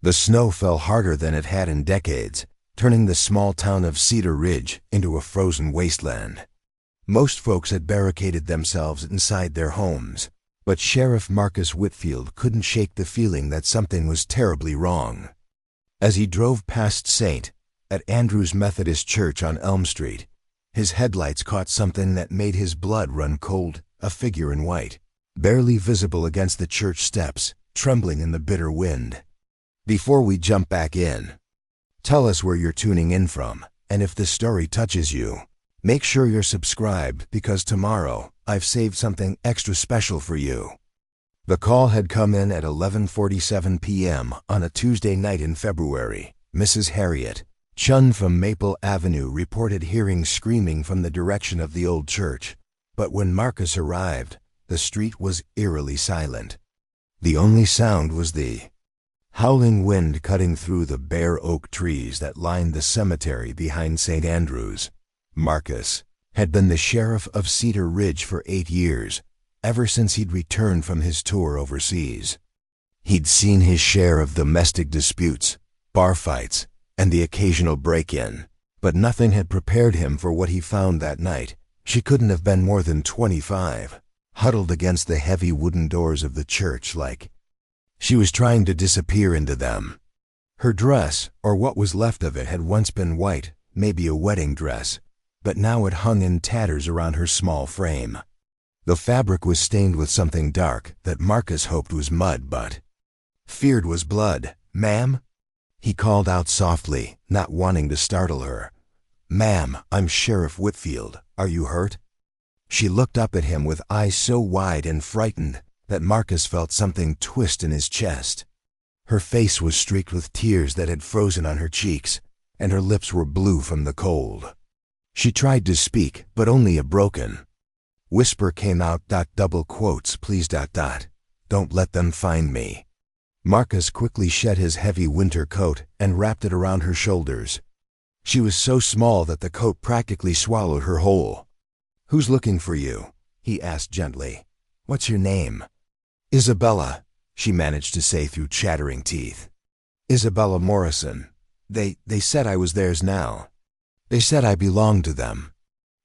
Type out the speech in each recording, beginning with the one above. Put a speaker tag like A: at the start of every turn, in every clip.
A: The snow fell harder than it had in decades, turning the small town of Cedar Ridge into a frozen wasteland. Most folks had barricaded themselves inside their homes, but Sheriff Marcus Whitfield couldn't shake the feeling that something was terribly wrong. As he drove past St. at Andrew's Methodist Church on Elm Street, his headlights caught something that made his blood run cold, a figure in white, barely visible against the church steps, trembling in the bitter wind. Before we jump back in, tell us where you're tuning in from, and if this story touches you, make sure you're subscribed because tomorrow I've saved something extra special for you. The call had come in at 11:47 p.m. on a Tuesday night in February. Mrs. Harriet Chun from Maple Avenue reported hearing screaming from the direction of the old church, but when Marcus arrived, the street was eerily silent. The only sound was the howling wind cutting through the bare oak trees that lined the cemetery behind St. Andrew's. Marcus had been the sheriff of Cedar Ridge for 8 years, ever since he'd returned from his tour overseas. He'd seen his share of domestic disputes, bar fights, and the occasional break-in, but nothing had prepared him for what he found that night. She couldn't have been more than 25, huddled against the heavy wooden doors of the church like she was trying to disappear into them. Her dress, or what was left of it, had once been white, maybe a wedding dress, but now it hung in tatters around her small frame. The fabric was stained with something dark that Marcus hoped was mud but feared was blood. "Ma'am?" he called out softly, not wanting to startle her. "Ma'am, I'm Sheriff Whitfield. Are you hurt?" She looked up at him with eyes so wide and frightened that Marcus felt something twist in his chest. Her face was streaked with tears that had frozen on her cheeks, and her lips were blue from the cold. She tried to speak, but only a broken whisper came out. Double quotes, please. Don't let them find me. Marcus quickly shed his heavy winter coat and wrapped it around her shoulders. She was so small that the coat practically swallowed her whole. "Who's looking for you?" he asked gently. "What's your name?" "Isabella," she managed to say through chattering teeth. "Isabella Morrison. They said I was theirs now. They said I belonged to them."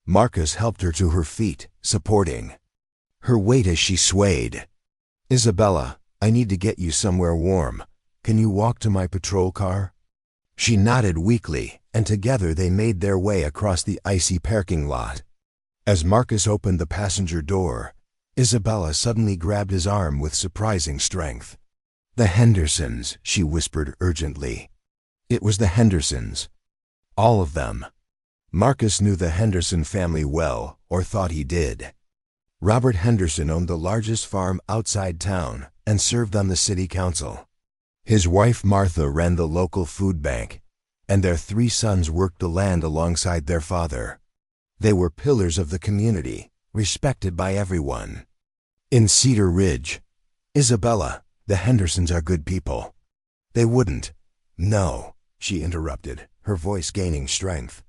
A: Marcus helped her to her feet, supporting her weight as she swayed. "Isabella, I need to get you somewhere warm. Can you walk to my patrol car?" She nodded weakly, and together they made their way across the icy parking lot. As Marcus opened the passenger door, Isabella suddenly grabbed his arm with surprising strength. "The Hendersons," she whispered urgently. It was the Hendersons. All of them. Marcus knew the Henderson family well, or thought he did. Robert Henderson owned the largest farm outside town and served on the city council. His wife Martha ran the local food bank, and their 3 sons worked the land alongside their father. They were pillars of the community, respected by everyone. In Cedar Ridge, "Isabella, the Hendersons are good people. They wouldn't." "No," she interrupted, her voice gaining strength.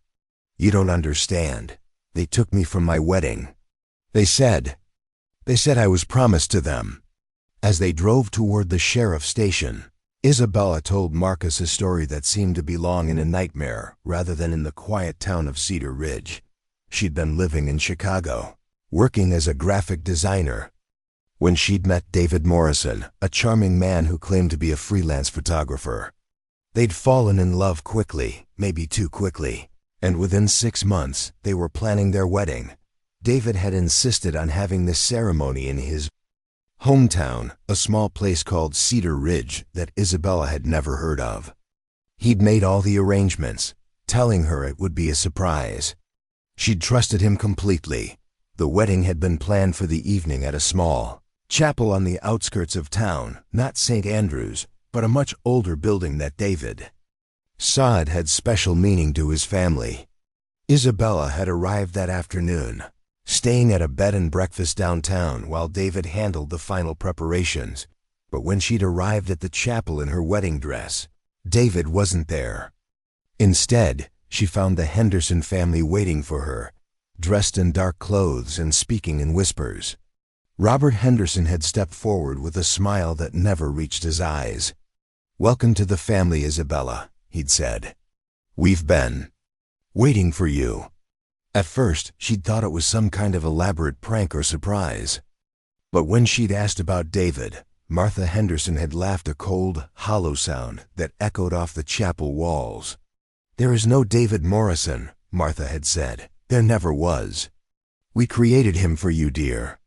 A: "You don't understand. They took me from my wedding. They said I was promised to them." As they drove toward the sheriff's station, Isabella told Marcus a story that seemed to belong in a nightmare rather than in the quiet town of Cedar Ridge. She'd been living in Chicago, working as a graphic designer, when she'd met David Morrison, a charming man who claimed to be a freelance photographer. They'd fallen in love quickly, maybe too quickly, and within 6 months they were planning their wedding. David had insisted on having the ceremony in his hometown, a small place called Cedar Ridge that Isabella had never heard of. He'd made all the arrangements, telling her it would be a surprise. She'd trusted him completely. The wedding had been planned for the evening at a small chapel on the outskirts of town, not St. Andrew's, but a much older building that David saw it had special meaning to his family. Isabella had arrived that afternoon, staying at a bed and breakfast downtown while David handled the final preparations. But when she'd arrived at the chapel in her wedding dress, David wasn't there. Instead, she found the Henderson family waiting for her, dressed in dark clothes and speaking in whispers. Robert Henderson had stepped forward with a smile that never reached his eyes. "Welcome to the family, Isabella," he'd said. "We've been waiting for you." At first, she'd thought it was some kind of elaborate prank or surprise. But when she'd asked about David, Martha Henderson had laughed a cold, hollow sound that echoed off the chapel walls. "There is no David Morrison," Martha had said. "There never was. We created him for you, dear.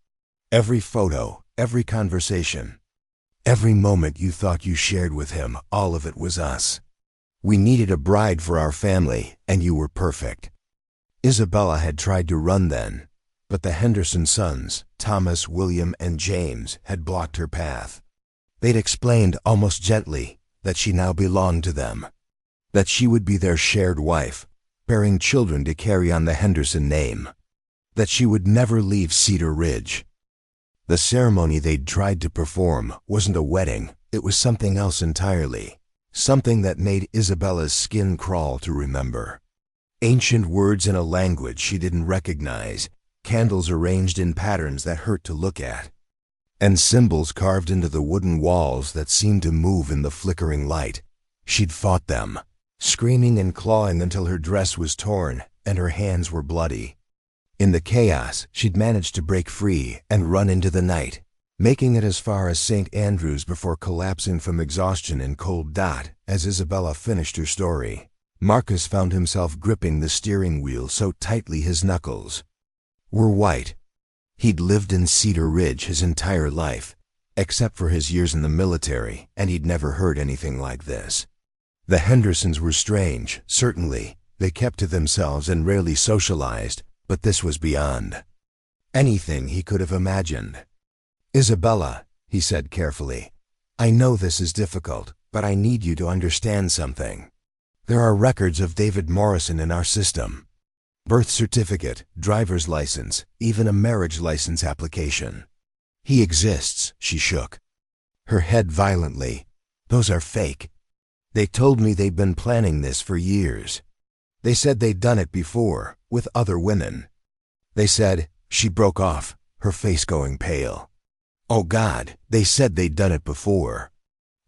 A: Every photo, every conversation, every moment you thought you shared with him, all of it was us. We needed a bride for our family, and you were perfect." Isabella had tried to run then, but the Henderson sons, Thomas, William, and James, had blocked her path. They'd explained almost gently that she now belonged to them, that she would be their shared wife, bearing children to carry on the Henderson name, that she would never leave Cedar Ridge. The ceremony they'd tried to perform wasn't a wedding, it was something else entirely, something that made Isabella's skin crawl to remember. Ancient words in a language she didn't recognize, candles arranged in patterns that hurt to look at, and symbols carved into the wooden walls that seemed to move in the flickering light. She'd fought them, screaming and clawing until her dress was torn and her hands were bloody. In the chaos, she'd managed to break free and run into the night, making it as far as St. Andrews before collapsing from exhaustion in Cold Dot as Isabella finished her story. Marcus found himself gripping the steering wheel so tightly his knuckles were white. He'd lived in Cedar Ridge his entire life, except for his years in the military, and he'd never heard anything like this. The Hendersons were strange, certainly. They kept to themselves and rarely socialized, but this was beyond anything he could have imagined. "Isabella," he said carefully, "I know this is difficult, but I need you to understand something. There are records of David Morrison in our system. Birth certificate, driver's license, even a marriage license application. He exists." She shook her head violently. "Those are fake. They told me they'd been planning this for years. They said they'd done it before, with other women. They said," she broke off, her face going pale. "Oh God, they said they'd done it before."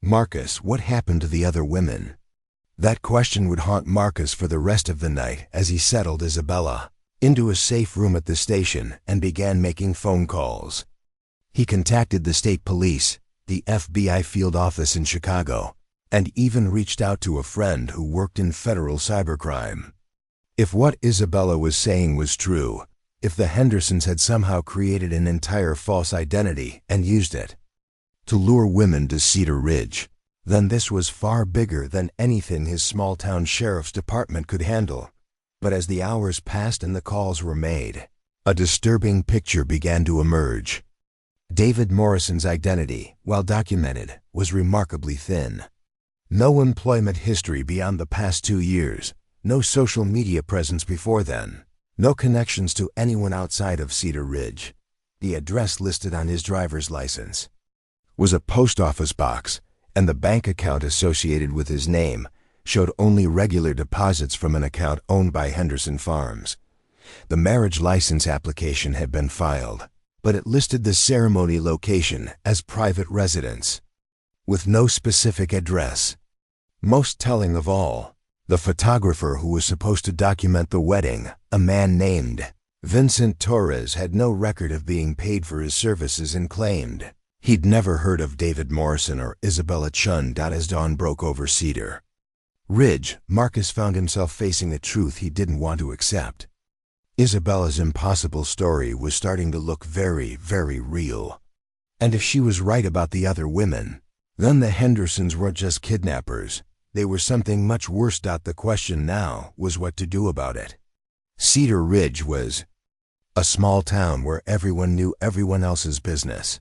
A: "Marcus, what happened to the other women?" That question would haunt Marcus for the rest of the night as he settled Isabella into a safe room at the station and began making phone calls. He contacted the state police, the FBI field office in Chicago, and even reached out to a friend who worked in federal cybercrime. If what Isabella was saying was true, if the Hendersons had somehow created an entire false identity and used it to lure women to Cedar Ridge, then this was far bigger than anything his small-town sheriff's department could handle. But as the hours passed and the calls were made, a disturbing picture began to emerge. David Morrison's identity, while documented, was remarkably thin. No employment history beyond the past 2 years, no social media presence before then, no connections to anyone outside of Cedar Ridge. The address listed on his driver's license was a post office box, and the bank account associated with his name showed only regular deposits from an account owned by Henderson Farms. The marriage license application had been filed, but it listed the ceremony location as private residence, with no specific address. Most telling of all, the photographer who was supposed to document the wedding, a man named Vincent Torres, had no record of being paid for his services and claimed he'd never heard of David Morrison or Isabella Chun. As dawn broke over Cedar Ridge, Marcus found himself facing a truth he didn't want to accept. Isabella's impossible story was starting to look very, very real. And if she was right about the other women, then the Hendersons weren't just kidnappers. They were something much worse. The question now was what to do about it. Cedar Ridge was a small town where everyone knew everyone else's business.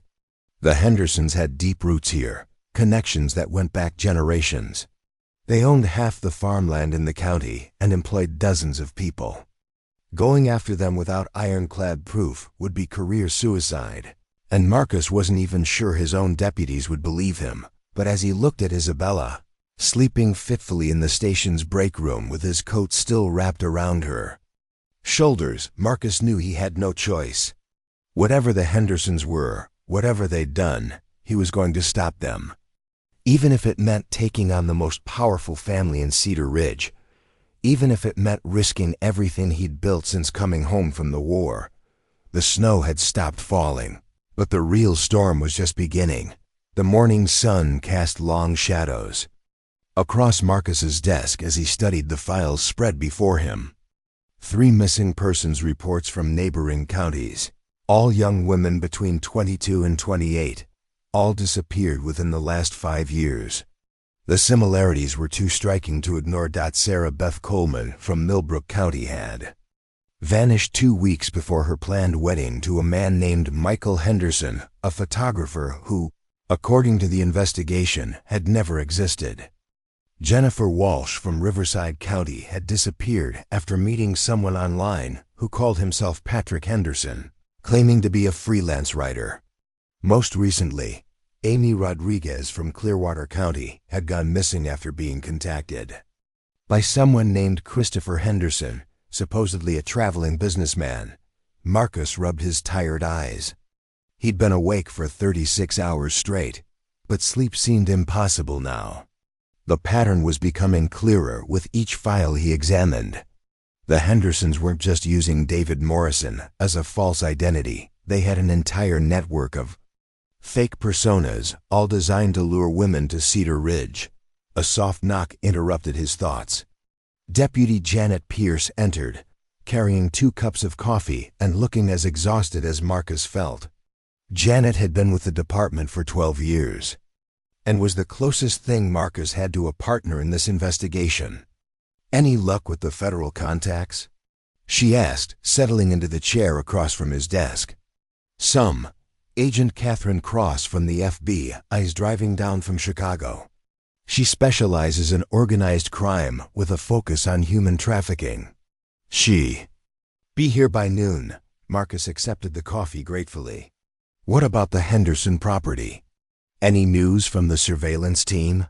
A: The Hendersons had deep roots here, connections that went back generations. They owned half the farmland in the county and employed dozens of people. Going after them without ironclad proof would be career suicide, and Marcus wasn't even sure his own deputies would believe him. But as he looked at Isabella, sleeping fitfully in the station's break room with his coat still wrapped around her shoulders, Marcus knew he had no choice. Whatever the Hendersons were, whatever they'd done, he was going to stop them. Even if it meant taking on the most powerful family in Cedar Ridge, even if it meant risking everything he'd built since coming home from the war. The snow had stopped falling, but the real storm was just beginning. The morning sun cast long shadows across Marcus's desk as he studied the files spread before him. 3 missing persons reports from neighboring counties, all young women between 22 and 28, all disappeared within the last 5 years. The similarities were too striking to ignore. Sarah Beth Coleman from Millbrook County had vanished 2 weeks before her planned wedding to a man named Michael Henderson, a photographer who, according to the investigation, had never existed. Jennifer Walsh from Riverside County had disappeared after meeting someone online who called himself Patrick Henderson, claiming to be a freelance writer. Most recently, Amy Rodriguez from Clearwater County had gone missing after being contacted by someone named Christopher Henderson, supposedly a traveling businessman. Marcus rubbed his tired eyes. He'd been awake for 36 hours straight, but sleep seemed impossible now. The pattern was becoming clearer with each file he examined. The Hendersons weren't just using David Morrison as a false identity. They had an entire network of fake personas, all designed to lure women to Cedar Ridge. A soft knock interrupted his thoughts. Deputy Janet Pierce entered, carrying 2 cups of coffee and looking as exhausted as Marcus felt. Janet had been with the department for 12 years. And was the closest thing Marcus had to a partner in this investigation. "Any luck with the federal contacts?" she asked, settling into the chair across from his desk. "Some. Agent Catherine Cross from the FBI is driving down from Chicago. She specializes in organized crime with a focus on human trafficking. She be here by noon." Marcus accepted the coffee gratefully. "What about the Henderson property? Any news from the surveillance team?"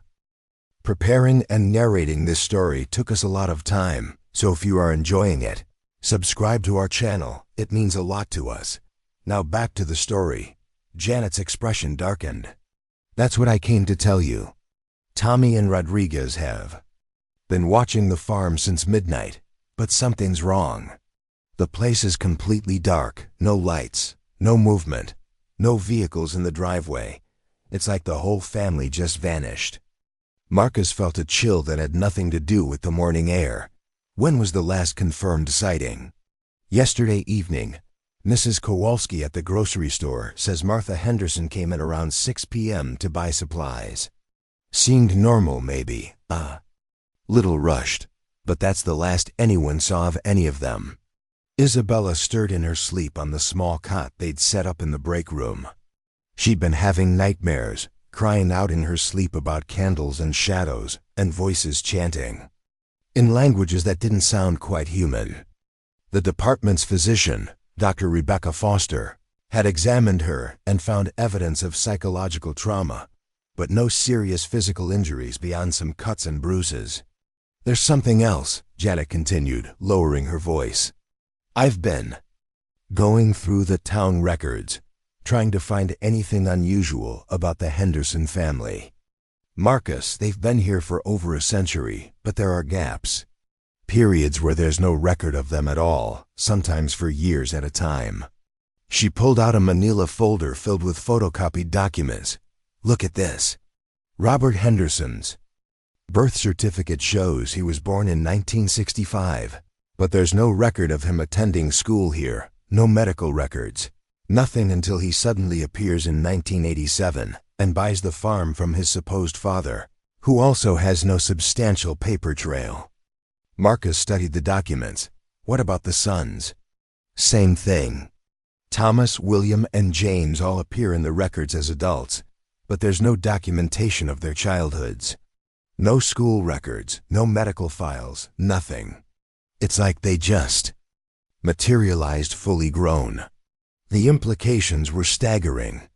A: Preparing and narrating this story took us a lot of time, so if you are enjoying it, subscribe to our channel. It means a lot to us. Now back to the story. Janet's expression darkened. "That's what I came to tell you. Tommy and Rodriguez have been watching the farm since midnight, but something's wrong. The place is completely dark, no lights, no movement, no vehicles in the driveway. It's like the whole family just vanished." Marcus felt a chill that had nothing to do with the morning air. When was the last confirmed sighting? "Yesterday evening. Mrs. Kowalski at the grocery store says Martha Henderson came in around 6 p.m. to buy supplies. Seemed normal maybe, little rushed, but that's the last anyone saw of any of them." Isabella stirred in her sleep on the small cot they'd set up in the break room. She'd been having nightmares, crying out in her sleep about candles and shadows and voices chanting in languages that didn't sound quite human. The department's physician, Dr. Rebecca Foster, had examined her and found evidence of psychological trauma, but no serious physical injuries beyond some cuts and bruises. "There's something else," Janet continued, lowering her voice. "I've been going through the town records, trying to find anything unusual about the Henderson family. Marcus, they've been here for over a century, but there are gaps. Periods where there's no record of them at all, sometimes for years at a time." She pulled out a manila folder filled with photocopied documents. "Look at this. Robert Henderson's birth certificate shows he was born in 1965, but there's no record of him attending school here, no medical records. Nothing until he suddenly appears in 1987 and buys the farm from his supposed father, who also has no substantial paper trail." Marcus studied the documents. "What about the sons?" "Same thing. Thomas, William, and James all appear in the records as adults, but there's no documentation of their childhoods. No school records, no medical files, nothing. It's like they just materialized fully grown." The implications were staggering.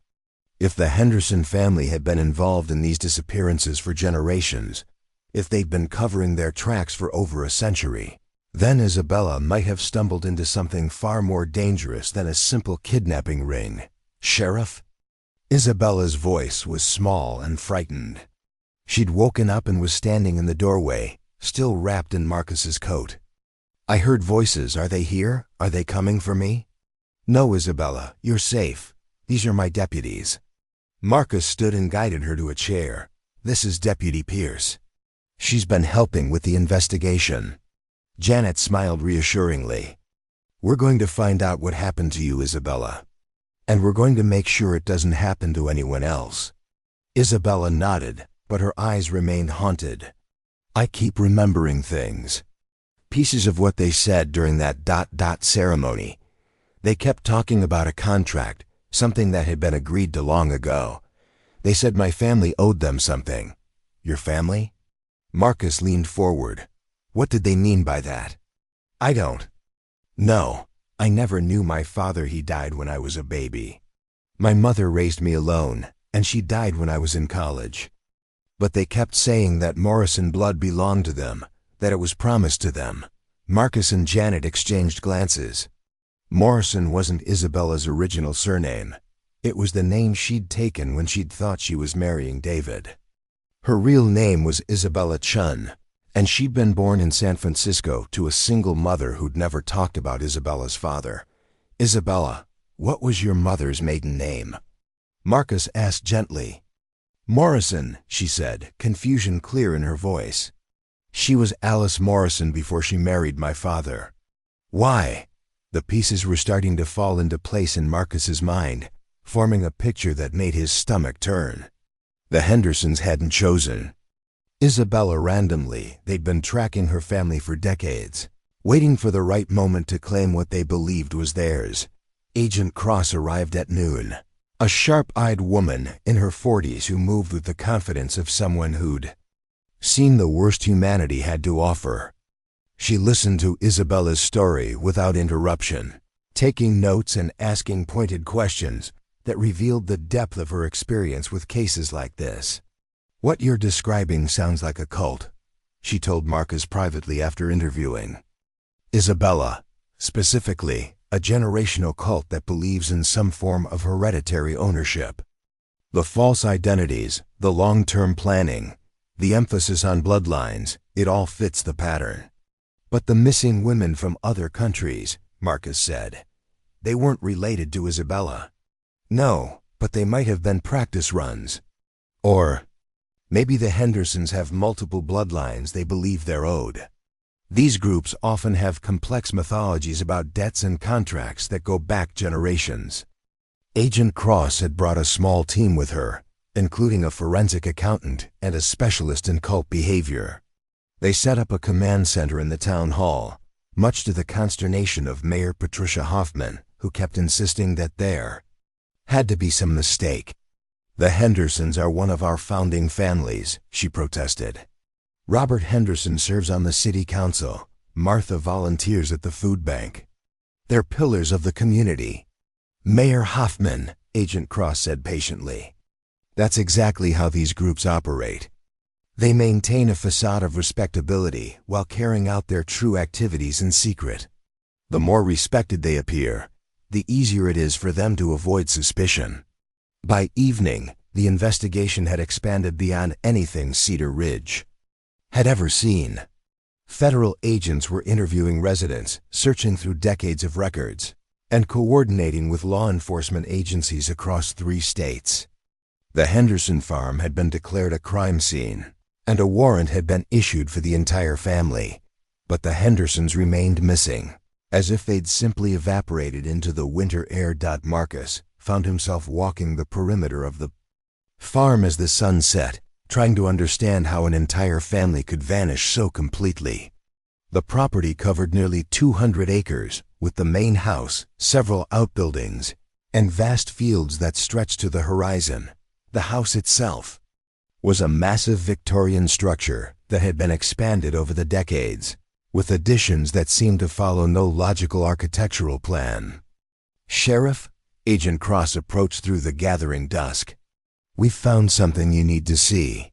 A: If the Henderson family had been involved in these disappearances for generations, if they'd been covering their tracks for over a century, then Isabella might have stumbled into something far more dangerous than a simple kidnapping ring. "Sheriff?" Isabella's voice was small and frightened. She'd woken up and was standing in the doorway, still wrapped in Marcus's coat. "I heard voices. Are they here? Are they coming for me?" "No, Isabella, you're safe. These are my deputies." Marcus stood and guided her to a chair. "This is Deputy Pierce. She's been helping with the investigation." Janet smiled reassuringly. "We're going to find out what happened to you, Isabella. And we're going to make sure it doesn't happen to anyone else." Isabella nodded, but her eyes remained haunted. "I keep remembering things. Pieces of what they said during that ceremony. They kept talking about a contract, something that had been agreed to long ago. They said my family owed them something." "Your family?" Marcus leaned forward. "What did they mean by that?" "I don't. No, I never knew my father. He died when I was a baby. My mother raised me alone, and she died when I was in college. But they kept saying that Morrison blood belonged to them, that it was promised to them." Marcus and Janet exchanged glances. Morrison wasn't Isabella's original surname. It was the name she'd taken when she'd thought she was marrying David. Her real name was Isabella Chun, and she'd been born in San Francisco to a single mother who'd never talked about Isabella's father. "Isabella, what was your mother's maiden name?" Marcus asked gently. "Morrison," she said, confusion clear in her voice. "She was Alice Morrison before she married my father." "Why?" The pieces were starting to fall into place in Marcus's mind, forming a picture that made his stomach turn. The Hendersons hadn't chosen Isabella randomly. They'd been tracking her family for decades, waiting for the right moment to claim what they believed was theirs. Agent Cross arrived at noon, a sharp-eyed woman in her 40s who moved with the confidence of someone who'd seen the worst humanity had to offer. She listened to Isabella's story without interruption, taking notes and asking pointed questions that revealed the depth of her experience with cases like this. "What you're describing sounds like a cult," she told Marcus privately after interviewing Isabella. "Specifically, a generational cult that believes in some form of hereditary ownership. The false identities, the long-term planning, the emphasis on bloodlines, it all fits the pattern." "But the missing women from other countries," Marcus said. "They weren't related to Isabella." "No, but they might have been practice runs. Or maybe the Hendersons have multiple bloodlines they believe they're owed." These groups often have complex mythologies about debts and contracts that go back generations. Agent Cross had brought a small team with her, including a forensic accountant and a specialist in cult behavior. They set up a command center in the town hall, much to the consternation of Mayor Patricia Hoffman, who kept insisting that there had to be some mistake. "The Hendersons are one of our founding families," she protested. "Robert Henderson serves on the city council. Martha volunteers at the food bank. They're pillars of the community." "Mayor Hoffman," Agent Cross said patiently. "That's exactly how these groups operate. They maintain a facade of respectability while carrying out their true activities in secret. The more respected they appear, the easier it is for them to avoid suspicion." By evening, the investigation had expanded beyond anything Cedar Ridge had ever seen. Federal agents were interviewing residents, searching through decades of records, and coordinating with law enforcement agencies across 3 states. The Henderson farm had been declared a crime scene, and a warrant had been issued for the entire family. But the Hendersons remained missing, as if they'd simply evaporated into the winter air. Marcus found himself walking the perimeter of the farm as the sun set, trying to understand how an entire family could vanish so completely. The property covered nearly 200 acres, with the main house, several outbuildings, and vast fields that stretched to the horizon. The house itself was a massive Victorian structure that had been expanded over the decades, with additions that seemed to follow no logical architectural plan. "Sheriff," Agent Cross approached through the gathering dusk. "We've found something you need to see."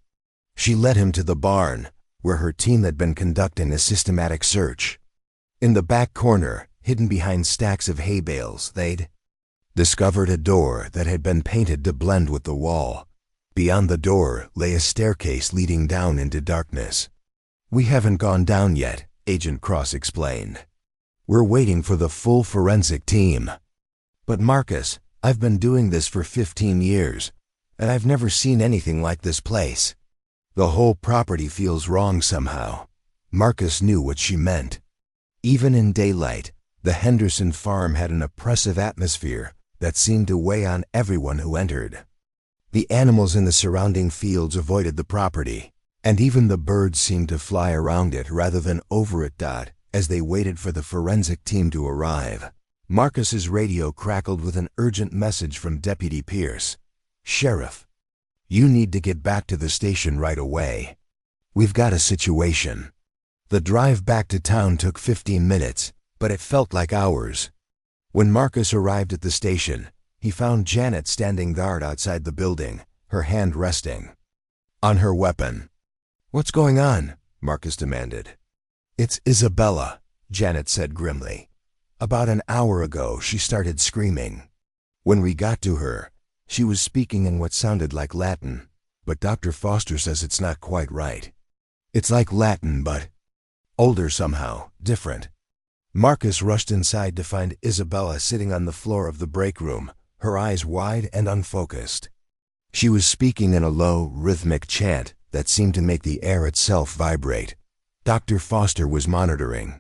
A: She led him to the barn, where her team had been conducting a systematic search. In the back corner, hidden behind stacks of hay bales, they'd discovered a door that had been painted to blend with the wall. Beyond the door lay a staircase leading down into darkness. "We haven't gone down yet," Agent Cross explained. "We're waiting for the full forensic team." "But Marcus, I've been doing this for 15 years, and I've never seen anything like this place. The whole property feels wrong somehow." Marcus knew what she meant. Even in daylight, the Henderson farm had an oppressive atmosphere that seemed to weigh on everyone who entered. The animals in the surrounding fields avoided the property, and even the birds seemed to fly around it rather than over it. As they waited for the forensic team to arrive, Marcus's radio crackled with an urgent message from Deputy Pierce. "Sheriff, you need to get back to the station right away. We've got a situation." The drive back to town took 15 minutes, but it felt like hours. When Marcus arrived at the station, he found Janet standing guard outside the building, her hand resting on her weapon. "What's going on?" Marcus demanded. "It's Isabella," Janet said grimly. "About an hour ago, she started screaming. When we got to her, she was speaking in what sounded like Latin, but Dr. Foster says it's not quite right. It's like Latin, but older somehow, different." Marcus rushed inside to find Isabella sitting on the floor of the break room, her eyes wide and unfocused. She was speaking in a low, rhythmic chant that seemed to make the air itself vibrate. Dr. Foster was monitoring.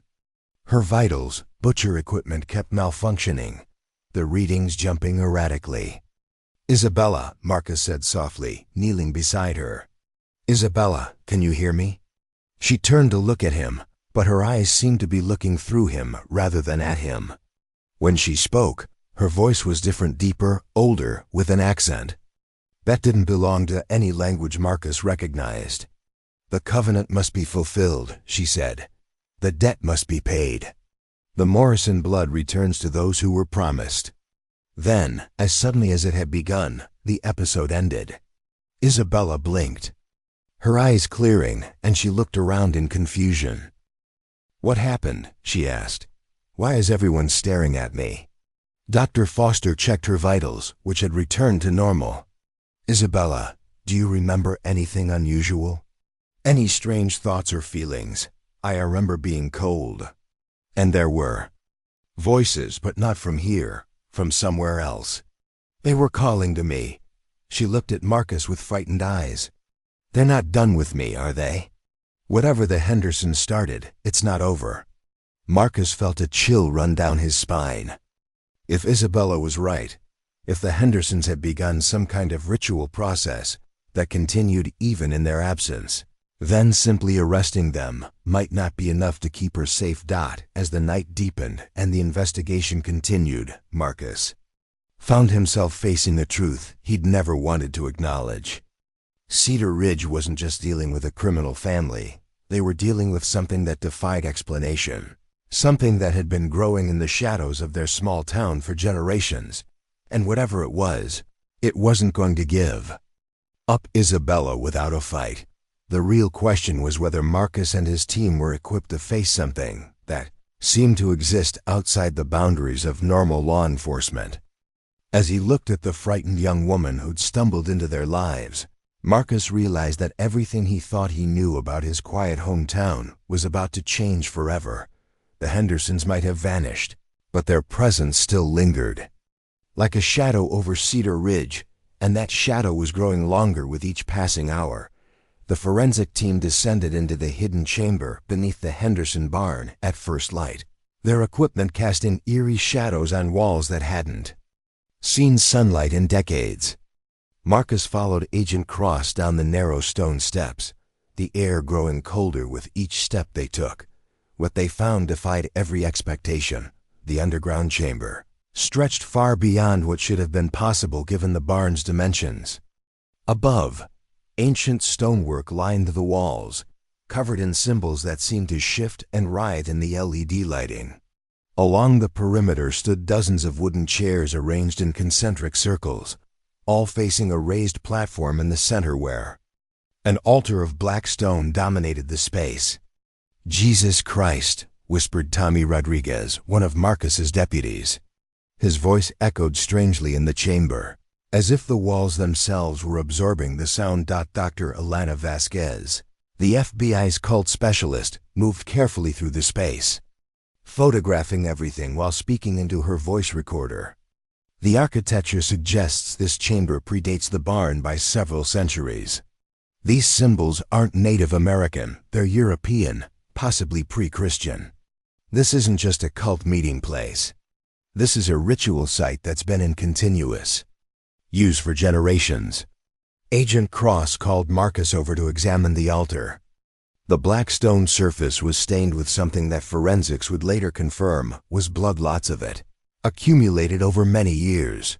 A: Her vitals, butcher equipment, kept malfunctioning, the readings jumping erratically. "Isabella," Marcus said softly, kneeling beside her. "Isabella, can you hear me?" She turned to look at him, but her eyes seemed to be looking through him rather than at him. When she spoke, her voice was different, deeper, older, with an accent that didn't belong to any language Marcus recognized. "The covenant must be fulfilled," she said. "The debt must be paid. The Morrison blood returns to those who were promised." Then, as suddenly as it had begun, the episode ended. Isabella blinked, her eyes clearing, and she looked around in confusion. "What happened?" she asked. "Why is everyone staring at me?" Dr. Foster checked her vitals, which had returned to normal. "Isabella, do you remember anything unusual? Any strange thoughts or feelings?" "I remember being cold." "And there were voices, but not from here, from somewhere else. They were calling to me." She looked at Marcus with frightened eyes. "They're not done with me, are they? Whatever the Hendersons started, it's not over." Marcus felt a chill run down his spine. If Isabella was right, if the Hendersons had begun some kind of ritual process that continued even in their absence, then simply arresting them might not be enough to keep her safe. As the night deepened and the investigation continued, Marcus found himself facing the truth he'd never wanted to acknowledge. Cedar Ridge wasn't just dealing with a criminal family. They were dealing with something that defied explanation, something that had been growing in the shadows of their small town for generations, and whatever it was, it wasn't going to give up Isabella without a fight. The real question was whether Marcus and his team were equipped to face something that seemed to exist outside the boundaries of normal law enforcement. As he looked at the frightened young woman who'd stumbled into their lives, Marcus realized that everything he thought he knew about his quiet hometown was about to change forever. The Hendersons might have vanished, but their presence still lingered, like a shadow over Cedar Ridge, and that shadow was growing longer with each passing hour. The forensic team descended into the hidden chamber beneath the Henderson barn at first light, their equipment casting eerie shadows on walls that hadn't seen sunlight in decades. Marcus followed Agent Cross down the narrow stone steps, the air growing colder with each step they took. What they found defied every expectation. The underground chamber stretched far beyond what should have been possible given the barn's dimensions. Above, ancient stonework lined the walls, covered in symbols that seemed to shift and writhe in the LED lighting. Along the perimeter stood dozens of wooden chairs arranged in concentric circles, all facing a raised platform in the center where an altar of black stone dominated the space. "Jesus Christ," whispered Tommy Rodriguez, one of Marcus's deputies. His voice echoed strangely in the chamber. as if the walls themselves were absorbing the sound. Dr. Alana Vasquez, the FBI's cult specialist, moved carefully through the space, photographing everything while speaking into her voice recorder. The architecture suggests this chamber predates the barn by several centuries. These symbols aren't Native American, they're European, possibly pre-Christian. This isn't just a cult meeting place. This is a ritual site that's been in continuous use for generations. Agent Cross called Marcus over to examine the altar. The black stone surface was stained with something that forensics would later confirm was blood, lots of it, accumulated over many years.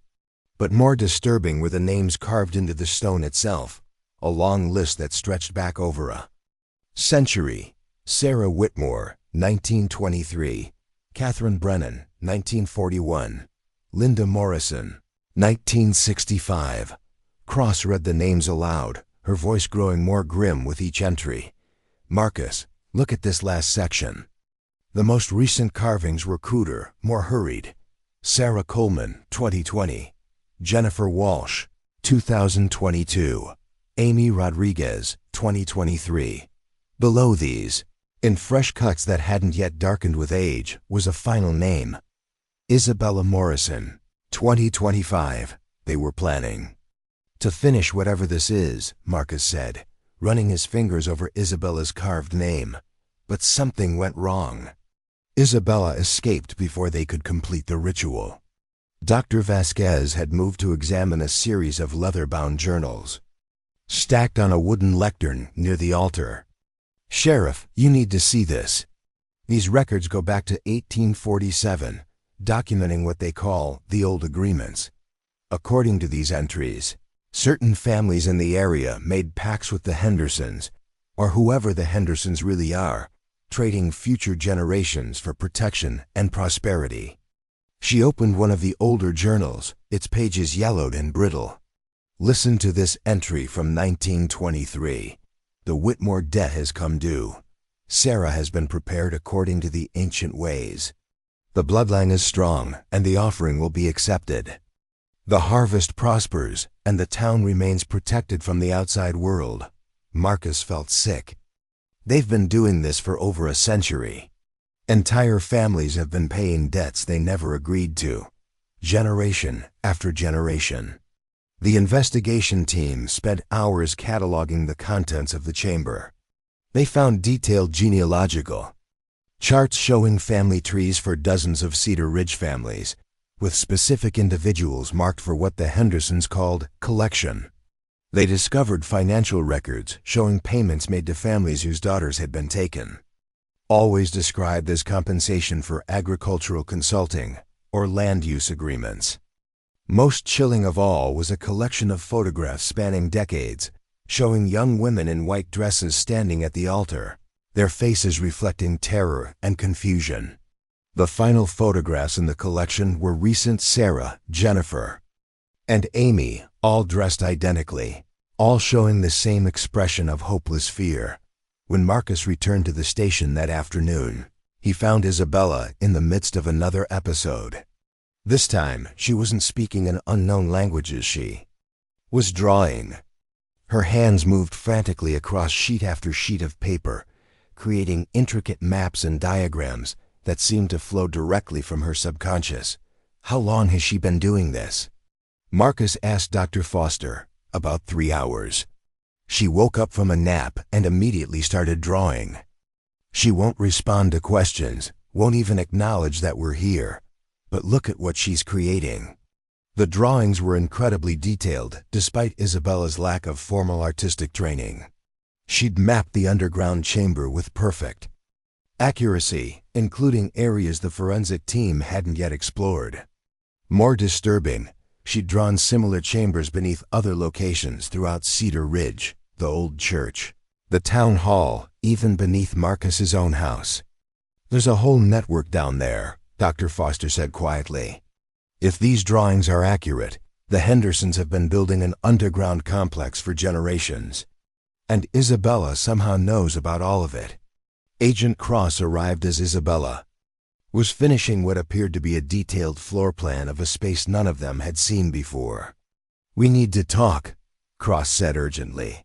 A: But more disturbing were the names carved into the stone itself, a long list that stretched back over a century. Sarah Whitmore, 1923. Catherine Brennan, 1941. Linda Morrison, 1965. Cross read the names aloud, her voice growing more grim with each entry. Marcus, look at this last section. The most recent carvings were cruder, more hurried. Sarah Coleman, 2020. Jennifer Walsh, 2022. Amy Rodriguez, 2023. Below these, in fresh cuts that hadn't yet darkened with age, was a final name. Isabella Morrison, 2025. They were planning to finish whatever this is, Marcus said, running his fingers over Isabella's carved name. But something went wrong. Isabella escaped before they could complete the ritual. Dr. Vasquez had moved to examine a series of leather-bound journals, stacked on a wooden lectern near the altar. Sheriff, you need to see this. These records go back to 1847, documenting what they call the old agreements. According to these entries, certain families in the area made pacts with the Hendersons, or whoever the Hendersons really are, trading future generations for protection and prosperity. She opened one of the older journals, its pages yellowed and brittle. Listen to this entry from 1923. The Whitmore debt has come due. Sarah has been prepared according to the ancient ways. The bloodline is strong, and the offering will be accepted. The harvest prospers, and the town remains protected from the outside world. Marcus felt sick. They've been doing this for over a century. Entire families have been paying debts they never agreed to, generation after generation. The investigation team spent hours cataloging the contents of the chamber. They found detailed genealogical charts showing family trees for dozens of Cedar Ridge families, with specific individuals marked for what the Hendersons called collection. They discovered financial records showing payments made to families whose daughters had been taken, always described as compensation for agricultural consulting or land use agreements. Most chilling of all was a collection of photographs spanning decades, showing young women in white dresses standing at the altar, their faces reflecting terror and confusion. The final photographs in the collection were recent Sarah, Jennifer, and Amy, all dressed identically, all showing the same expression of hopeless fear. When Marcus returned to the station that afternoon, he found Isabella in the midst of another episode. This time, she wasn't speaking in unknown languages, she was drawing. Her hands moved frantically across sheet after sheet of paper, creating intricate maps and diagrams that seemed to flow directly from her subconscious. How long has she been doing this? Marcus asked Dr. Foster. About 3 hours. She woke up from a nap and immediately started drawing. She won't respond to questions, won't even acknowledge that we're here. But look at what she's creating. The drawings were incredibly detailed, despite Isabella's lack of formal artistic training. She'd mapped the underground chamber with perfect accuracy, including areas the forensic team hadn't yet explored. More disturbing, she'd drawn similar chambers beneath other locations throughout Cedar Ridge, the old church, the town hall, even beneath Marcus's own house. There's a whole network down there, Dr. Foster said quietly. If these drawings are accurate, the Hendersons have been building an underground complex for generations. And Isabella somehow knows about all of it. Agent Cross arrived as Isabella was finishing what appeared to be a detailed floor plan of a space none of them had seen before. We need to talk, Cross said urgently.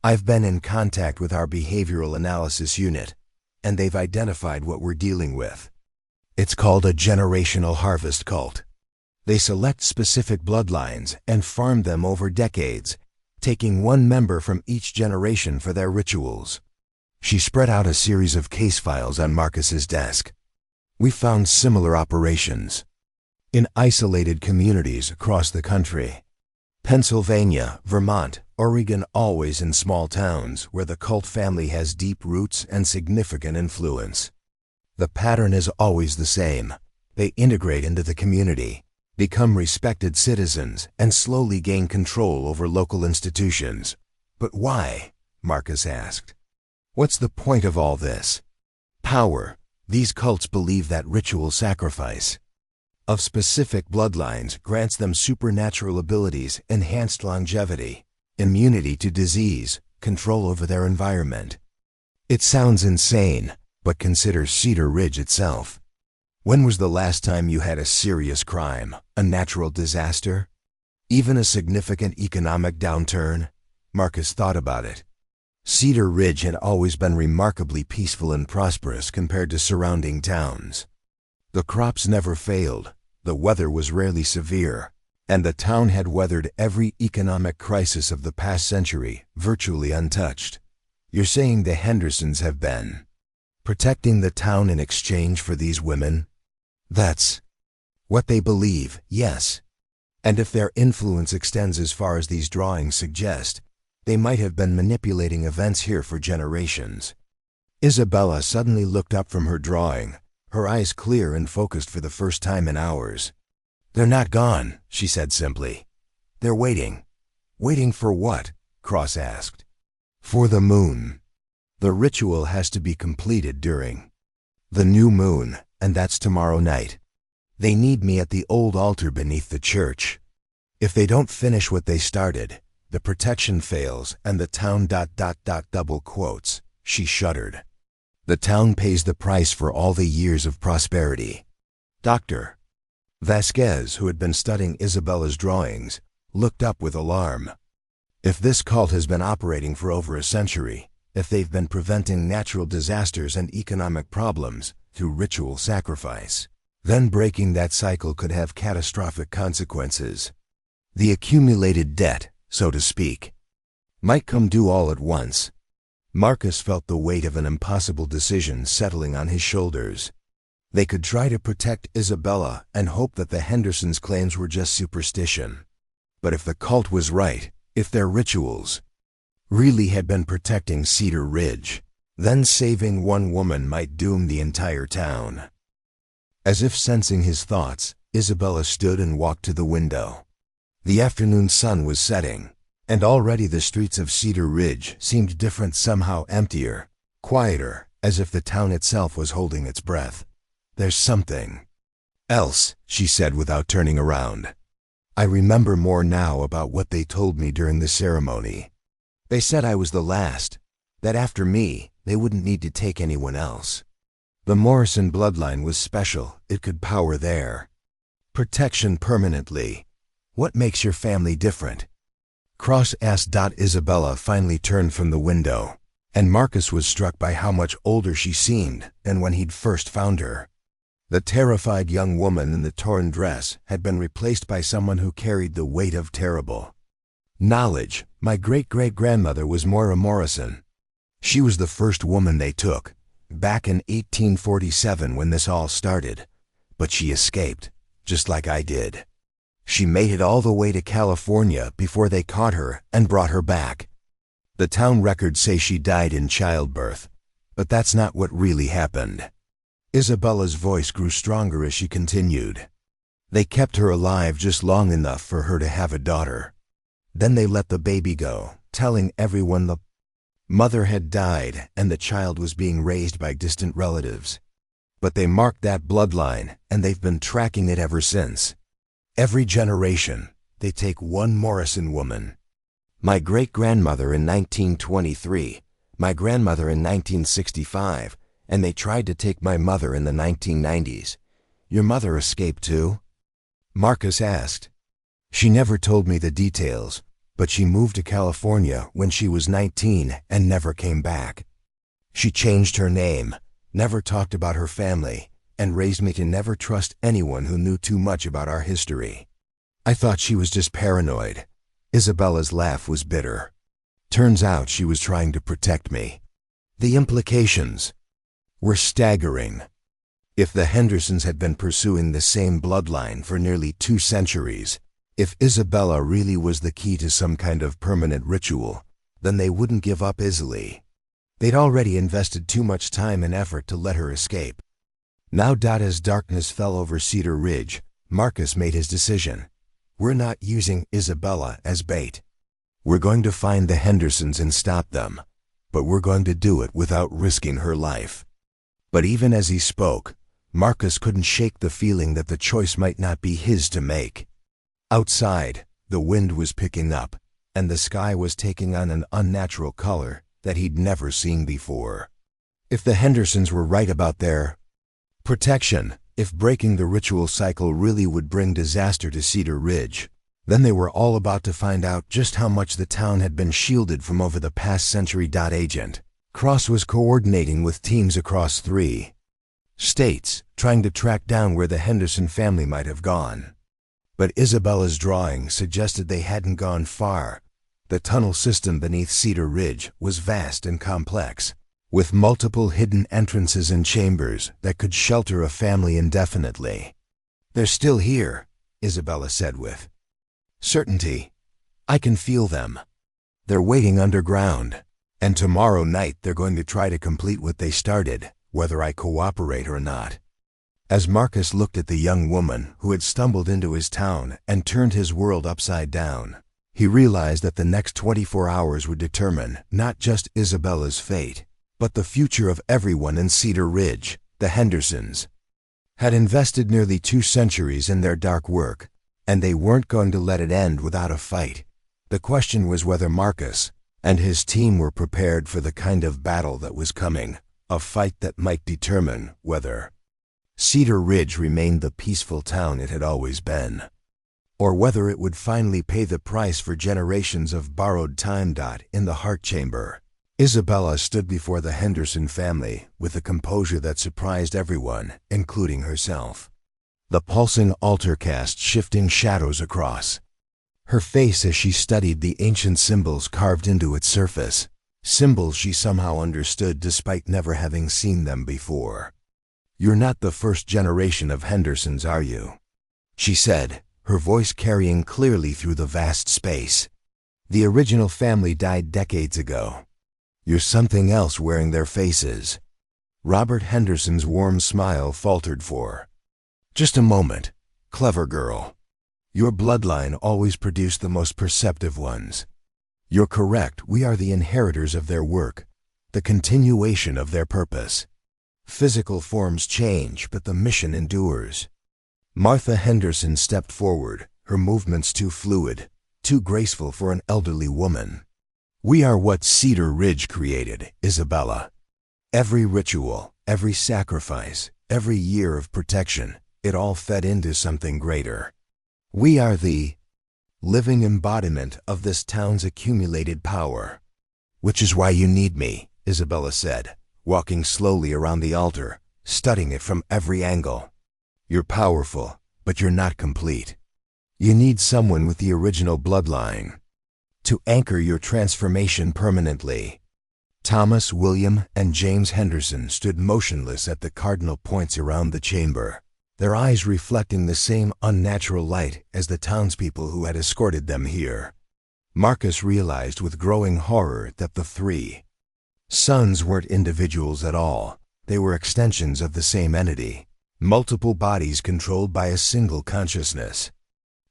A: I've been in contact with our behavioral analysis unit, and they've identified what we're dealing with. It's called a generational harvest cult. They select specific bloodlines and farm them over decades, taking one member from each generation for their rituals. She spread out a series of case files on Marcus's desk. We found similar operations in isolated communities across the country. Pennsylvania, Vermont, Oregon, always in small towns where the cult family has deep roots and significant influence. The pattern is always the same. They integrate into the community, become respected citizens, and slowly gain control over local institutions. But why? Marcus asked. What's the point of all this? Power. These cults believe that ritual sacrifice of specific bloodlines grants them supernatural abilities, enhanced longevity, immunity to disease, control over their environment. It sounds insane, but consider Cedar Ridge itself. When was the last time you had a serious crime, a natural disaster, even a significant economic downturn? Marcus thought about it. Cedar Ridge had always been remarkably peaceful and prosperous compared to surrounding towns. The crops never failed, the weather was rarely severe, and the town had weathered every economic crisis of the past century virtually untouched. You're saying the Hendersons have been protecting the town in exchange for these women? That's what they believe, yes. And if their influence extends as far as these drawings suggest, they might have been manipulating events here for generations. Isabella suddenly looked up from her drawing, her eyes clear and focused for the first time in hours. They're not gone, she said simply. They're waiting. Waiting for what? Cross asked. For the moon. The ritual has to be completed during the new moon, and that's tomorrow night. They need me at the old altar beneath the church. If they don't finish what they started, the protection fails and the town ... double quotes. She shuddered. The town pays the price for all the years of prosperity. Dr. Vasquez, who had been studying Isabella's drawings, looked up with alarm. If this cult has been operating for over a century, if they've been preventing natural disasters and economic problems through ritual sacrifice, then breaking that cycle could have catastrophic consequences. The accumulated debt, so to speak, might come due all at once. Marcus felt the weight of an impossible decision settling on his shoulders. They could try to protect Isabella and hope that the Hendersons' claims were just superstition. But if the cult was right, if their rituals really had been protecting Cedar Ridge, then saving one woman might doom the entire town. As if sensing his thoughts, Isabella stood and walked to the window. The afternoon sun was setting, and already the streets of Cedar Ridge seemed different, somehow emptier, quieter, as if the town itself was holding its breath. There's something else, she said without turning around. I remember more now about what they told me during the ceremony. They said I was the last, that after me, they wouldn't need to take anyone else. The Morrison bloodline was special, it could power their protection permanently. What makes your family different? Cross asked. Isabella finally turned from the window, and Marcus was struck by how much older she seemed than when he'd first found her. The terrified young woman in the torn dress had been replaced by someone who carried the weight of terrible knowledge. My great-great-grandmother was Moira Morrison. She was the first woman they took, back in 1847 when this all started. But she escaped, just like I did. She made it all the way to California before they caught her and brought her back. The town records say she died in childbirth, but that's not what really happened. Isabella's voice grew stronger as she continued. They kept her alive just long enough for her to have a daughter. Then they let the baby go, telling everyone the mother had died and the child was being raised by distant relatives. But they marked that bloodline, and they've been tracking it ever since. Every generation, they take one Morrison woman. My great-grandmother in 1923, my grandmother in 1965, and they tried to take my mother in the 1990s. Your mother escaped too? Marcus asked. She never told me the details, but she moved to California when she was 19 and never came back. She changed her name, never talked about her family, and raised me to never trust anyone who knew too much about our history. I thought she was just paranoid. Isabella's laugh was bitter. Turns out she was trying to protect me. The implications were staggering. If the Hendersons had been pursuing the same bloodline for nearly 2 centuries, if Isabella really was the key to some kind of permanent ritual, then they wouldn't give up easily. They'd already invested too much time and effort to let her escape. Now, as darkness fell over Cedar Ridge, Marcus made his decision. We're not using Isabella as bait. We're going to find the Hendersons and stop them, but we're going to do it without risking her life. But even as he spoke, Marcus couldn't shake the feeling that the choice might not be his to make. Outside, the wind was picking up, and the sky was taking on an unnatural color that he'd never seen before. If the Hendersons were right about their protection, if breaking the ritual cycle really would bring disaster to Cedar Ridge, then they were all about to find out just how much the town had been shielded from over the past century. Agent Cross was coordinating with teams across 3 states, trying to track down where the Henderson family might have gone. But Isabella's drawing suggested they hadn't gone far. The tunnel system beneath Cedar Ridge was vast and complex, with multiple hidden entrances and chambers that could shelter a family indefinitely. They're still here, Isabella said with certainty. I can feel them. They're waiting underground, and tomorrow night they're going to try to complete what they started, whether I cooperate or not. As Marcus looked at the young woman who had stumbled into his town and turned his world upside down, he realized that the next 24 hours would determine not just Isabella's fate, but the future of everyone in Cedar Ridge. The Hendersons had invested nearly 2 centuries in their dark work, and they weren't going to let it end without a fight. The question was whether Marcus and his team were prepared for the kind of battle that was coming, a fight that might determine whether Cedar Ridge remained the peaceful town it had always been, or whether it would finally pay the price for generations of borrowed time. In the heart chamber, Isabella stood before the Henderson family with a composure that surprised everyone, including herself. The pulsing altar cast shifting shadows across her face as she studied the ancient symbols carved into its surface, symbols she somehow understood despite never having seen them before. "You're not the first generation of Hendersons, are you?" she said, her voice carrying clearly through the vast space. "The original family died decades ago. You're something else wearing their faces." Robert Henderson's warm smile faltered for just a moment. "Clever girl. Your bloodline always produced the most perceptive ones. You're correct, we are the inheritors of their work, the continuation of their purpose. Physical forms change, but the mission endures." Martha Henderson stepped forward, her movements too fluid, too graceful for an elderly woman. "We are what Cedar Ridge created, Isabella. Every ritual, every sacrifice, every year of protection, it all fed into something greater. We are the living embodiment of this town's accumulated power." "Which is why you need me," Isabella said, walking slowly around the altar, studying it from every angle. "You're powerful, but you're not complete. You need someone with the original bloodline to anchor your transformation permanently." Thomas, William, and James Henderson stood motionless at the cardinal points around the chamber, their eyes reflecting the same unnatural light as the townspeople who had escorted them here. Marcus realized with growing horror that the 3 sons weren't individuals at all. They were extensions of the same entity, multiple bodies controlled by a single consciousness.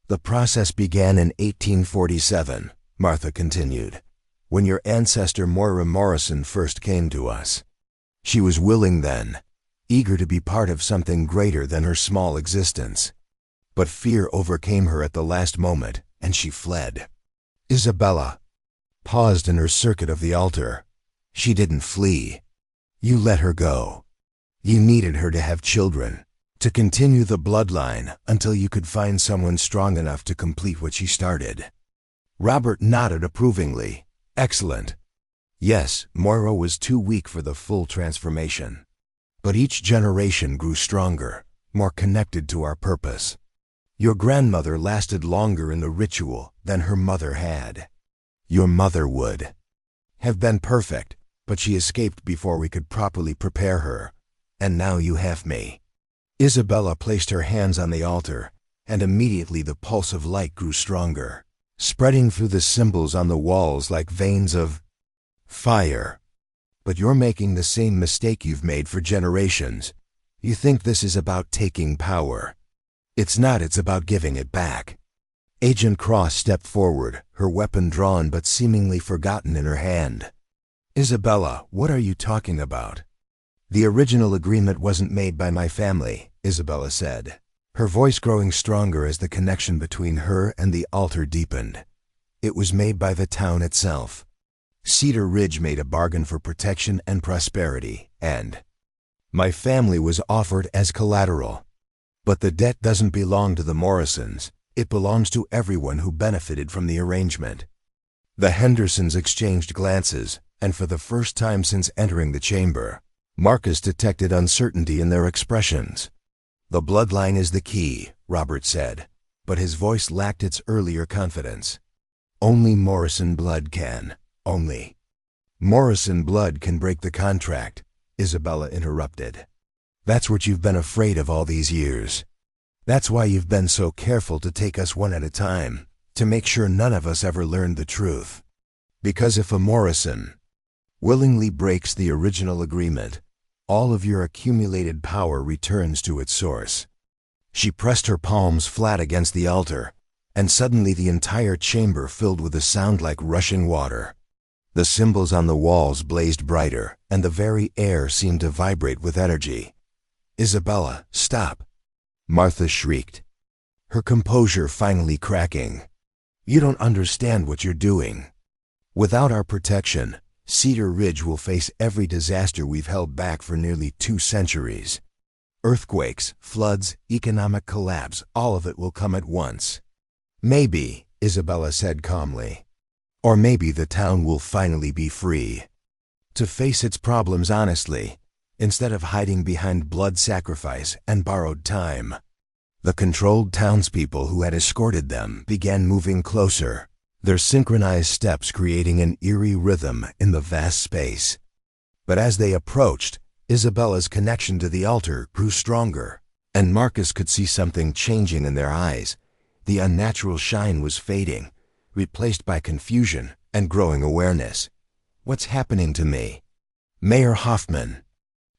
A: "The process began in 1847, Martha continued, when your ancestor Moira Morrison first came to us. She was willing then, eager to be part of something greater than her small existence. But fear overcame her at the last moment, and she fled." Isabella paused in her circuit of the altar. "She didn't flee. You let her go. You needed her to have children. To continue the bloodline until you could find someone strong enough to complete what she started. Robert nodded approvingly. Excellent. Yes, Moira was too weak for the full transformation. But each generation grew stronger, more connected to our purpose. Your grandmother lasted longer in the ritual than her mother had. Your mother would have been perfect, but she escaped before we could properly prepare her. And now you have me. Isabella placed her hands on the altar, and immediately the pulse of light grew stronger, spreading through the symbols on the walls like veins of fire. But you're making the same mistake you've made for generations. You think this is about taking power. It's not, it's about giving it back. Agent Cross stepped forward, her weapon drawn but seemingly forgotten in her hand. Isabella, what are you talking about? The original agreement wasn't made by my family, Isabella said, her voice growing stronger as the connection between her and the altar deepened. It was made by the town itself. Cedar Ridge made a bargain for protection and prosperity, and my family was offered as collateral. But the debt doesn't belong to the Morrisons. It belongs to everyone who benefited from the arrangement. The Hendersons exchanged glances, and for the first time since entering the chamber, Marcus detected uncertainty in their expressions. The bloodline is the key, Robert said, but his voice lacked its earlier confidence. Only Morrison blood can. Only Morrison blood can break the contract, Isabella interrupted. That's what you've been afraid of all these years. That's why you've been so careful to take us one at a time, to make sure none of us ever learned the truth. Because if a Morrison willingly breaks the original agreement, all of your accumulated power returns to its source. She pressed her palms flat against the altar, and suddenly the entire chamber filled with a sound like rushing water. The symbols on the walls blazed brighter, and the very air seemed to vibrate with energy. Isabella, stop! Martha shrieked, her composure finally cracking. You don't understand what you're doing. Without our protection, Cedar Ridge will face every disaster we've held back for nearly 2 centuries. Earthquakes, floods, economic collapse, all of it will come at once. Maybe, Isabella said calmly. Or maybe the town will finally be free to face its problems honestly, instead of hiding behind blood sacrifice and borrowed time. The controlled townspeople who had escorted them began moving closer, their synchronized steps creating an eerie rhythm in the vast space. But as they approached, Isabella's connection to the altar grew stronger, and Marcus could see something changing in their eyes. The unnatural shine was fading, replaced by confusion and growing awareness. What's happening to me? Mayor Hoffman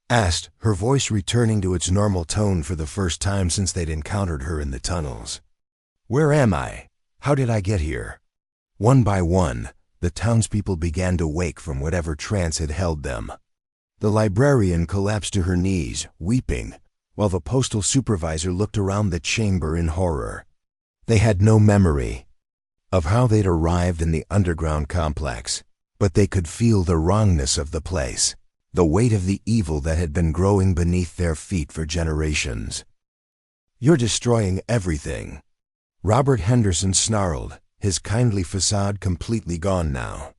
A: asked, her voice returning to its normal tone for the first time since they'd encountered her in the tunnels. Where am I? How did I get here? One by one, the townspeople began to wake from whatever trance had held them. The librarian collapsed to her knees, weeping, while the postal supervisor looked around the chamber in horror. They had no memory of how they'd arrived in the underground complex, but they could feel the wrongness of the place, the weight of the evil that had been growing beneath their feet for generations. You're destroying everything. Robert Henderson snarled, his kindly facade completely gone now.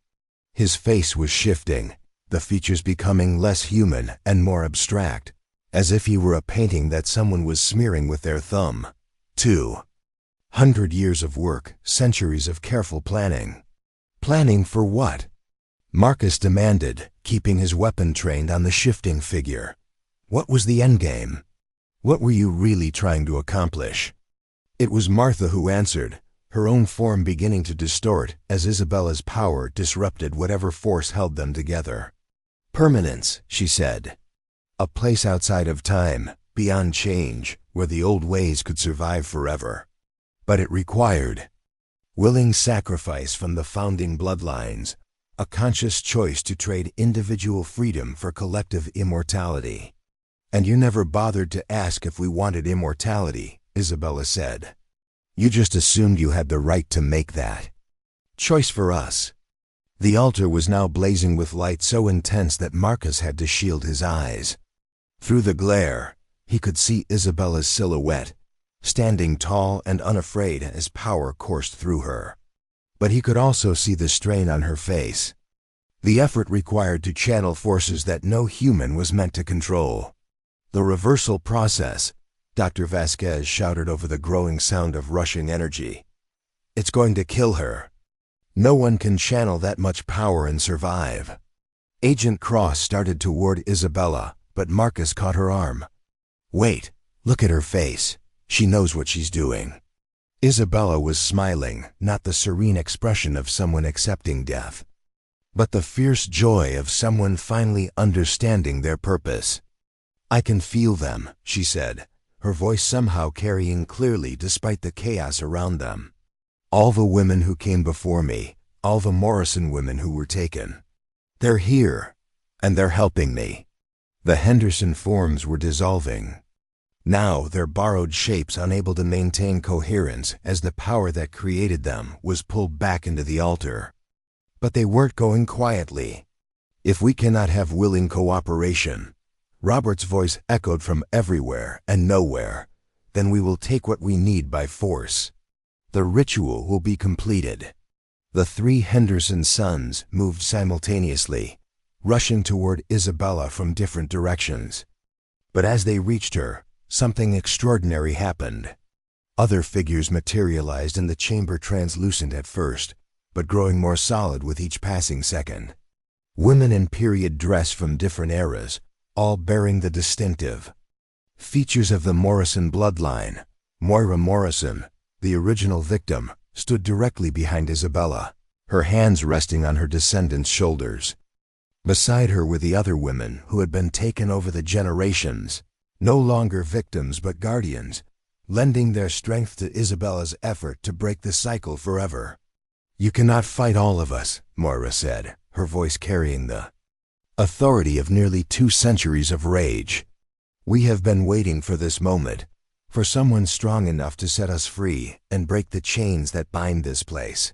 A: His face was shifting, the features becoming less human and more abstract, as if he were a painting that someone was smearing with their thumb. 200 years of work, centuries of careful planning. Planning for what? Marcus demanded, keeping his weapon trained on the shifting figure. What was the endgame? What were you really trying to accomplish? It was Martha who answered, her own form beginning to distort as Isabella's power disrupted whatever force held them together. Permanence, she said. A place outside of time, beyond change, where the old ways could survive forever. But it required willing sacrifice from the founding bloodlines, a conscious choice to trade individual freedom for collective immortality. And you never bothered to ask if we wanted immortality, Isabella said. You just assumed you had the right to make that choice for us. The altar was now blazing with light so intense that Marcus had to shield his eyes. Through the glare, He could see Isabella's silhouette, standing tall and unafraid as power coursed through her. But he could also see the strain on her face, the effort required to channel forces that no human was meant to control. The reversal process, Dr. Vasquez shouted over the growing sound of rushing energy. It's going to kill her. No one can channel that much power and survive. Agent Cross started toward Isabella, but Marcus caught her arm. Wait, look at her face. She knows what she's doing. Isabella was smiling, not the serene expression of someone accepting death, but the fierce joy of someone finally understanding their purpose. I can feel them, she said, her voice somehow carrying clearly despite the chaos around them. All the women who came before me, all the Morrison women who were taken. They're here, and they're helping me. The Henderson forms were dissolving. Now their borrowed shapes unable to maintain coherence as the power that created them was pulled back into the altar. But they weren't going quietly. If we cannot have willing cooperation, Robert's voice echoed from everywhere and nowhere, then we will take what we need by force. The ritual will be completed. The three Henderson sons moved simultaneously, rushing toward Isabella from different directions. But as they reached her, something extraordinary happened. Other figures materialized in the chamber, translucent at first, but growing more solid with each passing second. Women in period dress from different eras, all bearing the distinctive features of the Morrison bloodline. Moira Morrison, the original victim, stood directly behind Isabella, her hands resting on her descendants' shoulders. Beside her were the other women who had been taken over the generations, no longer victims but guardians, lending their strength to Isabella's effort to break the cycle forever. You cannot fight all of us, Moira said, her voice carrying the authority of nearly 2 centuries of rage. We have been waiting for this moment, for someone strong enough to set us free and break the chains that bind this place.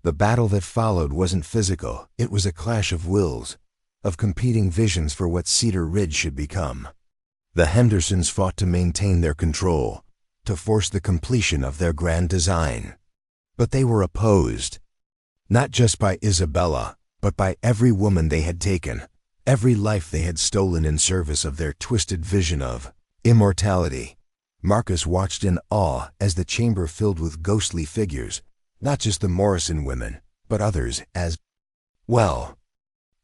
A: The battle that followed wasn't physical, it was a clash of wills, of competing visions for what Cedar Ridge should become. The Hendersons fought to maintain their control, to force the completion of their grand design. But they were opposed, not just by Isabella, but by every woman they had taken, every life they had stolen in service of their twisted vision of immortality. Marcus watched in awe as the chamber filled with ghostly figures, not just the Morrison women, but others as well.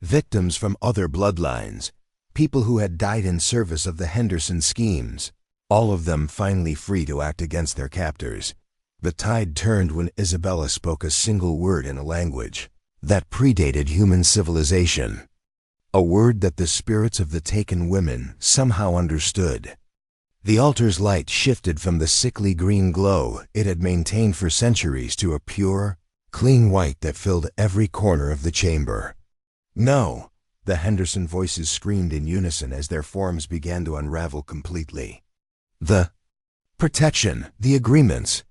A: Victims from other bloodlines, people who had died in service of the Henderson schemes, all of them finally free to act against their captors. The tide turned when Isabella spoke a single word in a language that predated human civilization, a word that the spirits of the taken women somehow understood. The altar's light shifted from the sickly green glow it had maintained for centuries to a pure, clean white that filled every corner of the chamber. No, the Henderson voices screamed in unison as their forms began to unravel completely. The protection, the agreements.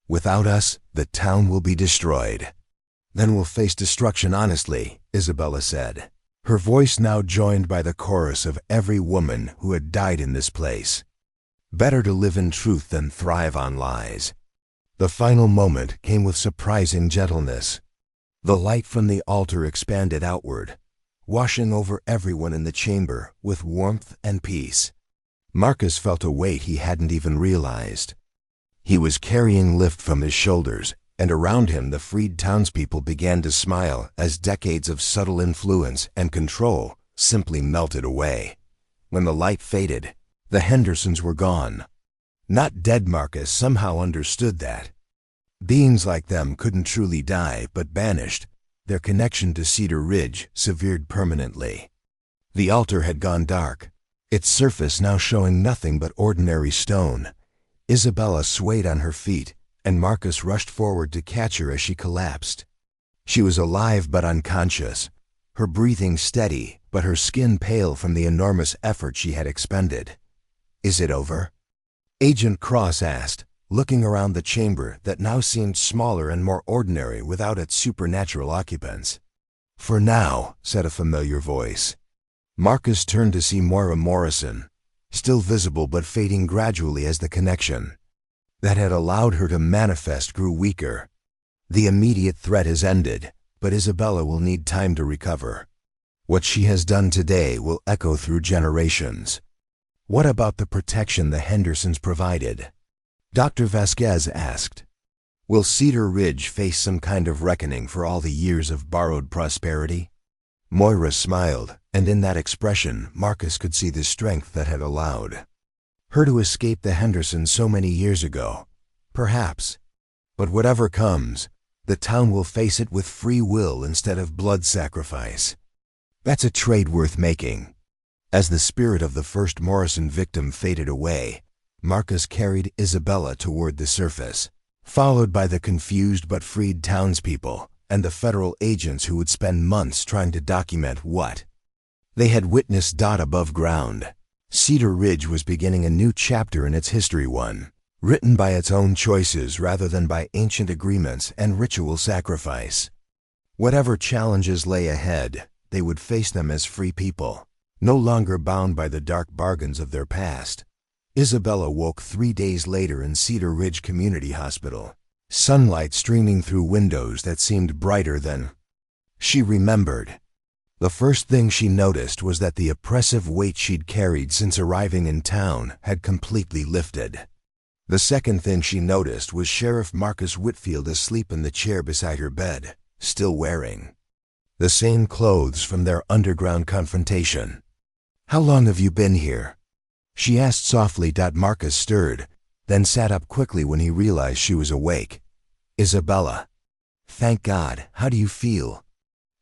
A: Without us, the town will be destroyed. Then we'll face destruction honestly, Isabella said, her voice now joined by the chorus of every woman who had died in this place. Better to live in truth than thrive on lies. The final moment came with surprising gentleness. The light from the altar expanded outward, washing over everyone in the chamber with warmth and peace. Marcus felt a weight he hadn't even realized. He was carrying lift from his shoulders, and around him the freed townspeople began to smile as decades of subtle influence and control simply melted away. When the light faded, the Hendersons were gone. Not dead. Marcus somehow understood that. Beings like them couldn't truly die, but banished, their connection to Cedar Ridge severed permanently. The altar had gone dark, its surface now showing nothing but ordinary stone. Isabella swayed on her feet, and Marcus rushed forward to catch her as she collapsed. She was alive but unconscious, her breathing steady, but her skin pale from the enormous effort she had expended. Is it over? Agent Cross asked, looking around the chamber that now seemed smaller and more ordinary without its supernatural occupants. For now, said a familiar voice. Marcus turned to see Moira Morrison. still visible but fading gradually as the connection that had allowed her to manifest grew weaker. The immediate threat has ended, but Isabella will need time to recover. What she has done today will echo through generations. What about the protection the Hendersons provided? Dr. Vasquez asked. Will Cedar Ridge face some kind of reckoning for all the years of borrowed prosperity? Moira smiled, and in that expression, Marcus could see the strength that had allowed her to escape the Hendersons so many years ago. Perhaps. But whatever comes, the town will face it with free will instead of blood sacrifice. That's a trade worth making. As the spirit of the first Morrison victim faded away, Marcus carried Isabella toward the surface, followed by the confused but freed townspeople and the federal agents who would spend months trying to document what they had witnessed. Above ground, Cedar Ridge was beginning a new chapter in its history, one written by its own choices rather than by ancient agreements and ritual sacrifice. Whatever challenges lay ahead, they would face them as free people, no longer bound by the dark bargains of their past. Isabella woke 3 days later in Cedar Ridge Community Hospital, sunlight streaming through windows that seemed brighter than she remembered. The first thing she noticed was that the oppressive weight she'd carried since arriving in town had completely lifted. The second thing she noticed was Sheriff Marcus Whitfield asleep in the chair beside her bed, still wearing the same clothes from their underground confrontation. "How long have you been here?" she asked softly. Marcus stirred, then sat up quickly when he realized she was awake. "Isabella." "Thank God. How do you feel?"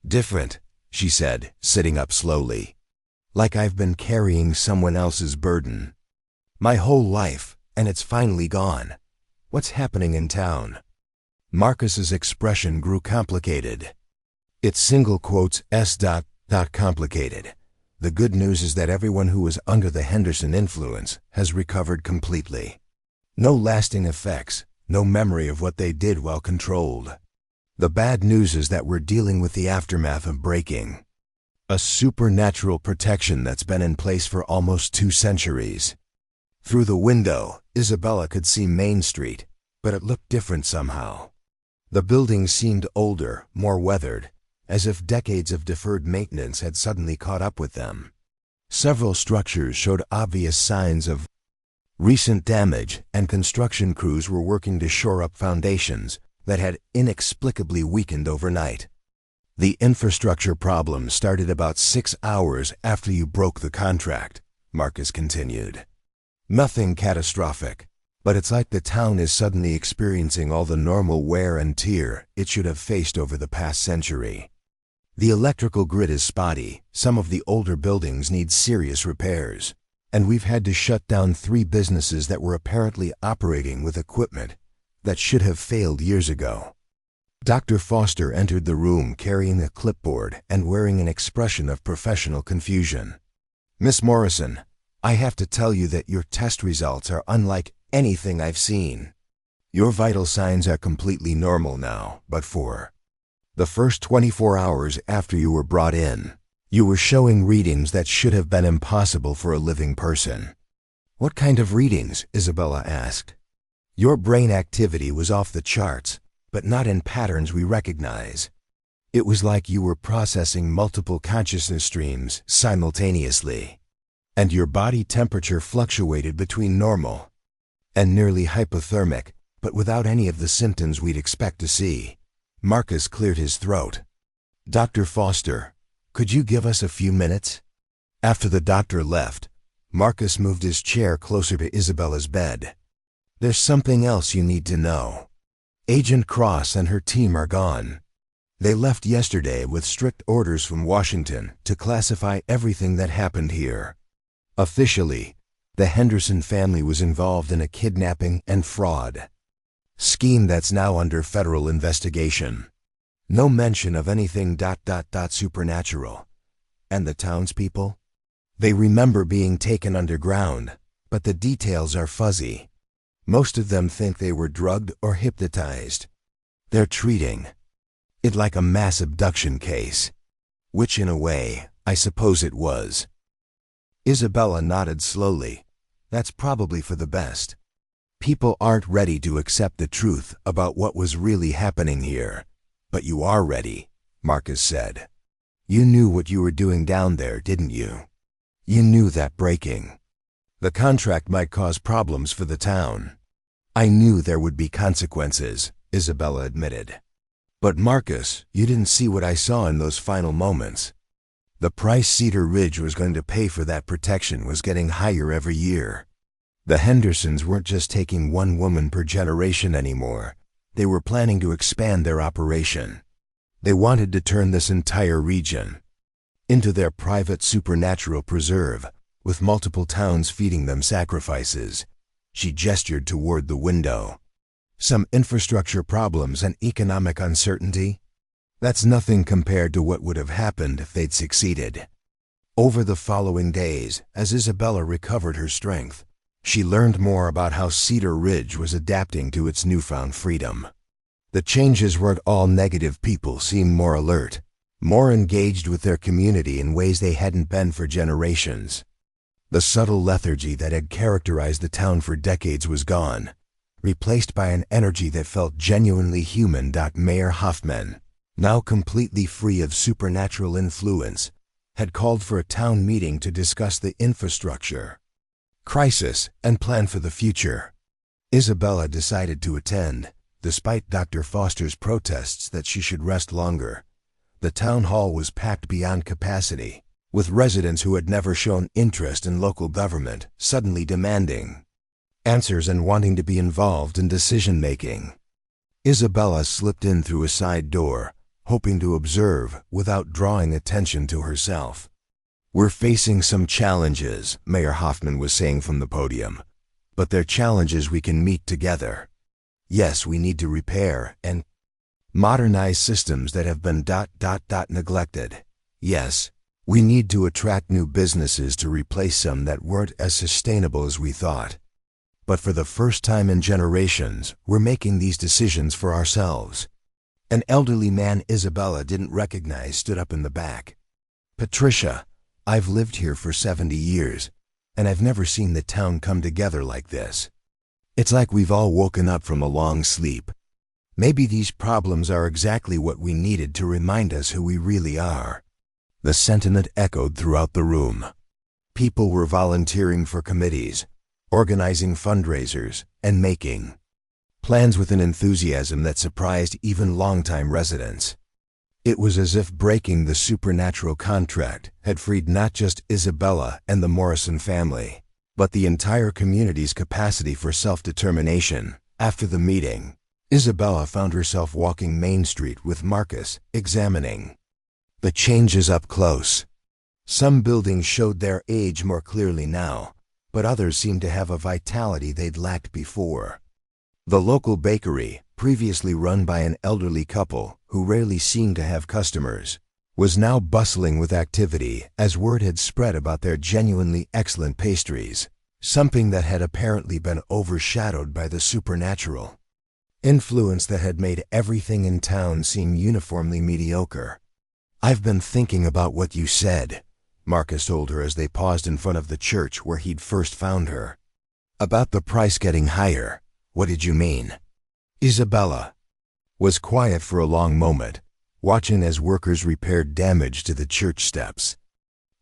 A: "Different," she said, sitting up slowly. "Like I've been carrying someone else's burden my whole life, and it's finally gone. What's happening in town?" Marcus's expression grew complicated. It's single quotes complicated. The good news is that everyone who was under the Henderson influence has recovered completely. No lasting effects, no memory of what they did while controlled. The bad news is that we're dealing with the aftermath of breaking a supernatural protection that's been in place for almost 2 centuries. Through the window, Isabella could see Main Street, but it looked different somehow. The buildings seemed older, more weathered, as if decades of deferred maintenance had suddenly caught up with them. Several structures showed obvious signs of recent damage, and construction crews were working to shore up foundations that had inexplicably weakened overnight. "The infrastructure problem started about 6 hours after you broke the contract," Marcus continued. "Nothing catastrophic, but it's like the town is suddenly experiencing all the normal wear and tear it should have faced over the past century. The electrical grid is spotty, some of the older buildings need serious repairs, and we've had to shut down 3 businesses that were apparently operating with equipment that should have failed years ago." Dr. Foster entered the room carrying a clipboard and wearing an expression of professional confusion. "Miss Morrison, I have to tell you that your test results are unlike anything I've seen. Your vital signs are completely normal now, but for the first 24 hours after you were brought in, you were showing readings that should have been impossible for a living person." "What kind of readings?" Isabella asked. "Your brain activity was off the charts, but not in patterns we recognize. It was like you were processing multiple consciousness streams simultaneously, and your body temperature fluctuated between normal and nearly hypothermic, but without any of the symptoms we'd expect to see." Marcus cleared his throat. "Dr. Foster, could you give us a few minutes?" After the doctor left, Marcus moved his chair closer to Isabella's bed. "There's something else you need to know. Agent Cross and her team are gone. They left yesterday with strict orders from Washington to classify everything that happened here. Officially, the Henderson family was involved in a kidnapping and fraud scheme that's now under federal investigation. No mention of anything supernatural. And the townspeople? They remember being taken underground, but the details are fuzzy. Most of them think they were drugged or hypnotized. They're treating it like a mass abduction case, which in a way, I suppose it was." Isabella nodded slowly, That's probably for the best. People aren't ready to accept the truth about what was really happening here. But you are ready, Marcus said. You knew what you were doing down there, didn't you? You knew that breaking the contract might cause problems for the town. I knew there would be consequences, Isabella admitted. But Marcus, you didn't see what I saw in those final moments. The price Cedar Ridge was going to pay for that protection was getting higher every year. The Hendersons weren't just taking one woman per generation anymore. They were planning to expand their operation. They wanted to turn this entire region into their private supernatural preserve, with multiple towns feeding them sacrifices. She gestured toward the window. Some infrastructure problems and economic uncertainty? That's nothing compared to what would have happened if they'd succeeded. Over the following days, as Isabella recovered her strength, she learned more about how Cedar Ridge was adapting to its newfound freedom. The changes weren't all negative. People seemed more alert, more engaged with their community in ways they hadn't been for generations. The subtle lethargy that had characterized the town for decades was gone, replaced by an energy that felt genuinely human. Mayor Hoffman, now completely free of supernatural influence, had called for a town meeting to discuss the infrastructure crisis and plan for the future. Isabella decided to attend, despite Dr. Foster's protests that she should rest longer. The town hall was packed beyond capacity, with residents who had never shown interest in local government suddenly demanding answers and wanting to be involved in decision-making. Isabella slipped in through a side door, hoping to observe without drawing attention to herself. We're facing some challenges, Mayor Hoffman was saying from the podium, but they're challenges we can meet together. Yes, we need to repair and modernize systems that have been neglected. Yes, we need to attract new businesses to replace some that weren't as sustainable as we thought. But for the first time in generations, we're making these decisions for ourselves. An elderly man Isabella didn't recognize stood up in the back. Patricia, I've lived here for 70 years, and I've never seen the town come together like this. It's like we've all woken up from a long sleep. Maybe these problems are exactly what we needed to remind us who we really are. The sentiment echoed throughout the room. People were volunteering for committees, organizing fundraisers, and making plans with an enthusiasm that surprised even longtime residents. It was as if breaking the supernatural contract had freed not just Isabella and the Morrison family, but the entire community's capacity for self-determination. After the meeting, Isabella found herself walking Main Street with Marcus, examining the changes up close. Some buildings showed their age more clearly now, but others seemed to have a vitality they'd lacked before. The local bakery, previously run by an elderly couple who rarely seemed to have customers, was now bustling with activity as word had spread about their genuinely excellent pastries, something that had apparently been overshadowed by the supernatural influence that had made everything in town seem uniformly mediocre. I've been thinking about what you said, Marcus told her as they paused in front of the church where he'd first found her. About the price getting higher. What did you mean? Isabella was quiet for a long moment, watching as workers repaired damage to the church steps.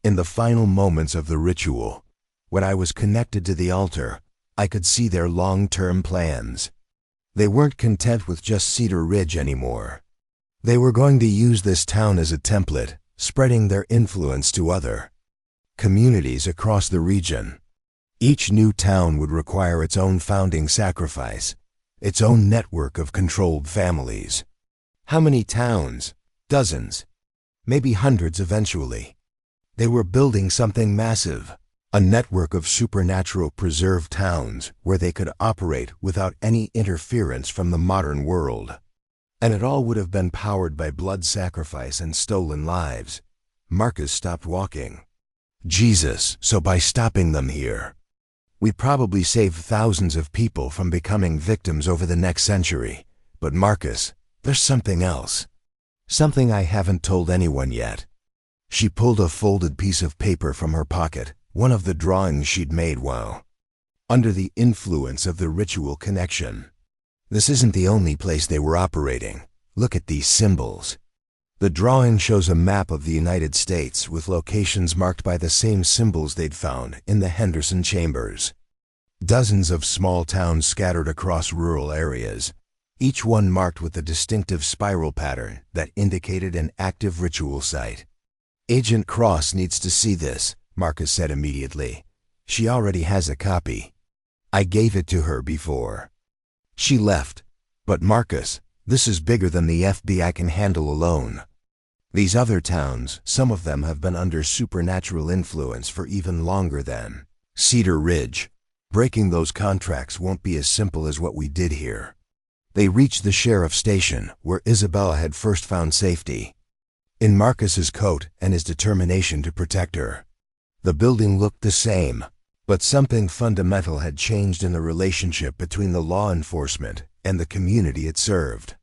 A: In the final moments of the ritual, when I was connected to the altar, I could see their long-term plans. They weren't content with just Cedar Ridge anymore. They were going to use this town as a template, spreading their influence to other communities across the region. Each new town would require its own founding sacrifice, its own network of controlled families. How many towns? Dozens. Maybe hundreds eventually. They were building something massive, a network of supernatural preserved towns where they could operate without any interference from the modern world. And it all would have been powered by blood sacrifice and stolen lives. Marcus stopped walking. Jesus, so by stopping them here, we probably saved thousands of people from becoming victims over the next century. But Marcus, there's something else. Something I haven't told anyone yet. She pulled a folded piece of paper from her pocket, one of the drawings she'd made while under the influence of the ritual connection. This isn't the only place they were operating. Look at these symbols. The drawing shows a map of the United States with locations marked by the same symbols they'd found in the Henderson chambers. Dozens of small towns scattered across rural areas, each one marked with a distinctive spiral pattern that indicated an active ritual site. Agent Cross needs to see this, Marcus said immediately. She already has a copy. I gave it to her before. She left. But Marcus, this is bigger than the FBI can handle alone. These other towns, some of them have been under supernatural influence for even longer than Cedar Ridge. Breaking those contracts won't be as simple as what we did here. They reached the sheriff's station, where Isabella had first found safety. In Marcus's coat and his determination to protect her. The building looked the same, but something fundamental had changed in the relationship between the law enforcement and the community it served.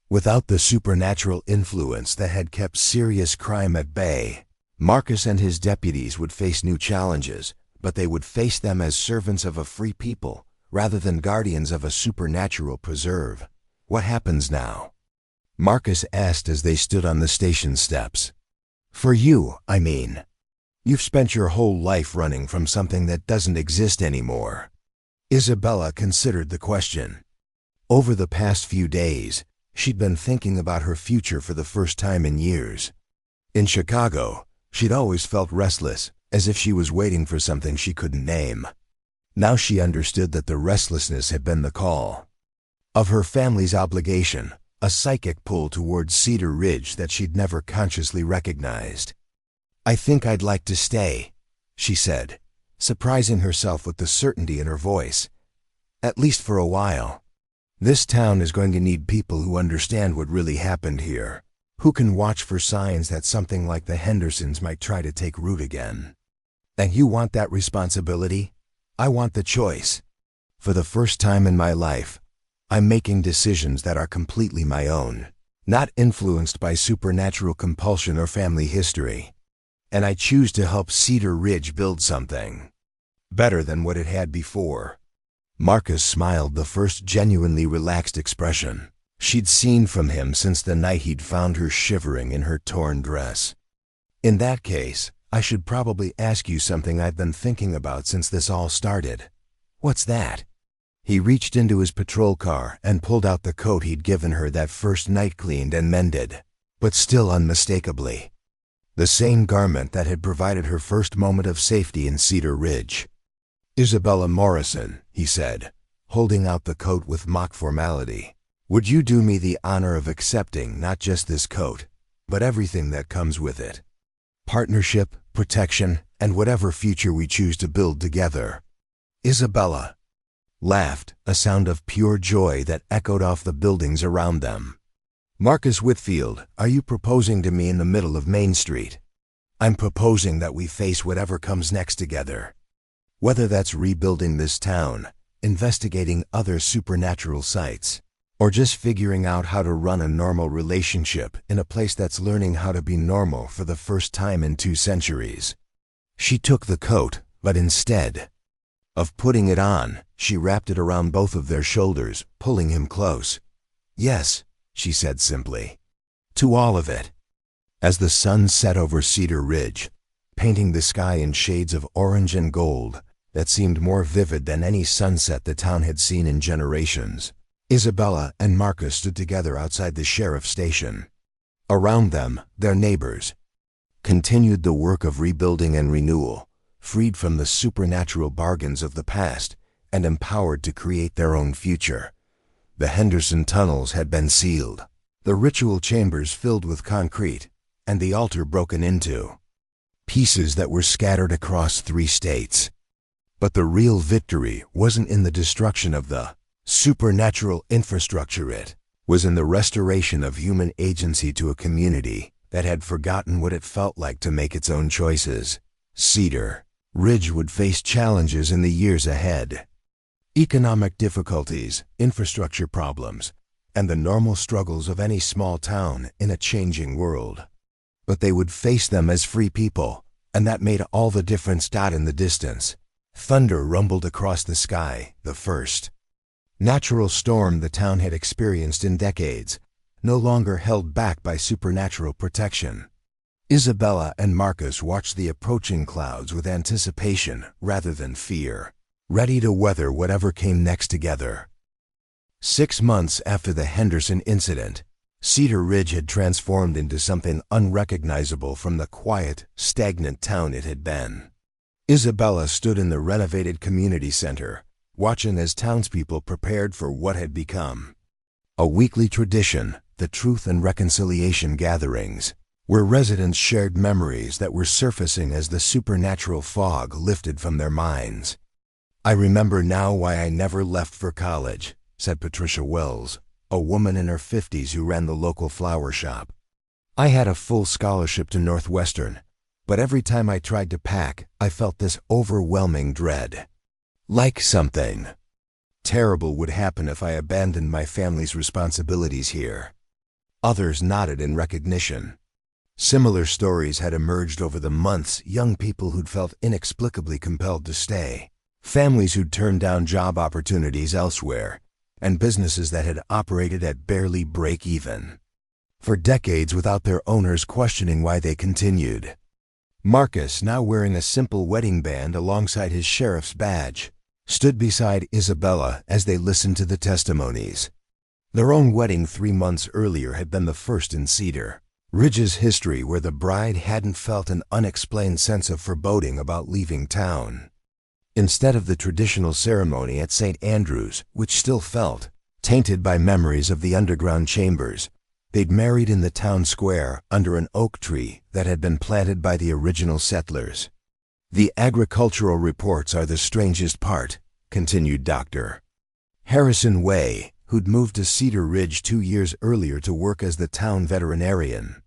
A: Without the supernatural influence that had kept serious crime at bay, Marcus and his deputies would face new challenges, but they would face them as servants of a free people, rather than guardians of a supernatural preserve. What happens now? Marcus asked as they stood on the station steps. For you, I mean. You've spent your whole life running from something that doesn't exist anymore. Isabella considered the question. Over the past few days, she'd been thinking about her future for the first time in years. In Chicago, she'd always felt restless, as if she was waiting for something she couldn't name. Now she understood that the restlessness had been the call of her family's obligation, a psychic pull towards Cedar Ridge that she'd never consciously recognized. I think I'd like to stay, she said, surprising herself with the certainty in her voice. At least for a while. This town is going to need people who understand what really happened here, who can watch for signs that something like the Hendersons might try to take root again. And you want that responsibility? I want the choice. For the first time in my life, I'm making decisions that are completely my own, not influenced by supernatural compulsion or family history. And I choose to help Cedar Ridge build something better than what it had before. Marcus smiled, the first genuinely relaxed expression she'd seen from him since the night he'd found her shivering in her torn dress. In that case, I should probably ask you something I've been thinking about since this all started. What's that? He reached into his patrol car and pulled out the coat he'd given her that first night, cleaned and mended, but still unmistakably. The same garment that had provided her first moment of safety in Cedar Ridge. Isabella Morrison, he said, holding out the coat with mock formality. Would you do me the honor of accepting not just this coat, but everything that comes with it? Partnership, protection, and whatever future we choose to build together. Isabella laughed, a sound of pure joy that echoed off the buildings around them. Marcus Whitfield, are you proposing to me in the middle of Main Street? I'm proposing that we face whatever comes next together. Whether that's rebuilding this town, investigating other supernatural sites, or just figuring out how to run a normal relationship in a place that's learning how to be normal for the first time in 2 centuries. She took the coat, but instead of putting it on, she wrapped it around both of their shoulders, pulling him close. Yes, she said simply. To all of it. As the sun set over Cedar Ridge, painting the sky in shades of orange and gold that seemed more vivid than any sunset the town had seen in generations, Isabella and Marcus stood together outside the sheriff's station. Around them, their neighbors continued the work of rebuilding and renewal, freed from the supernatural bargains of the past and empowered to create their own future. The Henderson tunnels had been sealed, the ritual chambers filled with concrete, and the altar broken into pieces that were scattered across 3 states. But the real victory wasn't in the destruction of the supernatural infrastructure. It was in the restoration of human agency to a community that had forgotten what it felt like to make its own choices. Cedar Ridge would face challenges in the years ahead. Economic difficulties, infrastructure problems, and the normal struggles of any small town in a changing world. But they would face them as free people, and that made all the difference. In the distance, Thunder rumbled across the sky, the first natural storm the town had experienced in decades, no longer held back by supernatural protection. Isabella and Marcus watched the approaching clouds with anticipation rather than fear, ready to weather whatever came next together. 6 months after the Henderson incident, Cedar Ridge had transformed into something unrecognizable from the quiet, stagnant town it had been. Isabella stood in the renovated community center, watching as townspeople prepared for what had become a weekly tradition, the Truth and Reconciliation gatherings, where residents shared memories that were surfacing as the supernatural fog lifted from their minds. "I remember now why I never left for college," said Patricia Wells, a woman in her 50s who ran the local flower shop. "I had a full scholarship to Northwestern, but every time I tried to pack, I felt this overwhelming dread. Like something terrible would happen if I abandoned my family's responsibilities here." Others nodded in recognition. Similar stories had emerged over the months, young people who'd felt inexplicably compelled to stay, families who'd turned down job opportunities elsewhere, and businesses that had operated at barely break-even for decades without their owners questioning why they continued. Marcus, now wearing a simple wedding band alongside his sheriff's badge, stood beside Isabella as they listened to the testimonies. Their own wedding 3 months earlier had been the first in Cedar Ridge's history where the bride hadn't felt an unexplained sense of foreboding about leaving town. Instead of the traditional ceremony at St. Andrew's, which still felt tainted by memories of the underground chambers, they'd married in the town square under an oak tree that had been planted by the original settlers. "The agricultural reports are the strangest part," continued Dr. Harrison Way, who'd moved to Cedar Ridge 2 years earlier to work as the town veterinarian.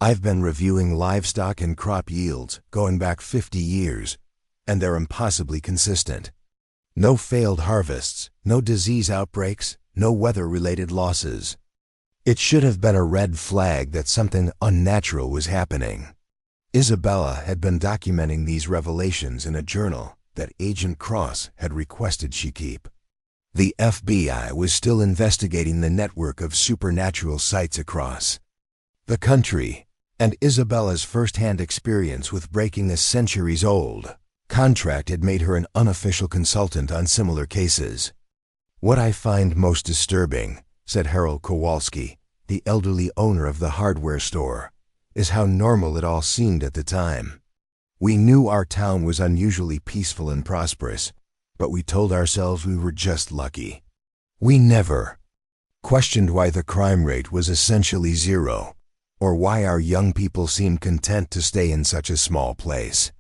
A: "I've been reviewing livestock and crop yields going back 50 years, and they're impossibly consistent. No failed harvests, no disease outbreaks, no weather-related losses. It should have been a red flag that something unnatural was happening." Isabella had been documenting these revelations in a journal that Agent Cross had requested she keep. The FBI was still investigating the network of supernatural sites across the country, and Isabella's first-hand experience with breaking a centuries-old contract had made her an unofficial consultant on similar cases. "What I find most disturbing," said Harold Kowalski, the elderly owner of the hardware store, "is how normal it all seemed at the time. We knew our town was unusually peaceful and prosperous, but we told ourselves we were just lucky. We never questioned why the crime rate was essentially zero, or why our young people seemed content to stay in such a small place."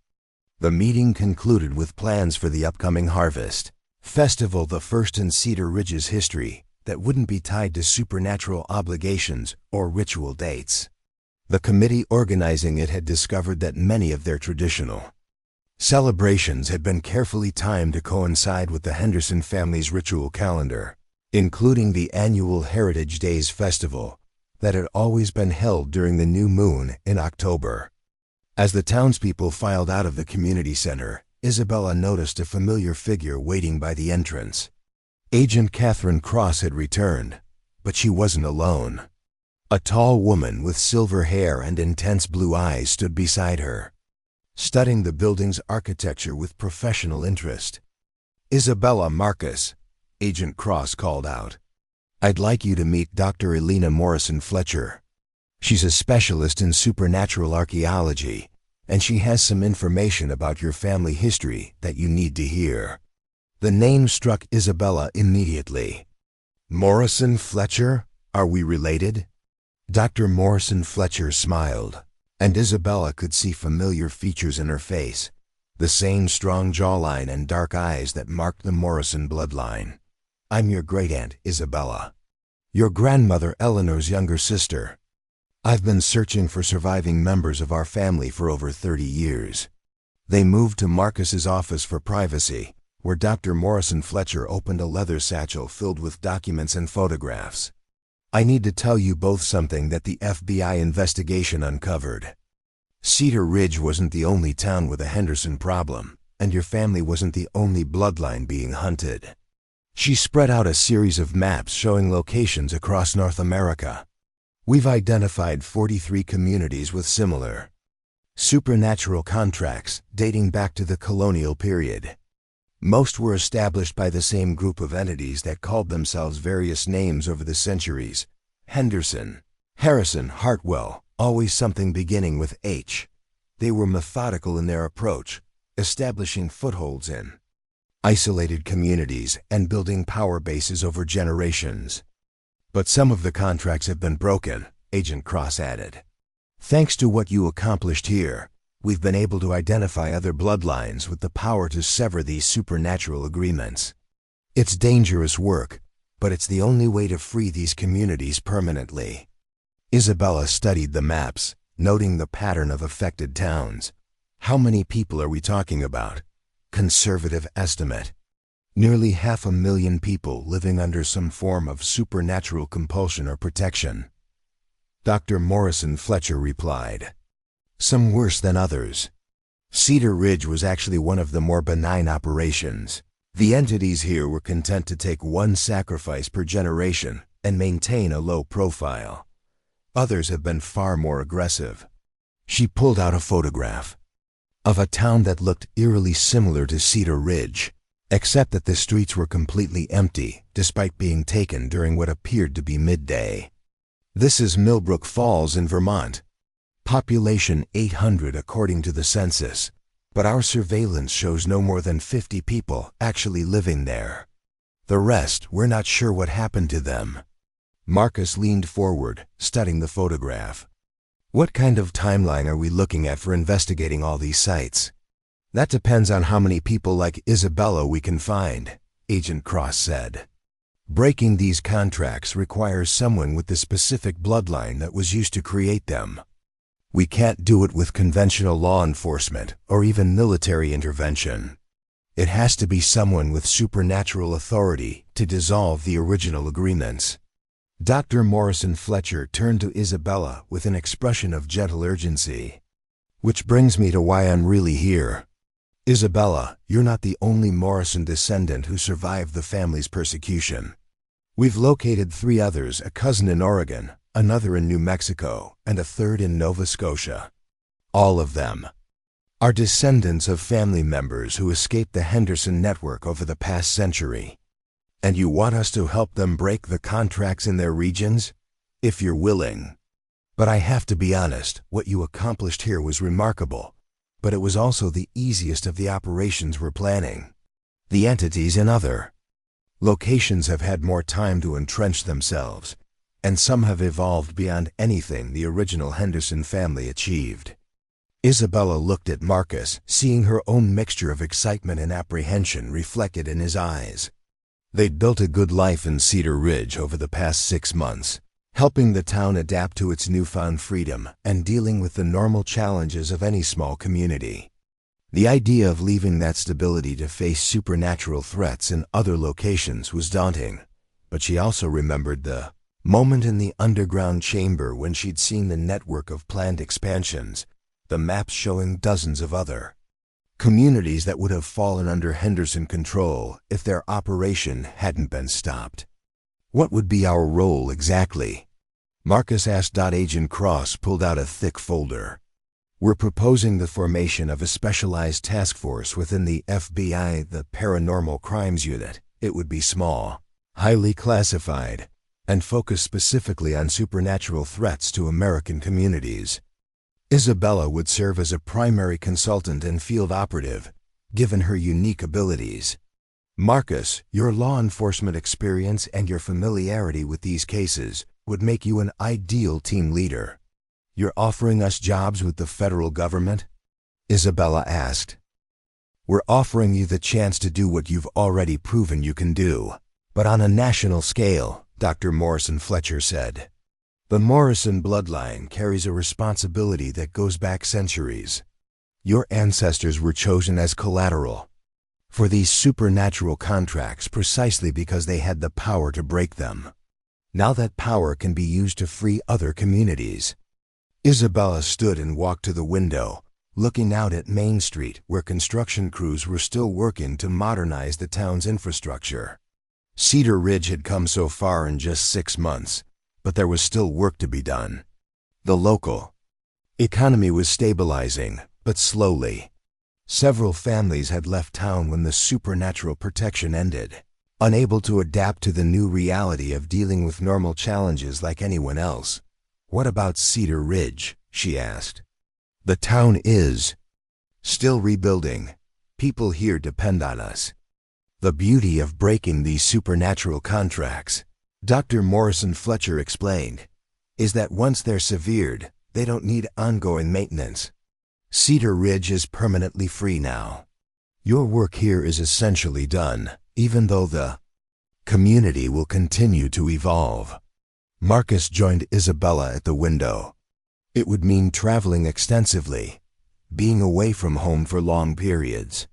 A: The meeting concluded with plans for the upcoming harvest festival, the first in Cedar Ridge's history that wouldn't be tied to supernatural obligations or ritual dates. The committee organizing it had discovered that many of their traditional celebrations had been carefully timed to coincide with the Henderson family's ritual calendar, including the annual Heritage Days festival that had always been held during the new moon in October. As the townspeople filed out of the community center, Isabella noticed a familiar figure waiting by the entrance. Agent Catherine Cross had returned, but she wasn't alone. A tall woman with silver hair and intense blue eyes stood beside her, studying the building's architecture with professional interest. "Isabella, Marcus," Agent Cross called out. "I'd like you to meet Dr. Elena Morrison Fletcher. She's a specialist in supernatural archaeology, and she has some information about your family history that you need to hear." The name struck Isabella immediately. "Morrison Fletcher? Are we related?" Dr. Morrison Fletcher smiled, and Isabella could see familiar features in her face, the same strong jawline and dark eyes that marked the Morrison bloodline. "I'm your great-aunt, Isabella. Your grandmother Eleanor's younger sister. I've been searching for surviving members of our family for over 30 years." They moved to Marcus's office for privacy, where Dr. Morrison Fletcher opened a leather satchel filled with documents and photographs. "I need to tell you both something that the FBI investigation uncovered. Cedar Ridge wasn't the only town with a Henderson problem. and your family wasn't the only bloodline being hunted. She spread out a series of maps showing locations across North America. We've identified 43 communities with similar supernatural contracts dating back to the colonial period. Most were established by the same group of entities that called themselves various names over the centuries: Henderson, Harrison, Hartwell, always something beginning with H. They were methodical in their approach, establishing footholds in isolated communities and building power bases over generations. But some of the contracts have been broken, Agent Cross added. Thanks to what you accomplished here, we've been able to identify other bloodlines with the power to sever these supernatural agreements. It's dangerous work, but it's the only way to free these communities permanently. Isabella studied the maps, noting the pattern of affected towns. How many people are we talking about? Conservative estimate. Nearly 500,000 people living under some form of supernatural compulsion or protection. Dr. Morrison Fletcher replied. Some worse than others. Cedar Ridge was actually one of the more benign operations. The entities here were content to take one sacrifice per generation and maintain a low profile. Others have been far more aggressive. She pulled out a photograph of a town that looked eerily similar to Cedar Ridge, except that the streets were completely empty despite being taken during what appeared to be midday. This is Millbrook Falls in Vermont. Population 800 according to the census, but our surveillance shows no more than 50 people actually living there. The rest, we're not sure what happened to them. Marcus leaned forward, studying the photograph. What kind of timeline are we looking at for investigating all these sites? That depends on how many people like Isabella we can find, Agent Cross said. Breaking these contracts requires someone with the specific bloodline that was used to create them. We can't do it with conventional law enforcement or even military intervention. It has to be someone with supernatural authority to dissolve the original agreements. Dr. Morrison Fletcher turned to Isabella with an expression of gentle urgency. Which brings me to why I'm really here. Isabella, you're not the only Morrison descendant who survived the family's persecution. We've located 3 others, a cousin in Oregon, another in New Mexico, and a third in Nova Scotia. All of them are descendants of family members who escaped the Henderson network over the past century. And you want us to help them break the contracts in their regions? If you're willing. But I have to be honest, what you accomplished here was remarkable, but it was also the easiest of the operations we're planning. The entities in other locations have had more time to entrench themselves, and some have evolved beyond anything the original Henderson family achieved. Isabella looked at Marcus, seeing her own mixture of excitement and apprehension reflected in his eyes. They'd built a good life in Cedar Ridge over the past 6 months, helping the town adapt to its newfound freedom and dealing with the normal challenges of any small community. The idea of leaving that stability to face supernatural threats in other locations was daunting, but she also remembered the moment in the underground chamber when she'd seen the network of planned expansions, the maps showing dozens of other communities that would have fallen under Henderson control if their operation hadn't been stopped. What would be our role exactly? Marcus asked. Agent Cross pulled out a thick folder. We're proposing the formation of a specialized task force within the FBI, the Paranormal Crimes Unit. It would be small, highly classified, and focus specifically on supernatural threats to American communities. Isabella would serve as a primary consultant and field operative, given her unique abilities. Marcus, your law enforcement experience and your familiarity with these cases would make you an ideal team leader. You're offering us jobs with the federal government? Isabella asked. We're offering you the chance to do what you've already proven you can do, but on a national scale, Dr. Morrison Fletcher said. The Morrison bloodline carries a responsibility that goes back centuries. Your ancestors were chosen as collateral for these supernatural contracts precisely because they had the power to break them. Now that power can be used to free other communities. Isabella stood and walked to the window, looking out at Main Street where construction crews were still working to modernize the town's infrastructure. Cedar Ridge had come so far in just 6 months, but there was still work to be done. The local economy was stabilizing, but slowly. Several families had left town when the supernatural protection ended, unable to adapt to the new reality of dealing with normal challenges like anyone else. "What about Cedar Ridge?" she asked. "The town is still rebuilding. People here depend on us." The beauty of breaking these supernatural contracts, Dr. Morrison Fletcher explained, is that once they're severed, they don't need ongoing maintenance. Cedar Ridge is permanently free now. Your work here is essentially done, even though the community will continue to evolve. Marcus joined Isabella at the window. It would mean traveling extensively, being away from home for long periods.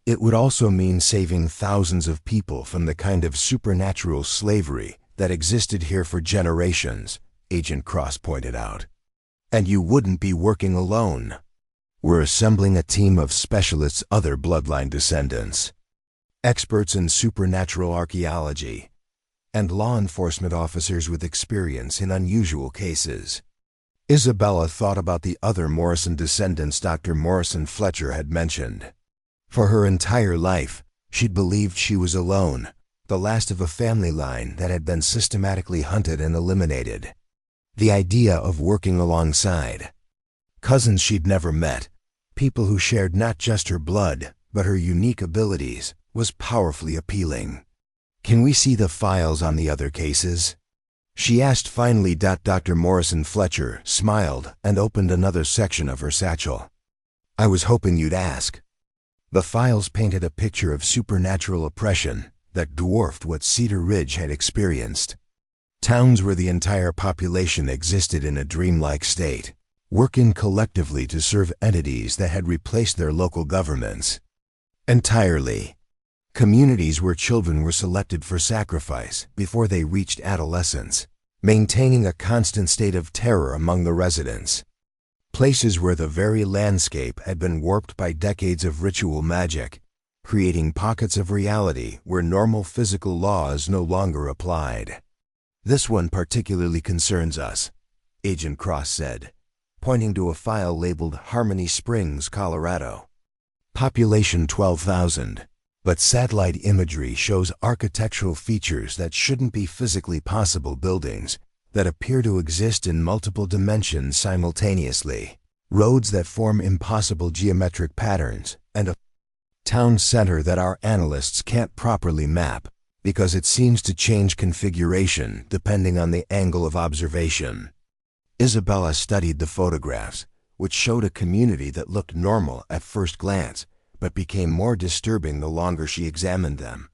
A: It would also mean saving thousands of people from the kind of supernatural slavery that existed here for generations, Agent Cross pointed out. "And you wouldn't be working alone. We're assembling a team of specialists, other bloodline descendants, experts in supernatural archaeology, and law enforcement officers with experience in unusual cases." Isabella thought about the other Morrison descendants Dr. Morrison Fletcher had mentioned. For her entire life, she'd believed she was alone, the last of a family line that had been systematically hunted and eliminated. The idea of working alongside cousins she'd never met, people who shared not just her blood, but her unique abilities, was powerfully appealing. "Can we see the files on the other cases?" she asked finally. Dr. Morrison Fletcher smiled and opened another section of her satchel. "I was hoping you'd ask." The files painted a picture of supernatural oppression that dwarfed what Cedar Ridge had experienced. Towns where the entire population existed in a dreamlike state, working collectively to serve entities that had replaced their local governments entirely. Communities where children were selected for sacrifice before they reached adolescence, maintaining a constant state of terror among the residents. Places where the very landscape had been warped by decades of ritual magic, creating pockets of reality where normal physical laws no longer applied. "This one particularly concerns us," Agent Cross said, pointing to a file labeled Harmony Springs, Colorado. Population 12,000, but satellite imagery shows architectural features that shouldn't be physically possible: buildings that appear to exist in multiple dimensions simultaneously, roads that form impossible geometric patterns, and a town center that our analysts can't properly map because it seems to change configuration depending on the angle of observation. Isabella studied the photographs, which showed a community that looked normal at first glance, but became more disturbing the longer she examined them.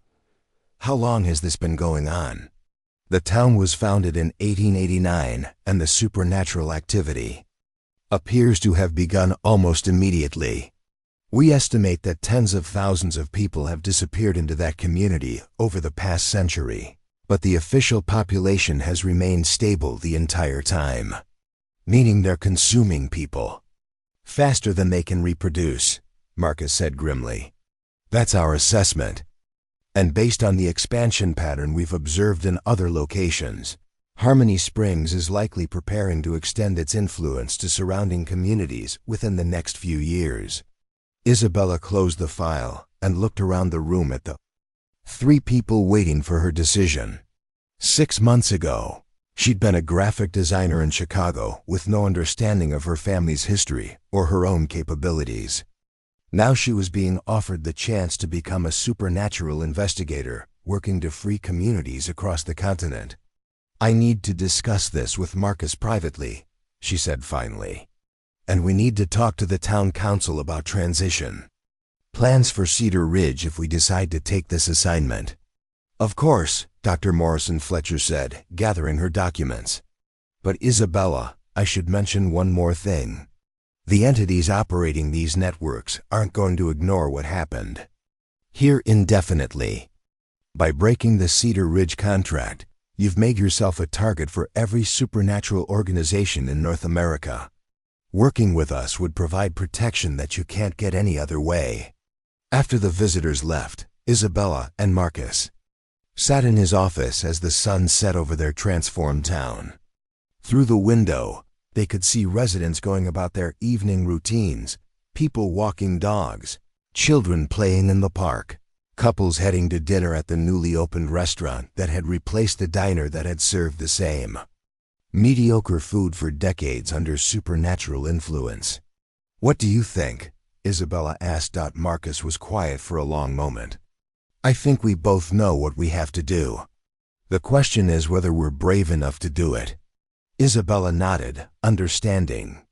A: "How long has this been going on?" The town was founded in 1889, and the supernatural activity appears to have begun almost immediately. "We estimate that tens of thousands of people have disappeared into that community over the past century, but the official population has remained stable the entire time, meaning they're consuming people faster than they can reproduce," Marcus said grimly. "That's our assessment. And based on the expansion pattern we've observed in other locations, Harmony Springs is likely preparing to extend its influence to surrounding communities within the next few years." Isabella closed the file and looked around the room at the 3 people waiting for her decision. 6 months ago, she'd been a graphic designer in Chicago with no understanding of her family's history or her own capabilities. Now she was being offered the chance to become a supernatural investigator, working to free communities across the continent. "I need to discuss this with Marcus privately," she said finally. "And we need to talk to the town council about transition plans for Cedar Ridge if we decide to take this assignment." "Of course," Dr. Morrison Fletcher said, gathering her documents. "But Isabella, I should mention one more thing. The entities operating these networks aren't going to ignore what happened here indefinitely. By breaking the Cedar Ridge contract, you've made yourself a target for every supernatural organization in North America. Working with us would provide protection that you can't get any other way. After the visitors left, Isabella and Marcus sat in his office as the sun set over their transformed town. Through the window, they could see residents going about their evening routines, people walking dogs, children playing in the park, couples heading to dinner at the newly opened restaurant that had replaced the diner that had served the same mediocre food for decades under supernatural influence. "What do you think?" Isabella asked. Marcus was quiet for a long moment. "I think we both know what we have to do. The question is whether we're brave enough to do it." Isabella nodded, understanding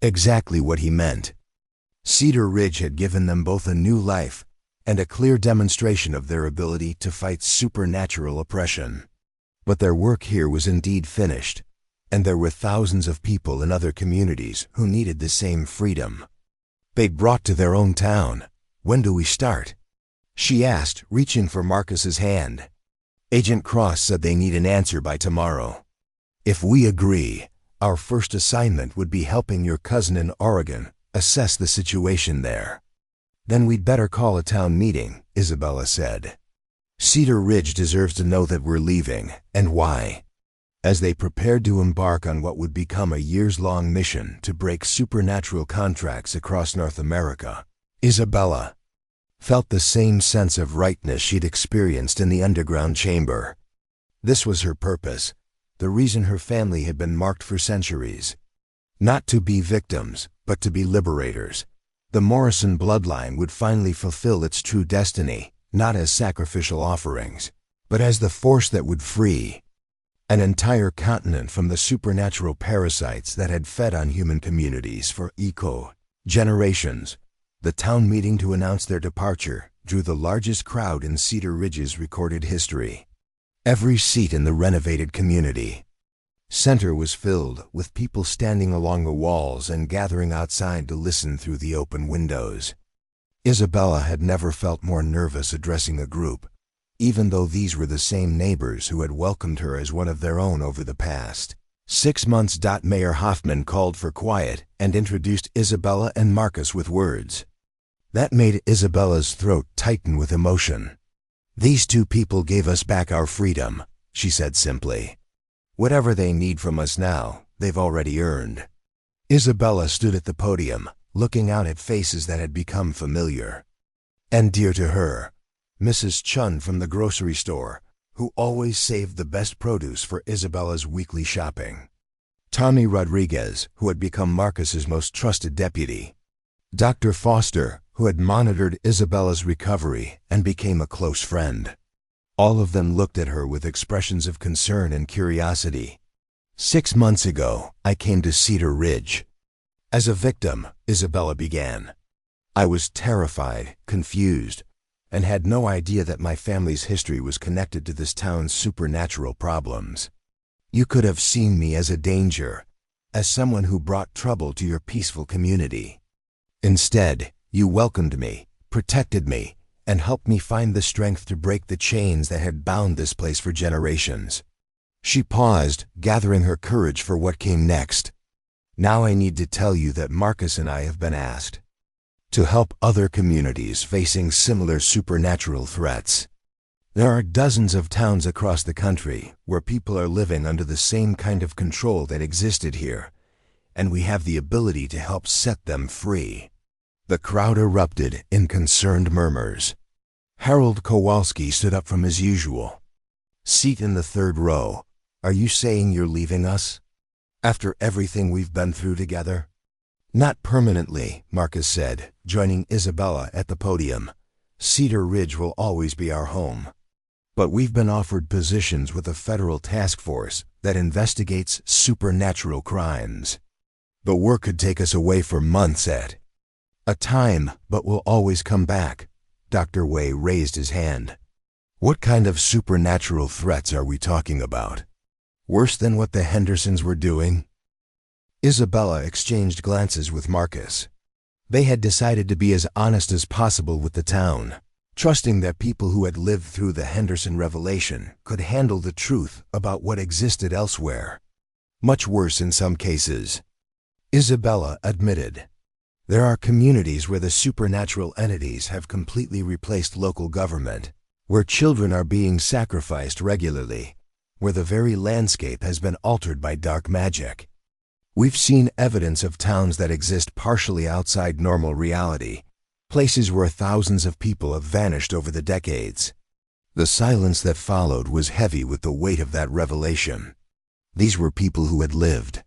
A: exactly what he meant. Cedar Ridge had given them both a new life and a clear demonstration of their ability to fight supernatural oppression. But their work here was indeed finished, and there were thousands of people in other communities who needed the same freedom they'd brought to their own town. "When do we start?" she asked, reaching for Marcus's hand. "Agent Cross said they need an answer by tomorrow. If we agree, our first assignment would be helping your cousin in Oregon assess the situation there." "Then we'd better call a town meeting," Isabella said. "Cedar Ridge deserves to know that we're leaving, and why." As they prepared to embark on what would become a years-long mission to break supernatural contracts across North America, Isabella felt the same sense of rightness she'd experienced in the underground chamber. This was her purpose, the reason her family had been marked for centuries. Not to be victims, but to be liberators. The Morrison bloodline would finally fulfill its true destiny, not as sacrificial offerings, but as the force that would free an entire continent from the supernatural parasites that had fed on human communities for generations. The town meeting to announce their departure drew the largest crowd in Cedar Ridge's recorded history. Every seat in the renovated community center was filled with people standing along the walls and gathering outside to listen through the open windows. Isabella had never felt more nervous addressing a group, even though these were the same neighbors who had welcomed her as one of their own over the past 6 months. Mayor Hoffman called for quiet and introduced Isabella and Marcus with words that made Isabella's throat tighten with emotion. "These two people gave us back our freedom," she said simply. "Whatever they need from us now, they've already earned." Isabella stood at the podium, looking out at faces that had become familiar and dear to her. Mrs. Chun from the grocery store, who always saved the best produce for Isabella's weekly shopping. Tommy Rodriguez, who had become Marcus's most trusted deputy. Dr. Foster, who had monitored Isabella's recovery and became a close friend. All of them looked at her with expressions of concern and curiosity. "6 months ago, I came to Cedar Ridge as a victim," Isabella began. "I was terrified, confused, and had no idea that my family's history was connected to this town's supernatural problems. You could have seen me as a danger, as someone who brought trouble to your peaceful community. Instead, you welcomed me, protected me, and helped me find the strength to break the chains that had bound this place for generations." She paused, gathering her courage for what came next. "Now I need to tell you that Marcus and I have been asked to help other communities facing similar supernatural threats. There are dozens of towns across the country where people are living under the same kind of control that existed here, and we have the ability to help set them free." The crowd erupted in concerned murmurs. Harold Kowalski stood up from his usual seat in the third row. "Are you saying you're leaving us? After everything we've been through together?" "Not permanently," Marcus said, joining Isabella at the podium. "Cedar Ridge will always be our home. But we've been offered positions with a federal task force that investigates supernatural crimes. The work could take us away for months at a time, but we'll always come back." Dr. Way raised his hand. "What kind of supernatural threats are we talking about? Worse than what the Hendersons were doing?" Isabella exchanged glances with Marcus. They had decided to be as honest as possible with the town, trusting that people who had lived through the Henderson revelation could handle the truth about what existed elsewhere. Much worse in some cases. Isabella admitted. There are communities where the supernatural entities have completely replaced local government, where children are being sacrificed regularly, where the very landscape has been altered by dark magic. We've seen evidence of towns that exist partially outside normal reality, places where thousands of people have vanished over the decades. The silence that followed was heavy with the weight of that revelation. These were people who had lived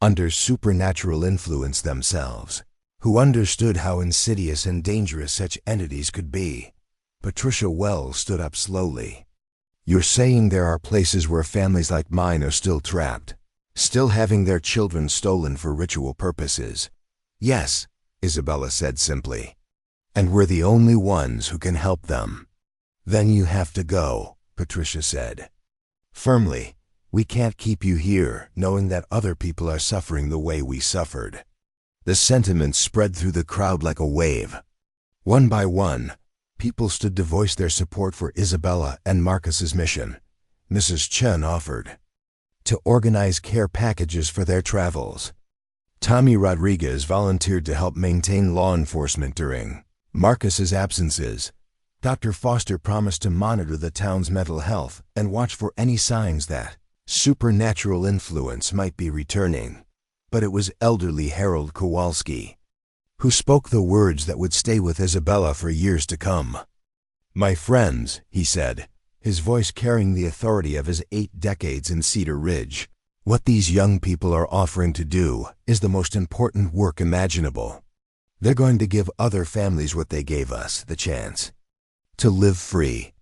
A: under supernatural influence themselves, who understood how insidious and dangerous such entities could be. Patricia Wells stood up slowly. You're saying there are places where families like mine are still trapped, still having their children stolen for ritual purposes? Yes, Isabella said simply. And we're the only ones who can help them. Then you have to go, Patricia said firmly. We can't keep you here knowing that other people are suffering the way we suffered. The sentiment spread through the crowd like a wave. One by one, people stood to voice their support for Isabella and Marcus's mission. Mrs. Chen offered to organize care packages for their travels. Tommy Rodriguez volunteered to help maintain law enforcement during Marcus's absences. Dr. Foster promised to monitor the town's mental health and watch for any signs that supernatural influence might be returning. But it was elderly Harold Kowalski who spoke the words that would stay with Isabella for years to come. My friends, he said, his voice carrying the authority of his 8 decades in Cedar Ridge, what these young people are offering to do is the most important work imaginable. They're going to give other families what they gave us, the chance to live free.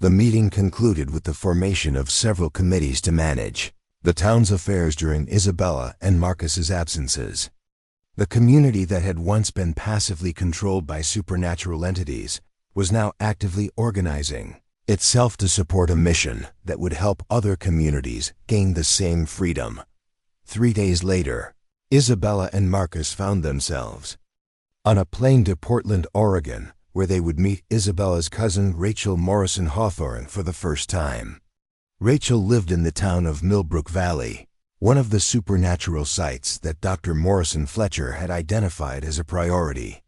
A: The meeting concluded with the formation of several committees to manage the town's affairs during Isabella and Marcus's absences. The community that had once been passively controlled by supernatural entities was now actively organizing itself to support a mission that would help other communities gain the same freedom. 3 days later, Isabella and Marcus found themselves on a plane to Portland, Oregon, where they would meet Isabella's cousin Rachel Morrison Hawthorne for the first time. Rachel lived in the town of Millbrook Valley, one of the supernatural sites that Dr. Morrison Fletcher had identified as a priority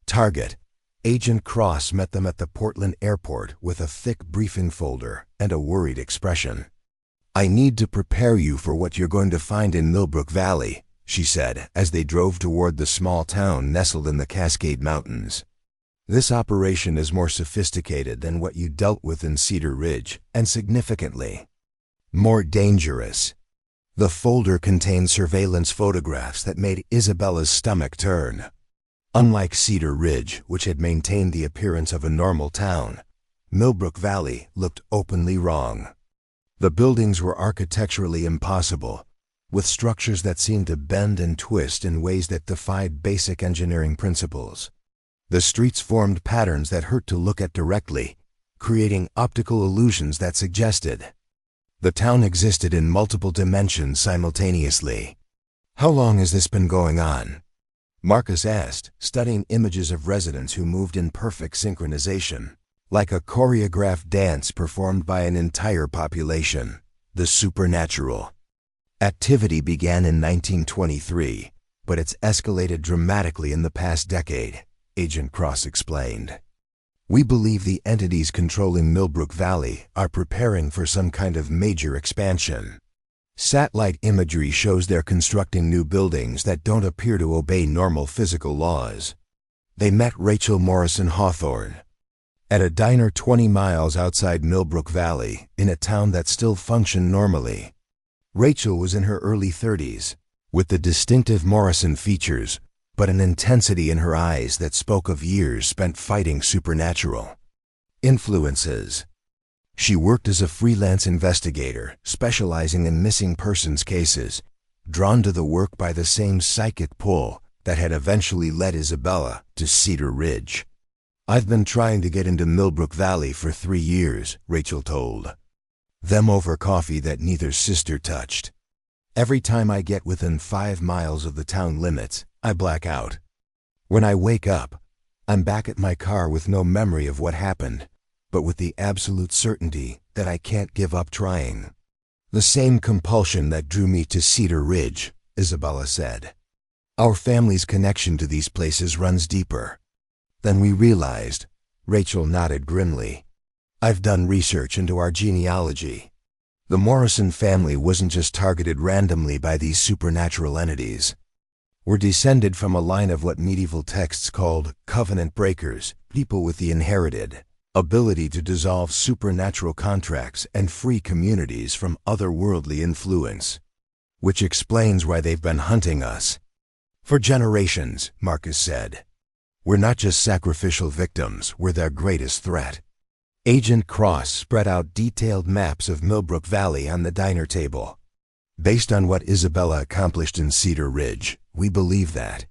A: target. Agent Cross met them at the Portland airport with a thick briefing folder and a worried expression. I need to prepare you for what you're going to find in Millbrook Valley, she said as they drove toward the small town nestled in the Cascade Mountains. This operation is more sophisticated than what you dealt with in Cedar Ridge, and significantly more dangerous. The folder contained surveillance photographs that made Isabella's stomach turn. Unlike Cedar Ridge, which had maintained the appearance of a normal town, Millbrook Valley looked openly wrong. The buildings were architecturally impossible, with structures that seemed to bend and twist in ways that defied basic engineering principles. The streets formed patterns that hurt to look at directly, creating optical illusions that suggested the town existed in multiple dimensions simultaneously. How long has this been going on? Marcus asked, studying images of residents who moved in perfect synchronization, like a choreographed dance performed by an entire population. The supernatural activity began in 1923, but it's escalated dramatically in the past decade, Agent Cross explained. We believe the entities controlling Millbrook Valley are preparing for some kind of major expansion. Satellite imagery shows they're constructing new buildings that don't appear to obey normal physical laws. They met Rachel Morrison Hawthorne at a diner 20 miles outside Millbrook Valley, in a town that still functioned normally. Rachel was in her early 30s, with the distinctive Morrison features, but an intensity in her eyes that spoke of years spent fighting supernatural influences. She worked as a freelance investigator, specializing in missing persons cases, drawn to the work by the same psychic pull that had eventually led Isabella to Cedar Ridge. I've been trying to get into Millbrook Valley for 3 years, Rachel told them over coffee that neither sister touched. Every time I get within 5 miles of the town limits, I black out. When I wake up, I'm back at my car with no memory of what happened, but with the absolute certainty that I can't give up trying. The same compulsion that drew me to Cedar Ridge, Isabella said. Our family's connection to these places runs deeper than we realized. Rachel nodded grimly. I've done research into our genealogy. The Morrison family wasn't just targeted randomly by these supernatural entities. We're descended from a line of what medieval texts called covenant breakers, people with the inherited ability to dissolve supernatural contracts and free communities from otherworldly influence. Which explains why they've been hunting us for generations, Marcus said. We're not just sacrificial victims, we're their greatest threat. Agent Cross spread out detailed maps of Millbrook Valley on the diner table. Based on what Isabella accomplished in Cedar Ridge, we believe that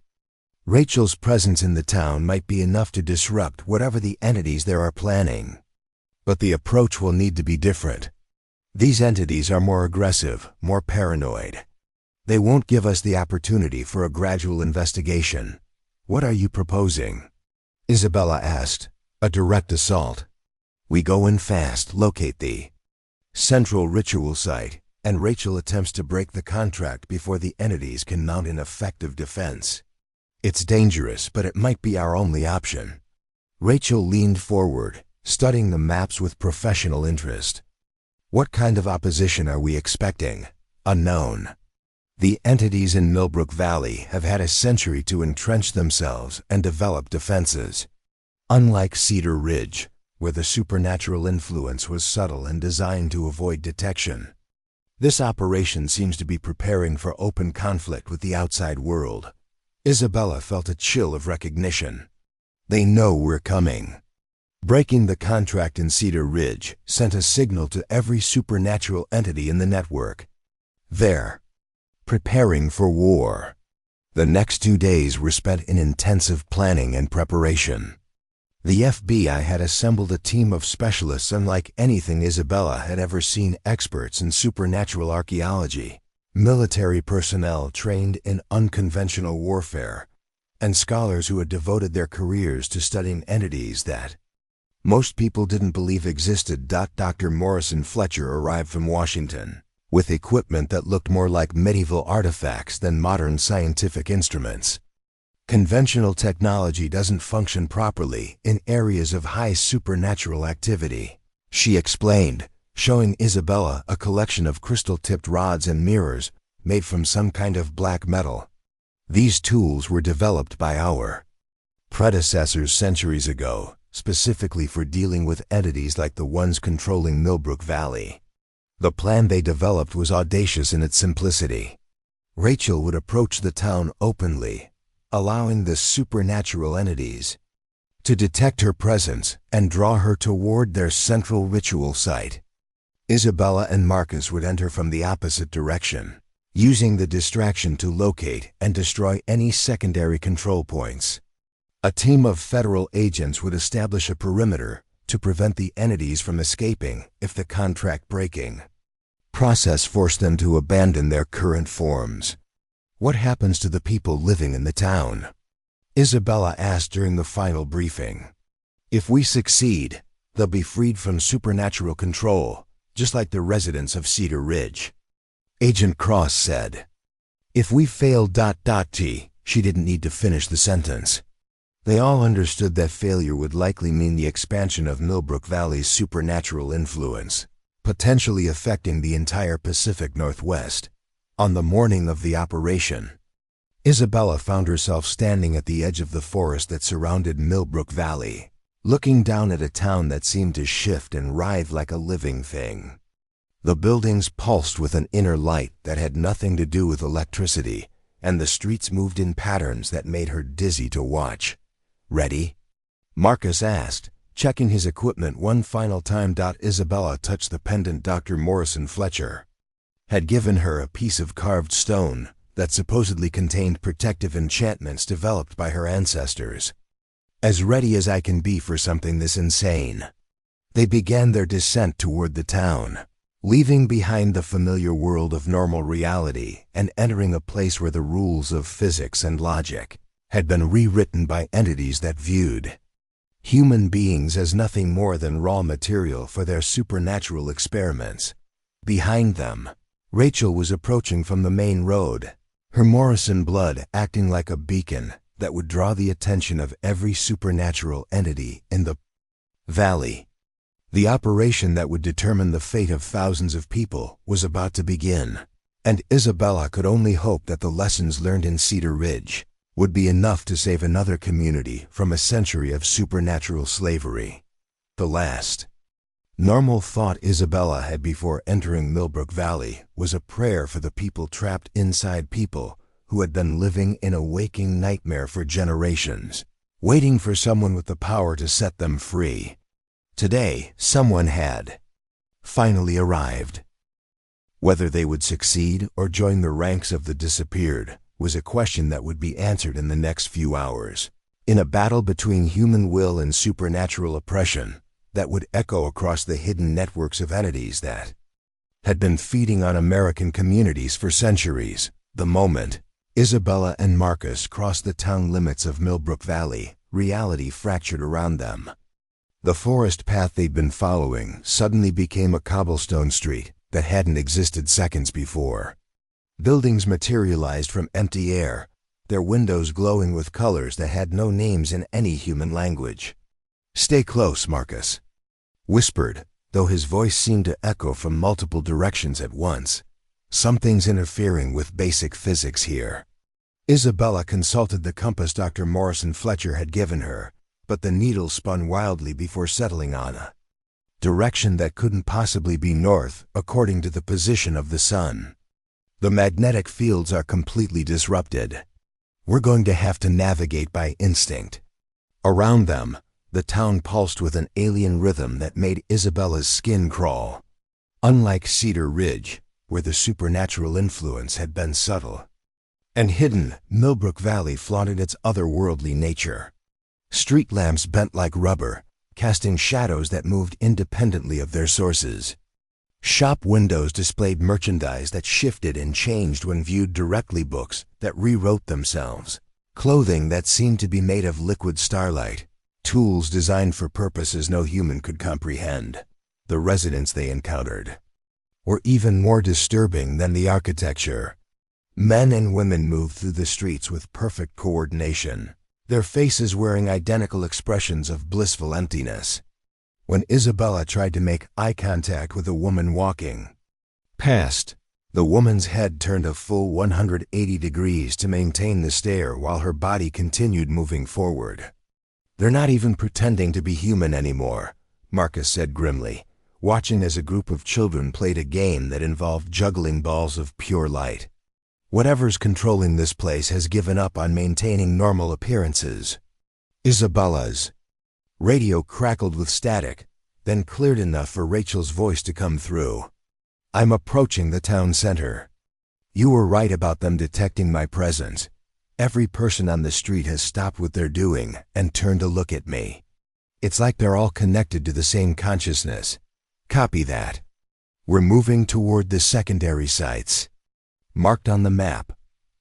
A: Rachel's presence in the town might be enough to disrupt whatever the entities there are planning. But the approach will need to be different. These entities are more aggressive, more paranoid. They won't give us the opportunity for a gradual investigation. What are you proposing? Isabella asked. A direct assault. We go in fast, locate the central ritual site, and Rachel attempts to break the contract before the entities can mount an effective defense. It's dangerous, but it might be our only option. Rachel leaned forward, studying the maps with professional interest. What kind of opposition are we expecting? Unknown. The entities in Millbrook Valley have had a century to entrench themselves and develop defenses. Unlike Cedar Ridge, where the supernatural influence was subtle and designed to avoid detection, this operation seems to be preparing for open conflict with the outside world. Isabella felt a chill of recognition. They know we're coming. Breaking the contract in Cedar Ridge sent a signal to every supernatural entity in the network. They're preparing for war. The next 2 days were spent in intensive planning and preparation. The FBI had assembled a team of specialists unlike anything Isabella had ever seen, experts in supernatural archaeology, military personnel trained in unconventional warfare, and scholars who had devoted their careers to studying entities that most people didn't believe existed. Dr. Morrison Fletcher arrived from Washington with equipment that looked more like medieval artifacts than modern scientific instruments. Conventional technology doesn't function properly in areas of high supernatural activity, she explained, showing Isabella a collection of crystal-tipped rods and mirrors made from some kind of black metal. These tools were developed by our predecessors centuries ago, specifically for dealing with entities like the ones controlling Millbrook Valley. The plan they developed was audacious in its simplicity. Rachel would approach the town openly, allowing the supernatural entities to detect her presence and draw her toward their central ritual site. Isabella and Marcus would enter from the opposite direction, using the distraction to locate and destroy any secondary control points. A team of federal agents would establish a perimeter to prevent the entities from escaping if the contract-breaking process forced them to abandon their current forms. What happens to the people living in the town? Isabella asked during the final briefing. If we succeed, they'll be freed from supernatural control, just like the residents of Cedar Ridge. Agent Cross said. If we fail... She didn't need to finish the sentence. They all understood that failure would likely mean the expansion of Millbrook Valley's supernatural influence, potentially affecting the entire Pacific Northwest. On the morning of the operation, Isabella found herself standing at the edge of the forest that surrounded Millbrook Valley, looking down at a town that seemed to shift and writhe like a living thing. The buildings pulsed with an inner light that had nothing to do with electricity, and the streets moved in patterns that made her dizzy to watch. Ready? Marcus asked, checking his equipment one final time. Isabella touched the pendant Dr. Morrison Fletcher had given her, a piece of carved stone that supposedly contained protective enchantments developed by her ancestors. As ready as I can be for something this insane. They began their descent toward the town, leaving behind the familiar world of normal reality and entering a place where the rules of physics and logic had been rewritten by entities that viewed human beings as nothing more than raw material for their supernatural experiments. Behind them, Rachel was approaching from the main road, her Morrison blood acting like a beacon that would draw the attention of every supernatural entity in the valley. The operation that would determine the fate of thousands of people was about to begin, and Isabella could only hope that the lessons learned in Cedar Ridge would be enough to save another community from a century of supernatural slavery. The last normal thought Isabella had before entering Millbrook Valley was a prayer for the people trapped inside people who had been living in a waking nightmare for generations, waiting for someone with the power to set them free. Today, someone had finally arrived. Whether they would succeed or join the ranks of the disappeared was a question that would be answered in the next few hours, in a battle between human will and supernatural oppression that would echo across the hidden networks of entities that had been feeding on American communities for centuries. The moment Isabella and Marcus crossed the town limits of Millbrook Valley, reality fractured around them. The forest path they'd been following suddenly became a cobblestone street that hadn't existed seconds before. Buildings materialized from empty air, their windows glowing with colors that had no names in any human language. "Stay close, Marcus," whispered, though his voice seemed to echo from multiple directions at once. "Something's interfering with basic physics here." Isabella consulted the compass Dr. Morrison Fletcher had given her, but the needle spun wildly before settling on a direction that couldn't possibly be north according to the position of the sun. "The magnetic fields are completely disrupted. We're going to have to navigate by instinct." Around them, the town pulsed with an alien rhythm that made Isabella's skin crawl. Unlike Cedar Ridge, where the supernatural influence had been subtle and hidden, Millbrook Valley flaunted its otherworldly nature. Street lamps bent like rubber, casting shadows that moved independently of their sources. Shop windows displayed merchandise that shifted and changed when viewed directly, books that rewrote themselves, clothing that seemed to be made of liquid starlight, tools designed for purposes no human could comprehend. The residents they encountered were even more disturbing than the architecture. Men and women moved through the streets with perfect coordination, their faces wearing identical expressions of blissful emptiness. When Isabella tried to make eye contact with a woman walking past, the woman's head turned a full 180 degrees to maintain the stare while her body continued moving forward. "They're not even pretending to be human anymore," Marcus said grimly, watching as a group of children played a game that involved juggling balls of pure light. "Whatever's controlling this place has given up on maintaining normal appearances." Isabella's radio crackled with static, then cleared enough for Rachel's voice to come through. "I'm approaching the town center. You were right about them detecting my presence. Every person on the street has stopped what they're doing and turned to look at me. It's like they're all connected to the same consciousness. Copy that. We're moving toward the secondary sites marked on the map.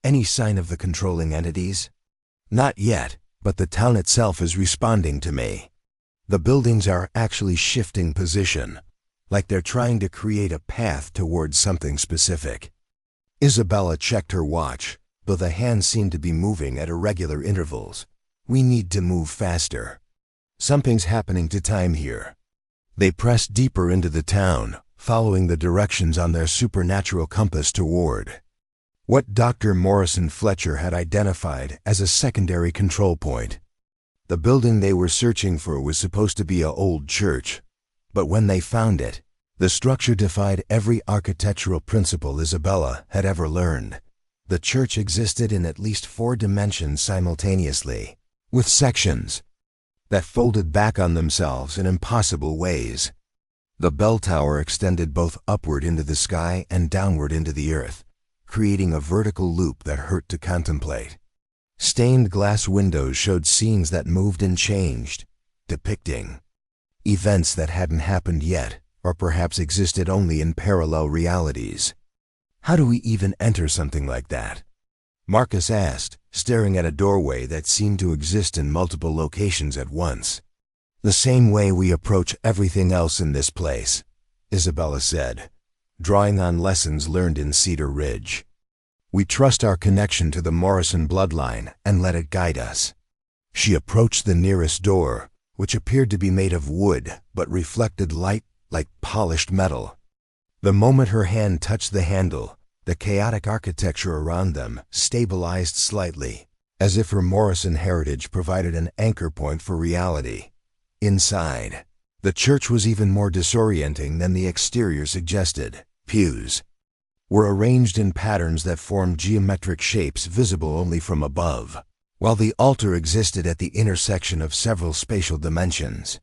A: Any sign of the controlling entities?" "Not yet, but the town itself is responding to me. The buildings are actually shifting position, like they're trying to create a path towards something specific." Isabella checked her watch, though the hands seemed to be moving at irregular intervals. "We need to move faster. Something's happening to time here." They pressed deeper into the town, following the directions on their supernatural compass toward what Dr. Morrison Fletcher had identified as a secondary control point. The building they were searching for was supposed to be an old church, but when they found it, the structure defied every architectural principle Isabella had ever learned. The church existed in at least 4 dimensions simultaneously, with sections that folded back on themselves in impossible ways. The bell tower extended both upward into the sky and downward into the earth, creating a vertical loop that hurt to contemplate. Stained glass windows showed scenes that moved and changed, depicting events that hadn't happened yet, or perhaps existed only in parallel realities. "How do we even enter something like that?" Marcus asked, staring at a doorway that seemed to exist in multiple locations at once. "The same way we approach everything else in this place," Isabella said, drawing on lessons learned in Cedar Ridge. We trust our connection to the Morrison bloodline and let it guide us. She approached the nearest door, which appeared to be made of wood but reflected light like polished metal. The moment her hand touched the handle, the chaotic architecture around them stabilized slightly, as if her Morrison heritage provided an anchor point for reality. Inside, the church was even more disorienting than the exterior suggested. Pews were arranged in patterns that formed geometric shapes visible only from above, while the altar existed at the intersection of several spatial dimensions.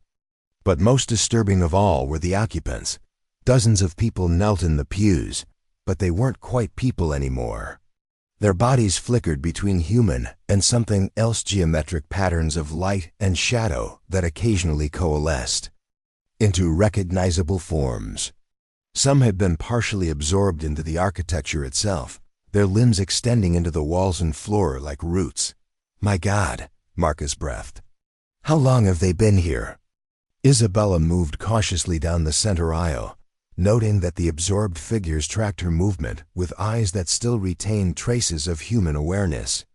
A: But most disturbing of all were the occupants. Dozens of people knelt in the pews, but they weren't quite people anymore. Their bodies flickered between human and something else, geometric patterns of light and shadow that occasionally coalesced into recognizable forms. Some had been partially absorbed into the architecture itself, their limbs extending into the walls and floor like roots. "My God," Marcus breathed. "How long have they been here?" Isabella moved cautiously down the center aisle, noting that the absorbed figures tracked her movement with eyes that still retained traces of human awareness.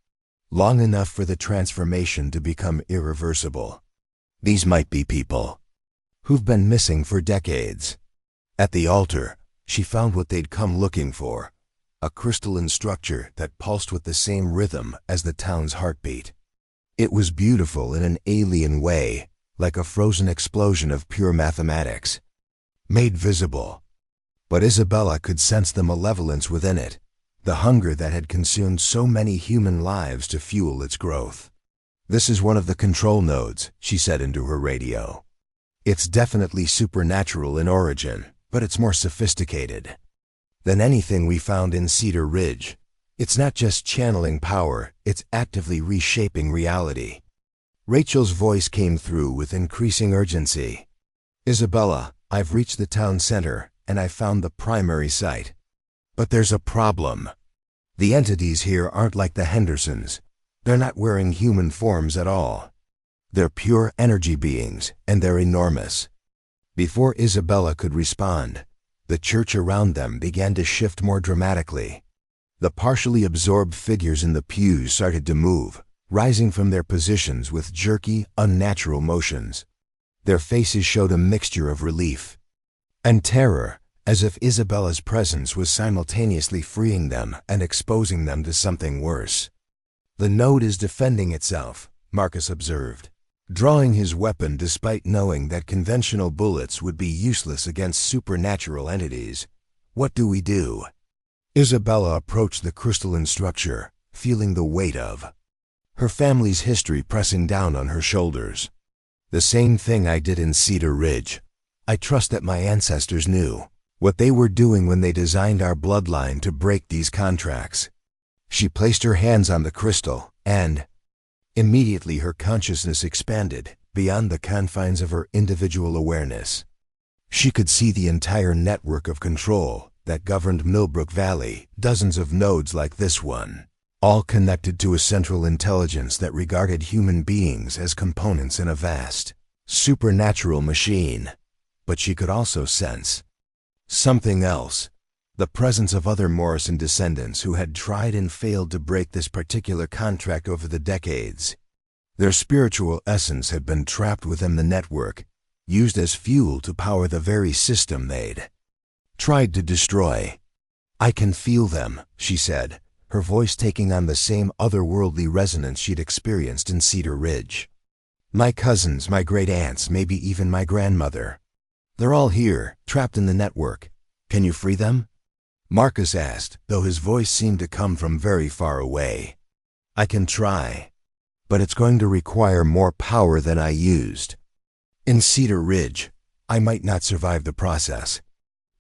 A: Long enough for the transformation to become irreversible. These might be people who've been missing for decades. At the altar, she found what they'd come looking for, a crystalline structure that pulsed with the same rhythm as the town's heartbeat. It was beautiful in an alien way, like a frozen explosion of pure mathematics, made visible. But Isabella could sense the malevolence within it, the hunger that had consumed so many human lives to fuel its growth. "This is one of the control nodes," she said into her radio. "It's definitely supernatural in origin, but it's more sophisticated than anything we found in Cedar Ridge. It's not just channeling power, it's actively reshaping reality." Rachel's voice came through with increasing urgency. "Isabella, I've reached the town center, and I found the primary site. But there's a problem. The entities here aren't like the Hendersons. They're not wearing human forms at all. They're pure energy beings, and they're enormous." Before Isabella could respond, the church around them began to shift more dramatically. The partially absorbed figures in the pews started to move, rising from their positions with jerky, unnatural motions. Their faces showed a mixture of relief and terror, as if Isabella's presence was simultaneously freeing them and exposing them to something worse. "The node is defending itself," Marcus observed, drawing his weapon despite knowing that conventional bullets would be useless against supernatural entities. "What do we do?" Isabella approached the crystalline structure, feeling the weight of her family's history pressing down on her shoulders. "The same thing I did in Cedar Ridge. I trust that my ancestors knew what they were doing when they designed our bloodline to break these contracts." She placed her hands on the crystal, and immediately her consciousness expanded beyond the confines of her individual awareness. She could see the entire network of control that governed Millbrook Valley, dozens of nodes like this one, all connected to a central intelligence that regarded human beings as components in a vast, supernatural machine. But she could also sense something else, the presence of other Morrison descendants who had tried and failed to break this particular contract over the decades. Their spiritual essence had been trapped within the network, used as fuel to power the very system they'd tried to destroy. "I can feel them," she said, her voice taking on the same otherworldly resonance she'd experienced in Cedar Ridge. "My cousins, my great-aunts, maybe even my grandmother. They're all here, trapped in the network. Can you free them?" Marcus asked, though his voice seemed to come from very far away. "I can try, but it's going to require more power than I used. In Cedar Ridge, I might not survive the process."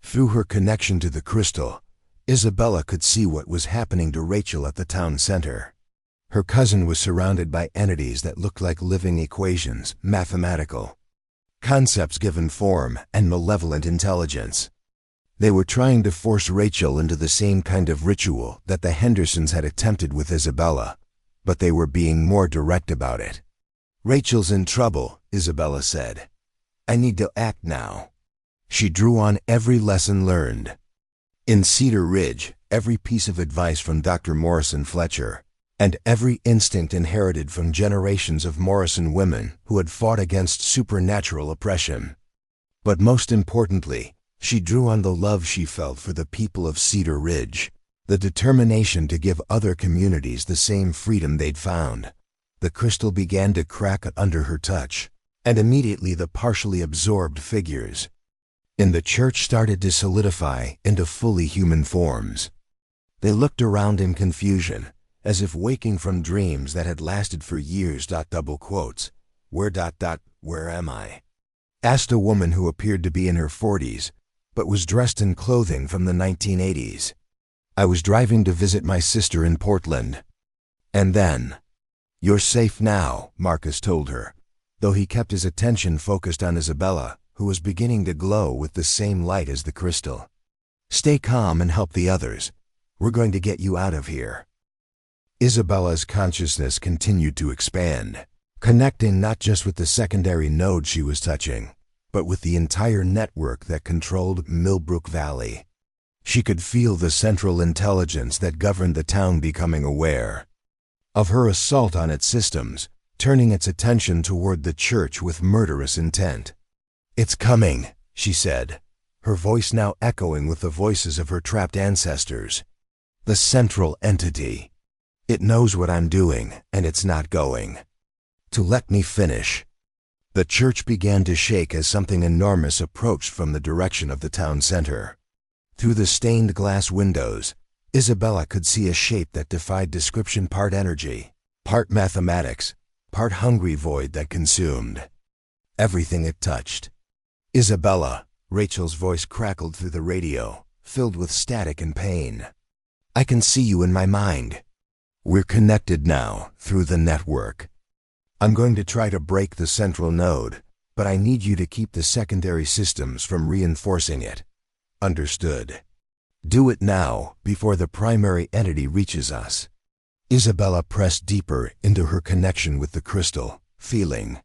A: Through her connection to the crystal, Isabella could see what was happening to Rachel at the town center. Her cousin was surrounded by entities that looked like living equations, mathematical concepts given form, and malevolent intelligence. They were trying to force Rachel into the same kind of ritual that the Hendersons had attempted with Isabella, but they were being more direct about it. "Rachel's in trouble," Isabella said. "I need to act now." She drew on every lesson learned. In Cedar Ridge, every piece of advice from Dr. Morrison Fletcher, and every instinct inherited from generations of Morrison women who had fought against supernatural oppression. But most importantly, she drew on the love she felt for the people of Cedar Ridge, the determination to give other communities the same freedom they'd found. The crystal began to crack under her touch, and immediately the partially absorbed figures in the church started to solidify into fully human forms. They looked around in confusion, as if waking from dreams that had lasted for years. Where am I? Asked a woman who appeared to be in her 40s, but was dressed in clothing from the 1980s. I was driving to visit my sister in Portland. And then, "You're safe now," Marcus told her, though he kept his attention focused on Isabella, who was beginning to glow with the same light as the crystal. "Stay calm and help the others. We're going to get you out of here." Isabella's consciousness continued to expand, connecting not just with the secondary node she was touching, but with the entire network that controlled Millbrook Valley. She could feel the central intelligence that governed the town becoming aware of her assault on its systems, turning its attention toward the church with murderous intent. "It's coming," she said, her voice now echoing with the voices of her trapped ancestors. "The central entity. It knows what I'm doing, and it's not going to let me finish." The church began to shake as something enormous approached from the direction of the town center. Through the stained glass windows, Isabella could see a shape that defied description, part energy, part mathematics, part hungry void that consumed everything it touched. "Isabella," Rachel's voice crackled through the radio, filled with static and pain. "I can see you in my mind. We're connected now, through the network. I'm going to try to break the central node, but I need you to keep the secondary systems from reinforcing it. Understood? Do it now, before the primary entity reaches us." Isabella pressed deeper into her connection with the crystal, feeling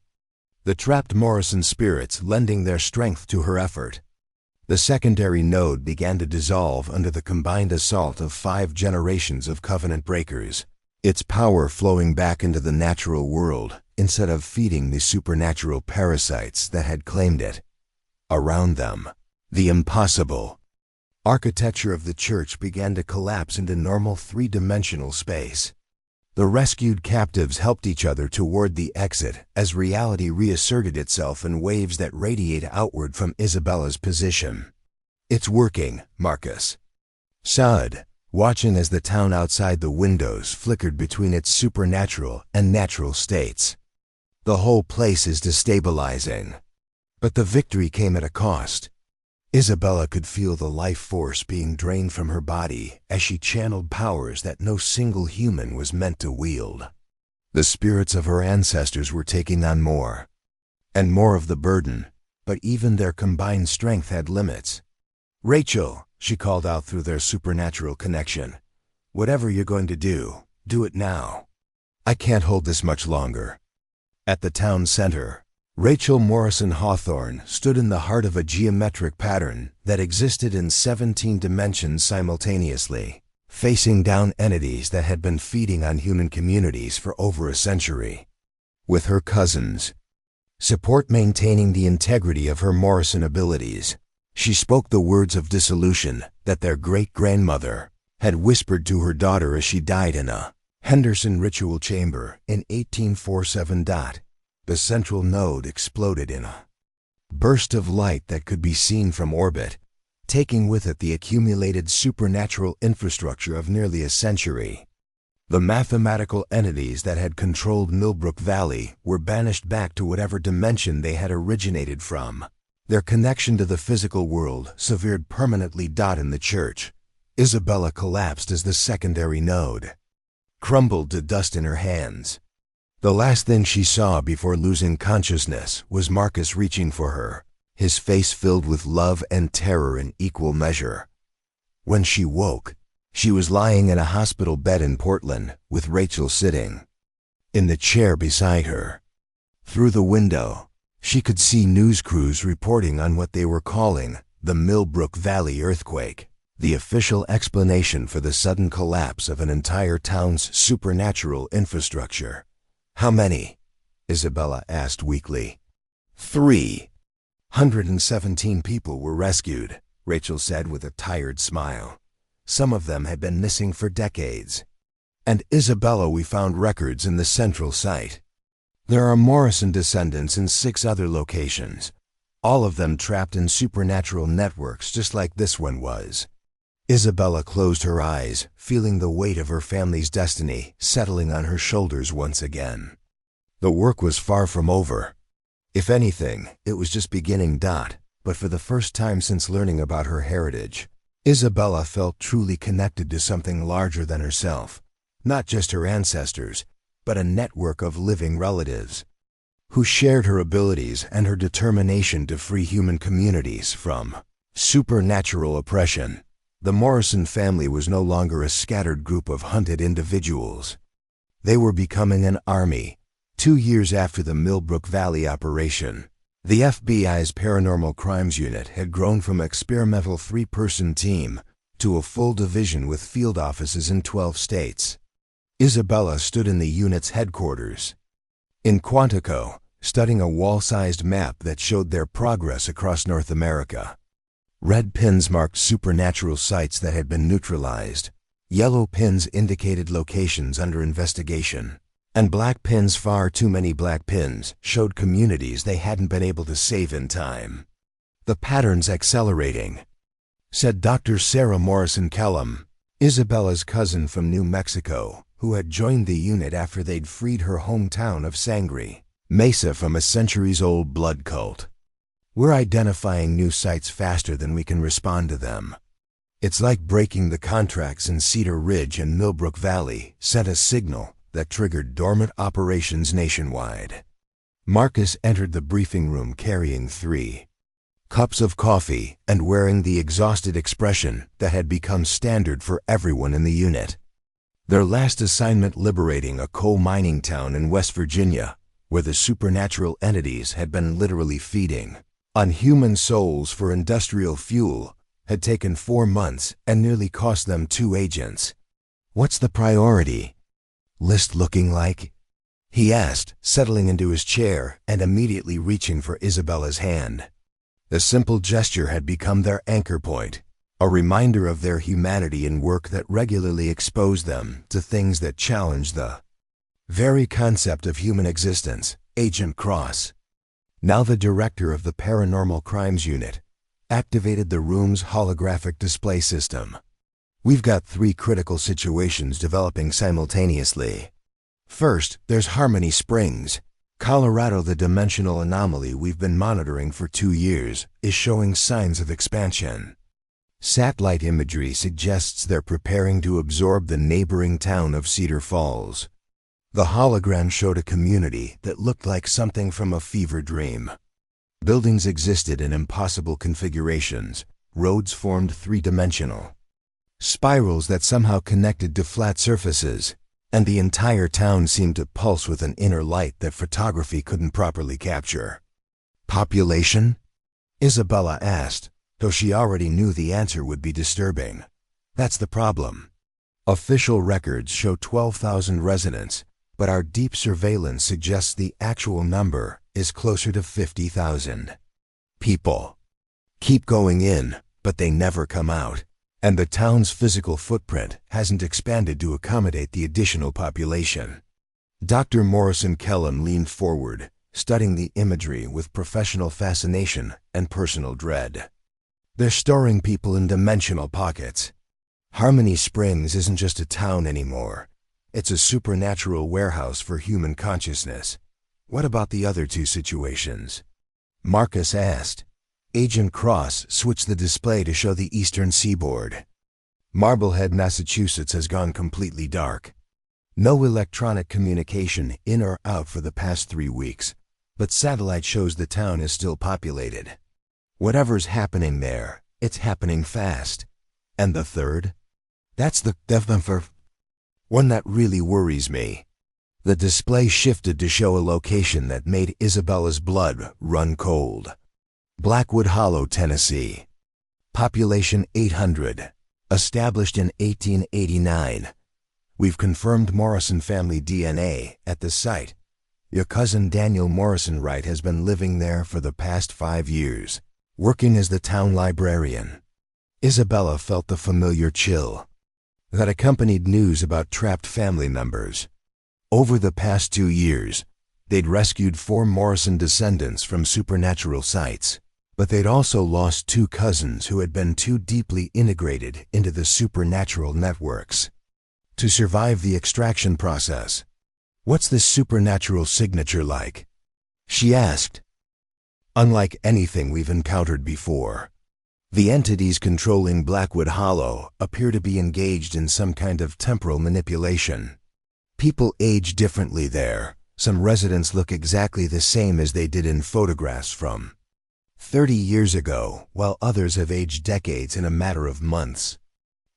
A: the trapped Morrison spirits lending their strength to her effort. The secondary node began to dissolve under the combined assault of 5 generations of covenant breakers, its power flowing back into the natural world instead of feeding the supernatural parasites that had claimed it. Around them, the impossible architecture of the church began to collapse into normal 3-dimensional space. The rescued captives helped each other toward the exit as reality reasserted itself in waves that radiate outward from Isabella's position. "It's working, Marcus." Saad, watching as the town outside the windows flickered between its supernatural and natural states. "The whole place is destabilizing." But the victory came at a cost. Isabella could feel the life force being drained from her body as she channeled powers that no single human was meant to wield. The spirits of her ancestors were taking on more and more of the burden, but even their combined strength had limits. "Rachel," she called out through their supernatural connection, "whatever you're going to do it now. I can't hold this much longer." At the town center, Rachel Morrison Hawthorne stood in the heart of a geometric pattern that existed in 17 dimensions simultaneously, facing down entities that had been feeding on human communities for over a century. With her cousins' support maintaining the integrity of her Morrison abilities, she spoke the words of dissolution that their great-grandmother had whispered to her daughter as she died in a Henderson ritual chamber in 1847. The central node exploded in a burst of light that could be seen from orbit, taking with it the accumulated supernatural infrastructure of nearly a century. The mathematical entities that had controlled Millbrook Valley were banished back to whatever dimension they had originated from. Their connection to the physical world severed permanently. In the church, Isabella collapsed as the secondary node crumbled to dust in her hands. The last thing she saw before losing consciousness was Marcus reaching for her, his face filled with love and terror in equal measure. When she woke, she was lying in a hospital bed in Portland, with Rachel sitting in the chair beside her. Through the window, she could see news crews reporting on what they were calling the Millbrook Valley earthquake. the official explanation for the sudden collapse of an entire town's supernatural infrastructure. "How many?" Isabella asked weakly. 317 people were rescued, Rachel said with a tired smile. Some of them had been missing for decades. And Isabella, we found records in the central site. There are Morrison descendants in 6 other locations, all of them trapped in supernatural networks just like this one was. Isabella closed her eyes, feeling the weight of her family's destiny settling on her shoulders once again. The work was far from over. If anything, it was just beginning. But for the first time since learning about her heritage, Isabella felt truly connected to something larger than herself, not just her ancestors, but a network of living relatives who shared her abilities and her determination to free human communities from supernatural oppression. The Morrison family was no longer a scattered group of hunted individuals. They were becoming an army. 2 years after the Millbrook Valley operation, the FBI's Paranormal Crimes Unit had grown from an experimental 3-person team to a full division with field offices in 12 states. Isabella stood in the unit's headquarters in Quantico, studying a wall-sized map that showed their progress across North America. Red pins marked supernatural sites that had been neutralized. Yellow pins indicated locations under investigation. And black pins, far too many black pins, showed communities they hadn't been able to save in time. "The pattern's accelerating," said Dr. Sarah Morrison Kellum, Isabella's cousin from New Mexico, who had joined the unit after they'd freed her hometown of Sangre Mesa from a centuries-old blood cult. "We're identifying new sites faster than we can respond to them. It's like breaking the contracts in Cedar Ridge and Millbrook Valley sent a signal that triggered dormant operations nationwide." Marcus entered the briefing room carrying 3 cups of coffee and wearing the exhausted expression that had become standard for everyone in the unit. Their last assignment liberating a coal mining town in West Virginia, where the supernatural entities had been literally feeding on human souls for industrial fuel, had taken 4 months and nearly cost them 2 agents. "What's the priority list looking like?" he asked, settling into his chair and immediately reaching for Isabella's hand. The simple gesture had become their anchor point, a reminder of their humanity in work that regularly exposed them to things that challenged the very concept of human existence. Agent Cross, now the director of the Paranormal Crimes Unit, activated the room's holographic display system. "We've got 3 critical situations developing simultaneously. First, there's Harmony Springs, Colorado. The dimensional anomaly we've been monitoring for 2 years is showing signs of expansion. Satellite imagery suggests they're preparing to absorb the neighboring town of Cedar Falls." The hologram showed a community that looked like something from a fever dream. Buildings existed in impossible configurations, roads formed 3-dimensional spirals that somehow connected to flat surfaces, and the entire town seemed to pulse with an inner light that photography couldn't properly capture. "Population?" Isabella asked, though she already knew the answer would be disturbing. "That's the problem. Official records show 12,000 residents, but our deep surveillance suggests the actual number is closer to 50,000. People keep going in, but they never come out, and the town's physical footprint hasn't expanded to accommodate the additional population." Dr. Morrison Kellum leaned forward, studying the imagery with professional fascination and personal dread. "They're storing people in dimensional pockets. Harmony Springs isn't just a town anymore. It's a supernatural warehouse for human consciousness." "What about the other 2 situations?" Marcus asked. Agent Cross switched the display to show the eastern seaboard. "Marblehead, Massachusetts has gone completely dark. No electronic communication in or out for the past 3 weeks, but satellite shows the town is still populated. Whatever's happening there, it's happening fast." "And the third?" "That's the one that really worries me." The display shifted to show a location that made Isabella's blood run cold. "Blackwood Hollow, Tennessee. Population 800. Established in 1889. We've confirmed Morrison family DNA at the site. Your cousin Daniel Morrison Wright has been living there for the past 5 years, working as the town librarian. Isabella felt the familiar chill that accompanied news about trapped family members. Over the past 2 years, they'd rescued 4 Morrison descendants from supernatural sites, but they'd also lost 2 cousins who had been too deeply integrated into the supernatural networks to survive the extraction process. "What's this supernatural signature like?" she asked. "Unlike anything we've encountered before. The entities controlling Blackwood Hollow appear to be engaged in some kind of temporal manipulation. People age differently there. Some residents look exactly the same as they did in photographs from 30 years ago, while others have aged decades in a matter of months."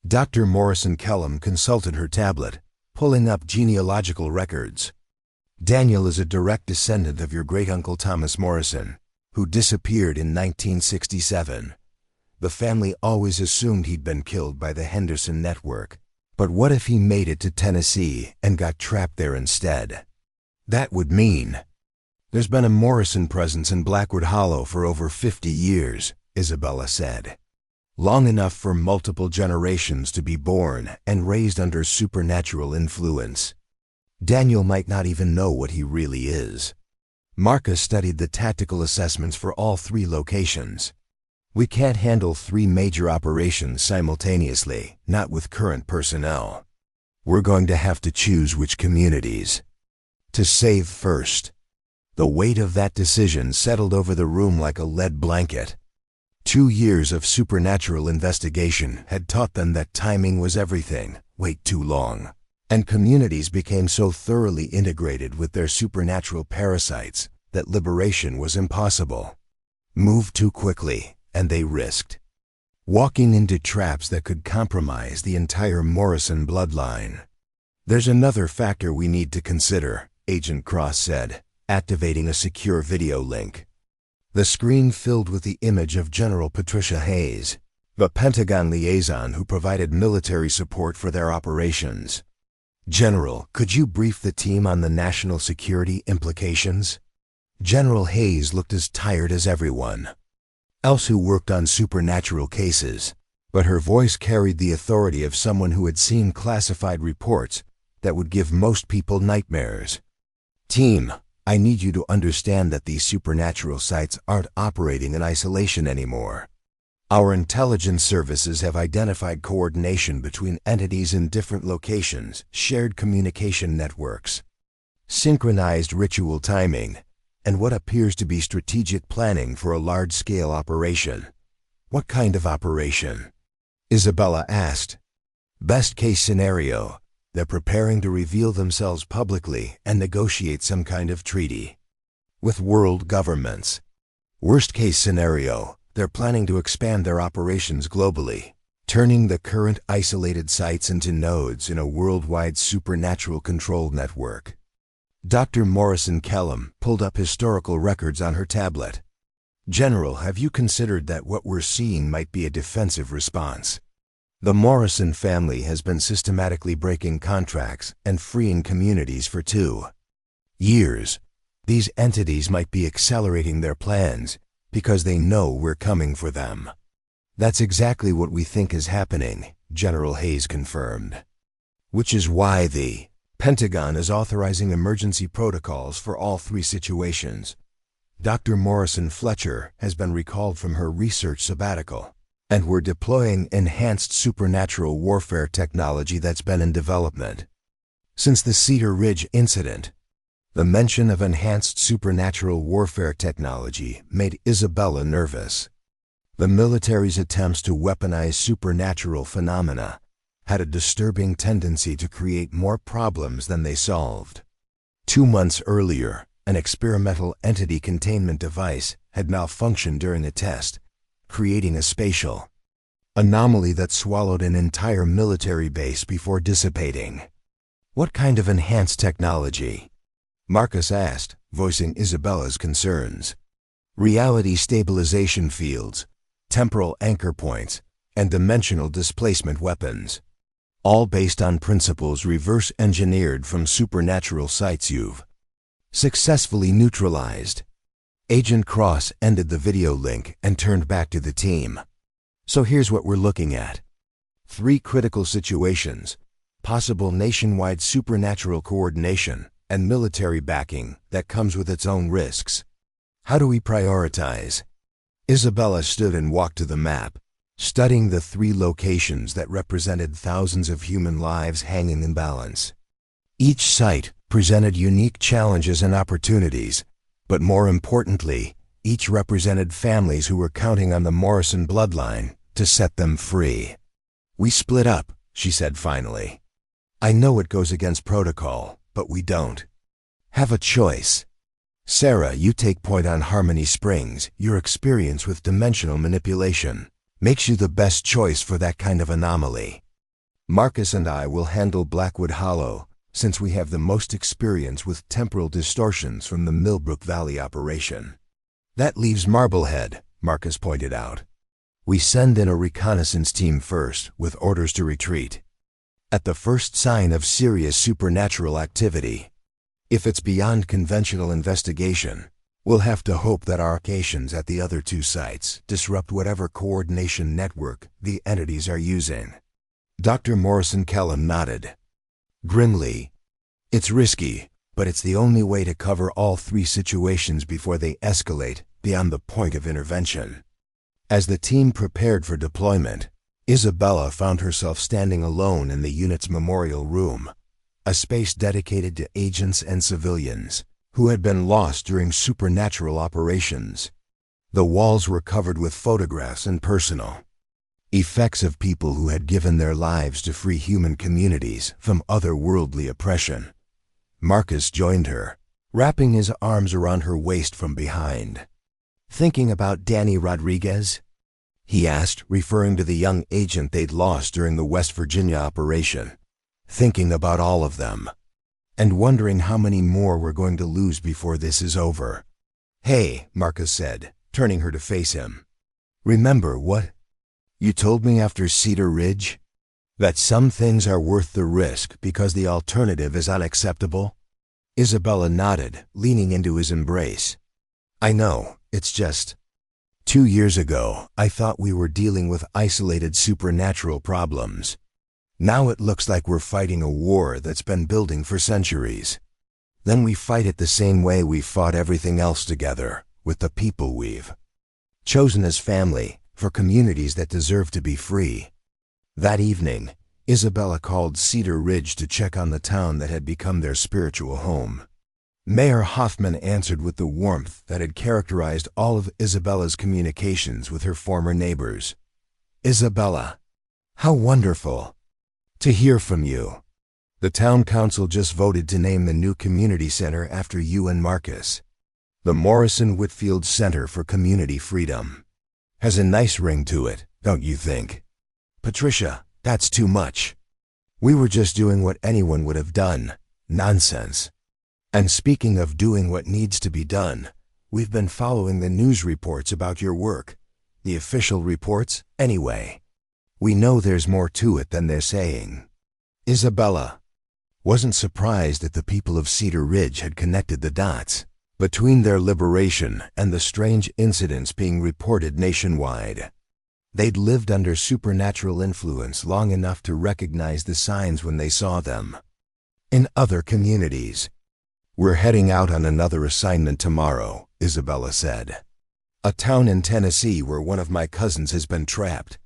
A: Dr. Morrison Kellum consulted her tablet, pulling up genealogical records. "Daniel is a direct descendant of your great-uncle Thomas Morrison, who disappeared in 1967. The family always assumed he'd been killed by the Henderson Network. But what if he made it to Tennessee and got trapped there instead? That would mean there's been a Morrison presence in Blackwood Hollow for over 50 years, Isabella said. Long enough for multiple generations to be born and raised under supernatural influence. Daniel might not even know what he really is. Marcus studied the tactical assessments for all 3 locations. We can't handle 3 major operations simultaneously, not with current personnel. We're going to have to choose which communities to save first. The weight of that decision settled over the room like a lead blanket. 2 years of supernatural investigation had taught them that timing was everything. Wait too long, and communities became so thoroughly integrated with their supernatural parasites that liberation was impossible. Move too quickly, and they risked walking into traps that could compromise the entire Morrison bloodline. "There's another factor we need to consider," Agent Cross said, activating a secure video link. The screen filled with the image of General Patricia Hayes, the Pentagon liaison who provided military support for their operations. "General, could you brief the team on the national security implications?" General Hayes looked as tired as everyone else who worked on supernatural cases, but her voice carried the authority of someone who had seen classified reports that would give most people nightmares. "Team, I need you to understand that these supernatural sites aren't operating in isolation anymore. Our intelligence services have identified coordination between entities in different locations, shared communication networks, synchronized ritual timing, and what appears to be strategic planning for a large-scale operation." "What kind of operation?" Isabella asked. "Best-case scenario, they're preparing to reveal themselves publicly and negotiate some kind of treaty with world governments. Worst-case scenario, they're planning to expand their operations globally, turning the current isolated sites into nodes in a worldwide supernatural control network." Dr. Morrison Kellum pulled up historical records on her tablet. "General, have you considered that what we're seeing might be a defensive response? The Morrison family has been systematically breaking contracts and freeing communities for 2 years. These entities might be accelerating their plans because they know we're coming for them." "That's exactly what we think is happening," General Hayes confirmed. "Which is why the Pentagon is authorizing emergency protocols for all 3 situations. Dr. Morrison Fletcher has been recalled from her research sabbatical, and we're deploying enhanced supernatural warfare technology that's been in development since the Cedar Ridge incident." The mention of enhanced supernatural warfare technology made Isabella nervous. The military's attempts to weaponize supernatural phenomena had a disturbing tendency to create more problems than they solved. 2 months earlier, an experimental entity containment device had malfunctioned during a test, creating a spatial anomaly that swallowed an entire military base before dissipating. "What kind of enhanced technology?" Marcus asked, voicing Isabella's concerns. "Reality stabilization fields, temporal anchor points, and dimensional displacement weapons, all based on principles reverse-engineered from supernatural sites you've successfully neutralized. Agent Cross ended the video link and turned back to the team. So here's what we're looking at. 3 critical situations, possible nationwide supernatural coordination, and military backing that comes with its own risks. How do we prioritize? Isabella stood and walked to the map, studying the 3 locations that represented thousands of human lives hanging in balance. Each site presented unique challenges and opportunities, but more importantly, each represented families who were counting on the Morrison bloodline to set them free. "We split up," she said finally. "I know it goes against protocol, but we don't have a choice. Sarah, you take point on Harmony Springs. Your experience with dimensional manipulation makes you the best choice for that kind of anomaly. Marcus and I will handle Blackwood Hollow, since we have the most experience with temporal distortions from the Millbrook Valley operation." "That leaves Marblehead," Marcus pointed out. "We send in a reconnaissance team first, with orders to retreat at the first sign of serious supernatural activity. If it's beyond conventional investigation, we'll have to hope that our locations at the other 2 sites disrupt whatever coordination network the entities are using." Dr. Morrison Kellum nodded grimly. "It's risky, but it's the only way to cover all 3 situations before they escalate beyond the point of intervention." As the team prepared for deployment, Isabella found herself standing alone in the unit's memorial room, a space dedicated to agents and civilians who had been lost during supernatural operations. The walls were covered with photographs and personal effects of people who had given their lives to free human communities from otherworldly oppression. Marcus joined her, wrapping his arms around her waist from behind. "Thinking about Danny Rodriguez?" he asked, referring to the young agent they'd lost during the West Virginia operation. "Thinking about all of them, and wondering how many more we're going to lose before this is over." "Hey," Marcus said, turning her to face him. "Remember what you told me after Cedar Ridge? That some things are worth the risk because the alternative is unacceptable?" Isabella nodded, leaning into his embrace. "I know, it's just 2 years ago, I thought we were dealing with isolated supernatural problems. Now it looks like we're fighting a war that's been building for centuries. Then we fight it the same way we fought everything else together, with the people we've chosen as family, for communities that deserve to be free." That evening, Isabella called Cedar Ridge to check on the town that had become their spiritual home. Mayor Hoffman answered with the warmth that had characterized all of Isabella's communications with her former neighbors. "Isabella, how wonderful to hear from you. The town council just voted to name the new community center after you and Marcus. The Morrison Whitfield Center for Community Freedom. Has a nice ring to it, don't you think?" "Patricia, that's too much. We were just doing what anyone would have done." "Nonsense. And speaking of doing what needs to be done, we've been following the news reports about your work. The official reports, anyway. We know there's more to it than they're saying." Isabella wasn't surprised that the people of Cedar Ridge had connected the dots between their liberation and the strange incidents being reported nationwide. They'd lived under supernatural influence long enough to recognize the signs when they saw them in other communities. "We're heading out on another assignment tomorrow," Isabella said. "A town in Tennessee where one of my cousins has been trapped.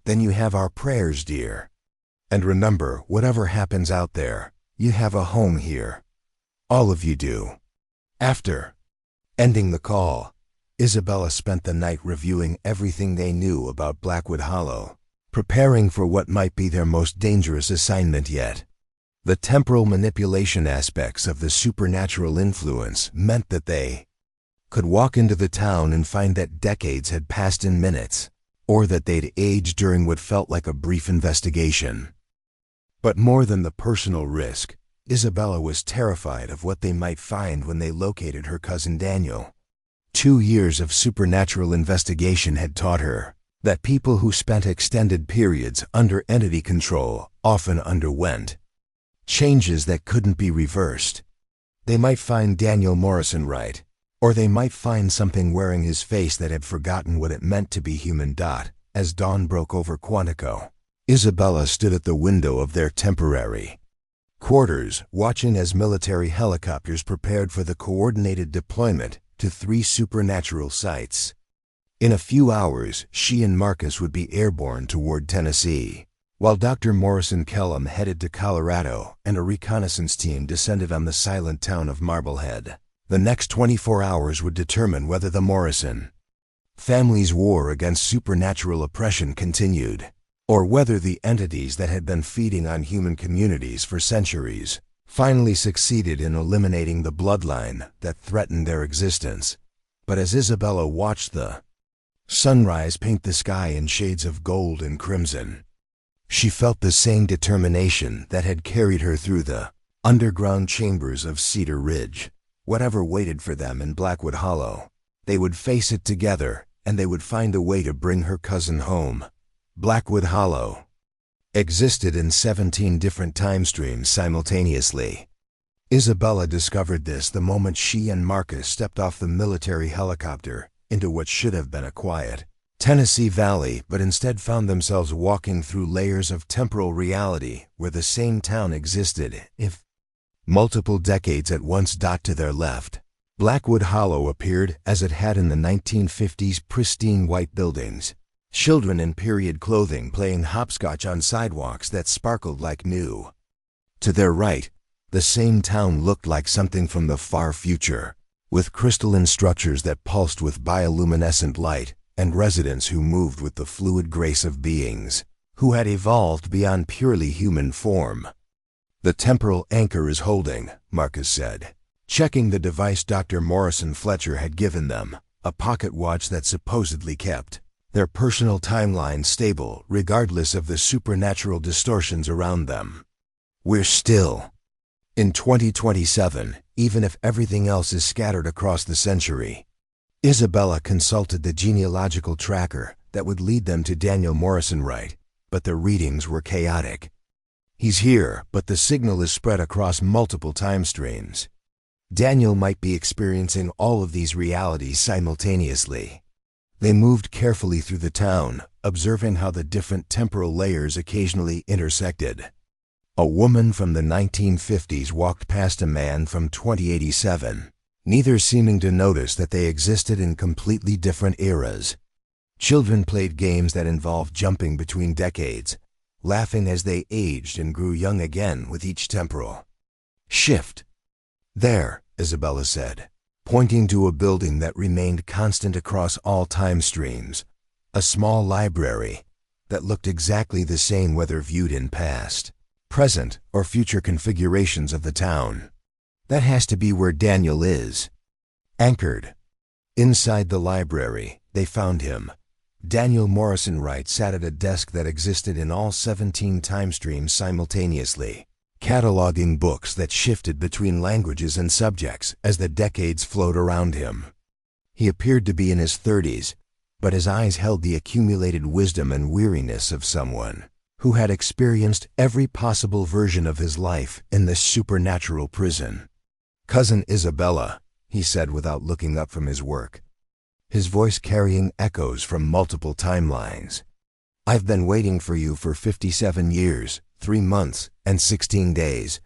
A: Then you have our prayers, dear. And remember, whatever happens out there, you have a home here. All of you do." After ending the call, Isabella spent the night reviewing everything they knew about Blackwood Hollow, preparing for what might be their most dangerous assignment yet. The temporal manipulation aspects of the supernatural influence meant that they could walk into the town and find that decades had passed in minutes, or that they'd aged during what felt like a brief investigation. But more than the personal risk, Isabella was terrified of what they might find when they located her cousin Daniel. 2 years of supernatural investigation had taught her that people who spent extended periods under entity control often underwent changes that couldn't be reversed. They might find Daniel Morrison right, or they might find something wearing his face that had forgotten what it meant to be human. As dawn broke over Quantico, Isabella stood at the window of their temporary quarters, watching as military helicopters prepared for the coordinated deployment to 3 supernatural sites. In a few hours, she and Marcus would be airborne toward Tennessee, while Dr. Morrison Kellum headed to Colorado and a reconnaissance team descended on the silent town of Marblehead. The next 24 hours would determine whether the Morrison family's war against supernatural oppression continued, or whether the entities that had been feeding on human communities for centuries finally succeeded in eliminating the bloodline that threatened their existence. But as Isabella watched the sunrise paint the sky in shades of gold and crimson, she felt the same determination that had carried her through the underground chambers of Cedar Ridge. Whatever waited for them in Blackwood Hollow, they would face it together, and they would find a way to bring her cousin home. Blackwood Hollow existed in 17 different time streams simultaneously. Isabella discovered this the moment she and Marcus stepped off the military helicopter into what should have been a quiet Tennessee valley, but instead found themselves walking through layers of temporal reality where the same town existed, if multiple decades at once. To their left, Blackwood Hollow appeared as it had in the 1950s, pristine white buildings, children in period clothing playing hopscotch on sidewalks that sparkled like new. To their right, the same town looked like something from the far future, with crystalline structures that pulsed with bioluminescent light, and residents who moved with the fluid grace of beings who had evolved beyond purely human form. "The temporal anchor is holding," Marcus said, checking the device Dr. Morrison Fletcher had given them, a pocket watch that supposedly kept their personal timeline stable regardless of the supernatural distortions around them. "We're still in 2027, even if everything else is scattered across the century." Isabella consulted the genealogical tracker that would lead them to Daniel Morrison Wright, but the readings were chaotic. "He's here, but the signal is spread across multiple time streams." Daniel might be experiencing all of these realities simultaneously. They moved carefully through the town, observing how the different temporal layers occasionally intersected. A woman from the 1950s walked past a man from 2087, neither seeming to notice that they existed in completely different eras. Children played games that involved jumping between decades, laughing as they aged and grew young again with each temporal shift. "There," Isabella said, pointing to a building that remained constant across all time streams, a small library that looked exactly the same whether viewed in past, present, or future configurations of the town. "That has to be where Daniel is." Anchored inside the library, they found him. Daniel Morrison Wright sat at a desk that existed in all 17 time streams simultaneously, cataloging books that shifted between languages and subjects as the decades flowed around him. He appeared to be in his 30s, but his eyes held the accumulated wisdom and weariness of someone who had experienced every possible version of his life in this supernatural prison. "Cousin Isabella," he said without looking up from his work, his voice carrying echoes from multiple timelines. "I've been waiting for you for 57 years, 3 months, and 16 days.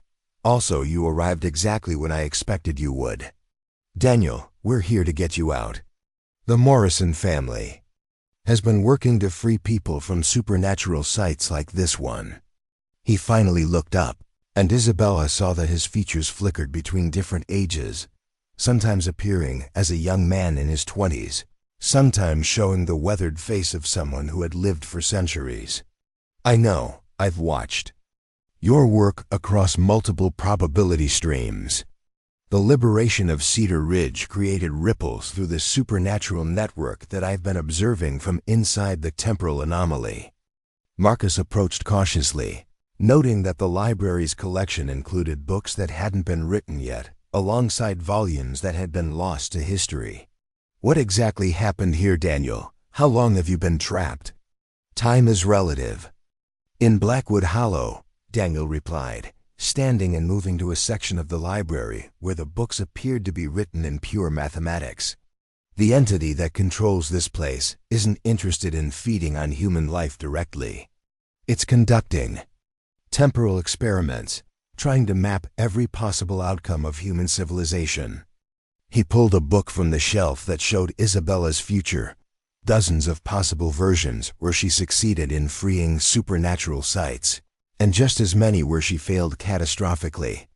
A: Also, you arrived exactly when I expected you would. Daniel, we're here to get you out. The Morrison family has been working to free people from supernatural sites like this one." He finally looked up, and Isabella saw that his features flickered between different ages, sometimes appearing as a young man in his 20s, sometimes showing the weathered face of someone who had lived for centuries. "I know, I've watched your work across multiple probability streams. The liberation of Cedar Ridge created ripples through the supernatural network that I've been observing from inside the temporal anomaly." Marcus approached cautiously, noting that the library's collection included books that hadn't been written yet, alongside volumes that had been lost to history. "What exactly happened here, Daniel? How long have you been trapped? Time is relative. In Blackwood Hollow, Daniel replied, standing and moving to a section of the library where the books appeared to be written in pure mathematics. The entity that controls this place isn't interested in feeding on human life directly. It's conducting temporal experiments, trying to map every possible outcome of human civilization. He pulled a book from the shelf that showed Isabella's future, dozens of possible versions where she succeeded in freeing supernatural sights, and just as many where she failed catastrophically.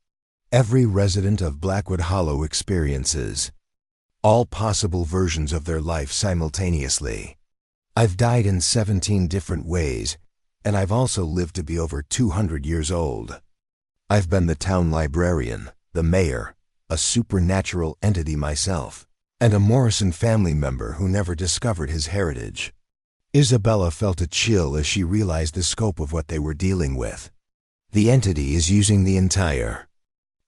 A: Every resident of Blackwood Hollow experiences all possible versions of their life simultaneously. I've died in 17 different ways, and I've also lived to be over 200 years old. I've been the town librarian, the mayor, a supernatural entity myself, and a Morrison family member who never discovered his heritage. Isabella felt a chill as she realized the scope of what they were dealing with. The entity is using the entire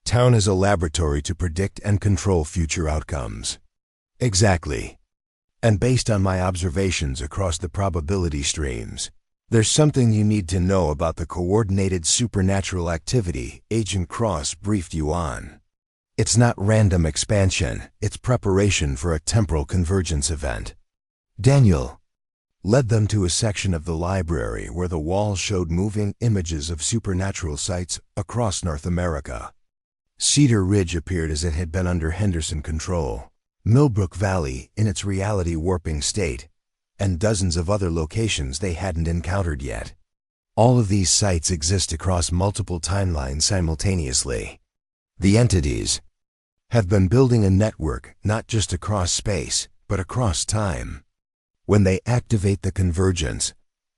A: town as a laboratory to predict and control future outcomes. Exactly. And based on my observations across the probability streams, there's something you need to know about the coordinated supernatural activity Agent Cross briefed you on. It's not random expansion, it's preparation for a temporal convergence event. Daniel led them to a section of the library where the walls showed moving images of supernatural sites across North America. Cedar Ridge appeared as it had been under Henderson control, Millbrook Valley in its reality warping state, and dozens of other locations they hadn't encountered yet. All of these sites exist across multiple timelines simultaneously. The entities have been building a network not just across space, but across time. When they activate the convergence,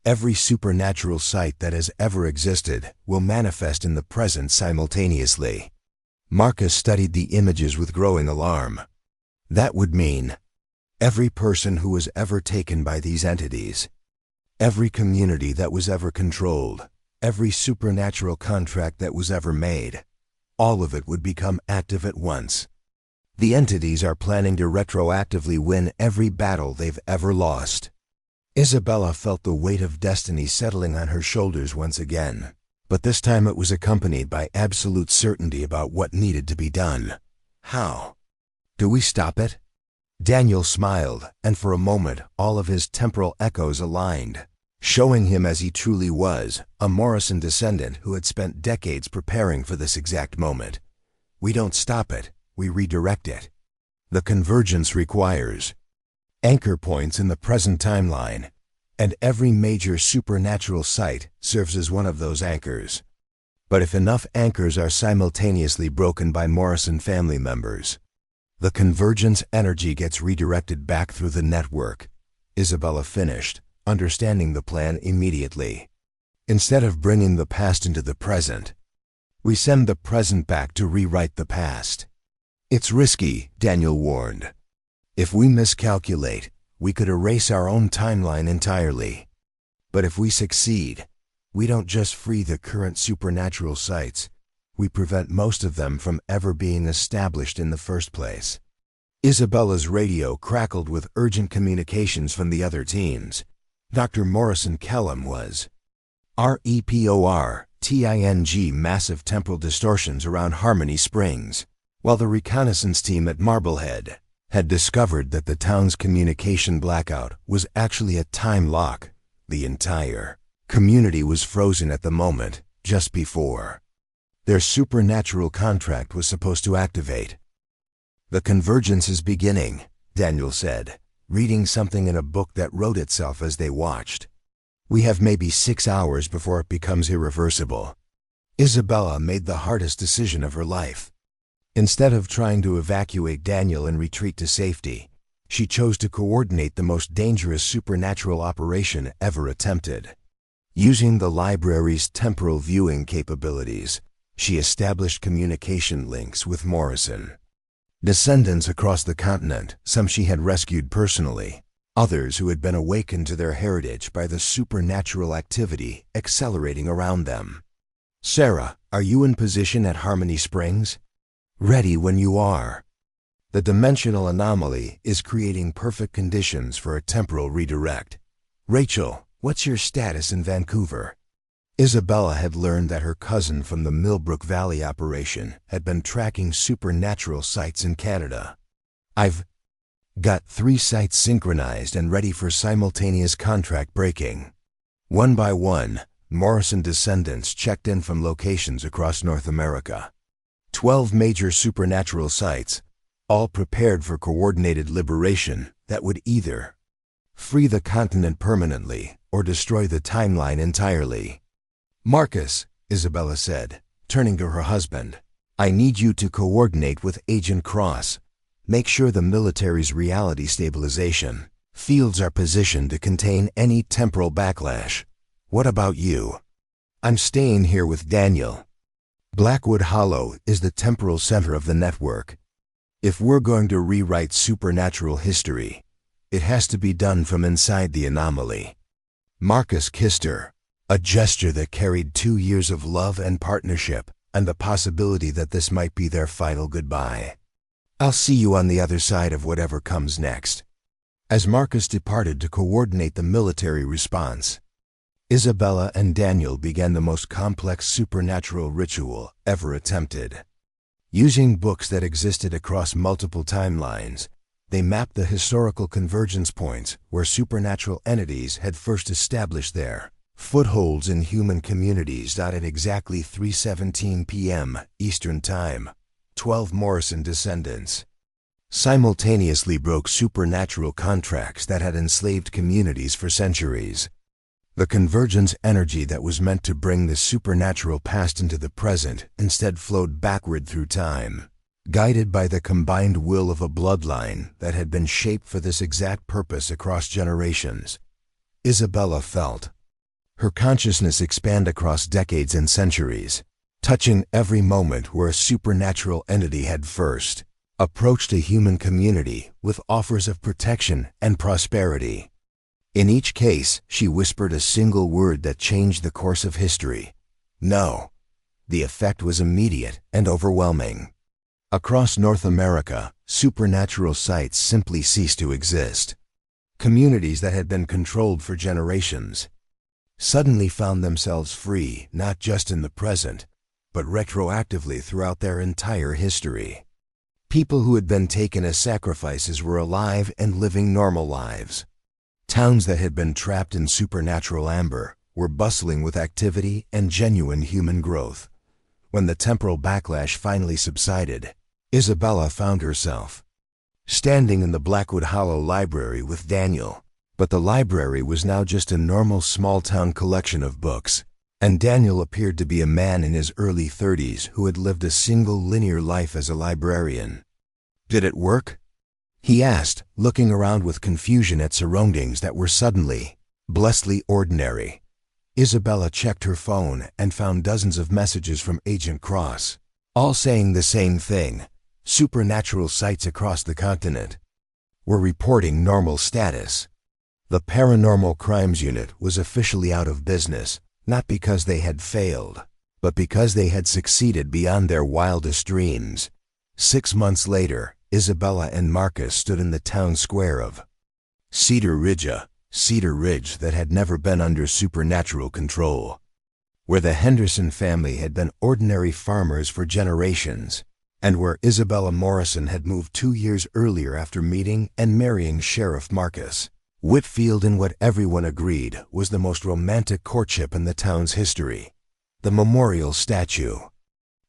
A: every supernatural site that has ever existed will manifest in the present simultaneously. Marcus studied the images with growing alarm. That would mean every person who was ever taken by these entities, every community that was ever controlled, every supernatural contract that was ever made, all of it would become active at once. The entities are planning to retroactively win every battle they've ever lost. Isabella felt the weight of destiny settling on her shoulders once again, but this time it was accompanied by absolute certainty about what needed to be done. How? Do we stop it? Daniel smiled, and for a moment all of his temporal echoes aligned, showing him as he truly was, a Morrison descendant who had spent decades preparing for this exact moment. We don't stop it, we redirect it. The convergence requires anchor points in the present timeline, and every major supernatural site serves as one of those anchors. But if enough anchors are simultaneously broken by Morrison family members, the convergence energy gets redirected back through the network. Isabella finished, understanding the plan immediately. Instead of bringing the past into the present, we send the present back to rewrite the past. It's risky, Daniel warned. If we miscalculate, we could erase our own timeline entirely. But if we succeed, we don't just free the current supernatural sites, we prevent most of them from ever being established in the first place. Isabella's radio crackled with urgent communications from the other teams. Dr. Morrison Kellum was REPORTING massive temporal distortions around Harmony Springs, while the reconnaissance team at Marblehead had discovered that the town's communication blackout was actually a time lock. The entire community was frozen at the moment, just before their supernatural contract was supposed to activate. The convergence is beginning, Daniel said, reading something in a book that wrote itself as they watched. We have maybe 6 hours before it becomes irreversible. Isabella made the hardest decision of her life. Instead of trying to evacuate Daniel and retreat to safety, she chose to coordinate the most dangerous supernatural operation ever attempted. Using the library's temporal viewing capabilities, she established communication links with Morrison descendants across the continent, some she had rescued personally, others who had been awakened to their heritage by the supernatural activity accelerating around them. Sarah, are you in position at Harmony Springs? Ready when you are. The dimensional anomaly is creating perfect conditions for a temporal redirect. Rachel, what's your status in Vancouver? Isabella had learned that her cousin from the Millbrook Valley operation had been tracking supernatural sites in Canada. I've got 3 sites synchronized and ready for simultaneous contract breaking. One by one, Morrison descendants checked in from locations across North America. 12 major supernatural sites, all prepared for coordinated liberation that would either free the continent permanently or destroy the timeline entirely. Marcus, Isabella said, turning to her husband, I need you to coordinate with Agent Cross. Make sure the military's reality stabilization fields are positioned to contain any temporal backlash. What about you? I'm staying here with Daniel. Blackwood Hollow is the temporal center of the network. If we're going to rewrite supernatural history, it has to be done from inside the anomaly. Marcus kissed her, a gesture that carried 2 years of love and partnership and the possibility that this might be their final goodbye. I'll see you on the other side of whatever comes next. As Marcus departed to coordinate the military response, Isabella and Daniel began the most complex supernatural ritual ever attempted. Using books that existed across multiple timelines, they mapped the historical convergence points where supernatural entities had first established their footholds in human communities. At exactly 3:17 p.m. Eastern Time, 12 Morrison descendants simultaneously broke supernatural contracts that had enslaved communities for centuries. The convergence energy that was meant to bring the supernatural past into the present instead flowed backward through time, guided by the combined will of a bloodline that had been shaped for this exact purpose across generations. Isabella felt her consciousness expand across decades and centuries, touching every moment where a supernatural entity had first approached a human community with offers of protection and prosperity. In each case, she whispered a single word that changed the course of history. No. The effect was immediate and overwhelming. Across North America, supernatural sites simply ceased to exist. Communities that had been controlled for generations suddenly found themselves free, not just in the present, but retroactively throughout their entire history. People who had been taken as sacrifices were alive and living normal lives. Towns that had been trapped in supernatural amber were bustling with activity and genuine human growth. When the temporal backlash finally subsided, Isabella found herself standing in the Blackwood Hollow Library with Daniel. But the library was now just a normal small-town collection of books, and Daniel appeared to be a man in his early 30s who had lived a single linear life as a librarian. Did it work? He asked, looking around with confusion at surroundings that were suddenly blessedly ordinary. Isabella checked her phone and found dozens of messages from Agent Cross, all saying the same thing. Supernatural sites across the continent were reporting normal status. The Paranormal Crimes Unit was officially out of business, not because they had failed, but because they had succeeded beyond their wildest dreams. 6 months later, Isabella and Marcus stood in the town square of Cedar Ridge, a Cedar Ridge that had never been under supernatural control, where the Henderson family had been ordinary farmers for generations, and where Isabella Morrison had moved 2 years earlier after meeting and marrying Sheriff Marcus Whitfield in what everyone agreed was the most romantic courtship in the town's history. The memorial statue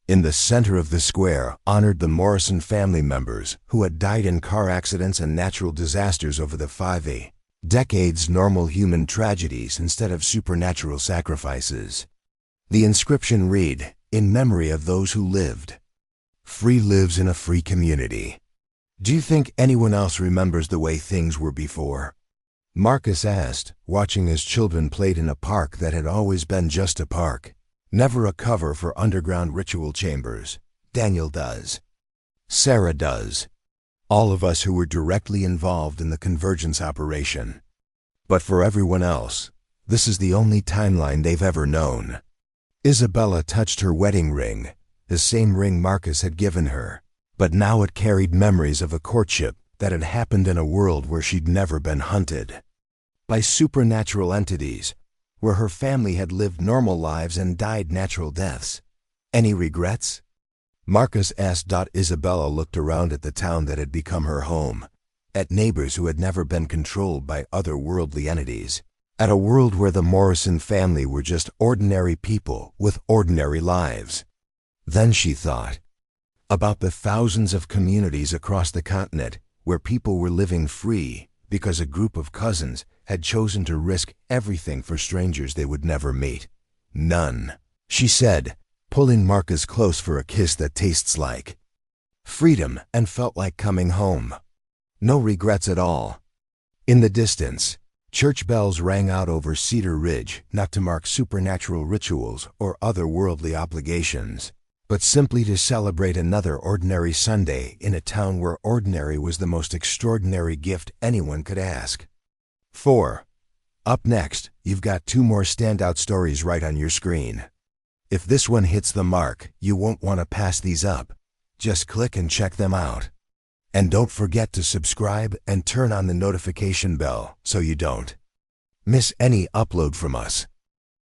A: in the center of the square honored the Morrison family members who had died in car accidents and natural disasters over the 5 decades, normal human tragedies instead of supernatural sacrifices. The inscription read, "In memory of those who lived. Free lives in a free community." Do you think anyone else remembers the way things were before? Marcus asked, watching his children played in a park that had always been just a park, never a cover for underground ritual chambers. Daniel does. Sarah does. All of us who were directly involved in the convergence operation. But for everyone else, this is the only timeline they've ever known. Isabella touched her wedding ring, the same ring Marcus had given her, But now it carried memories of a courtship that had happened in a world where she'd never been hunted by supernatural entities, where her family had lived normal lives and died natural deaths. Any regrets? Marcus asked. Isabella looked around at the town that had become her home, at neighbors who had never been controlled by otherworldly entities, at a world where the Morrison family were just ordinary people with ordinary lives. Then she thought about the thousands of communities across the continent where people were living free because a group of cousins had chosen to risk everything for strangers they would never meet. None, she said, pulling Marcus close for a kiss that tastes like freedom and felt like coming home. No regrets at all. In the distance, church bells rang out over Cedar Ridge, not to mark supernatural rituals or otherworldly obligations, but simply to celebrate another ordinary Sunday in a town where ordinary was the most extraordinary gift anyone could ask. 4. Up next, you've got 2 more standout stories right on your screen. If this one hits the mark, you won't want to pass these up. Just click and check them out. And don't forget to subscribe and turn on the notification bell so you don't miss any upload from us.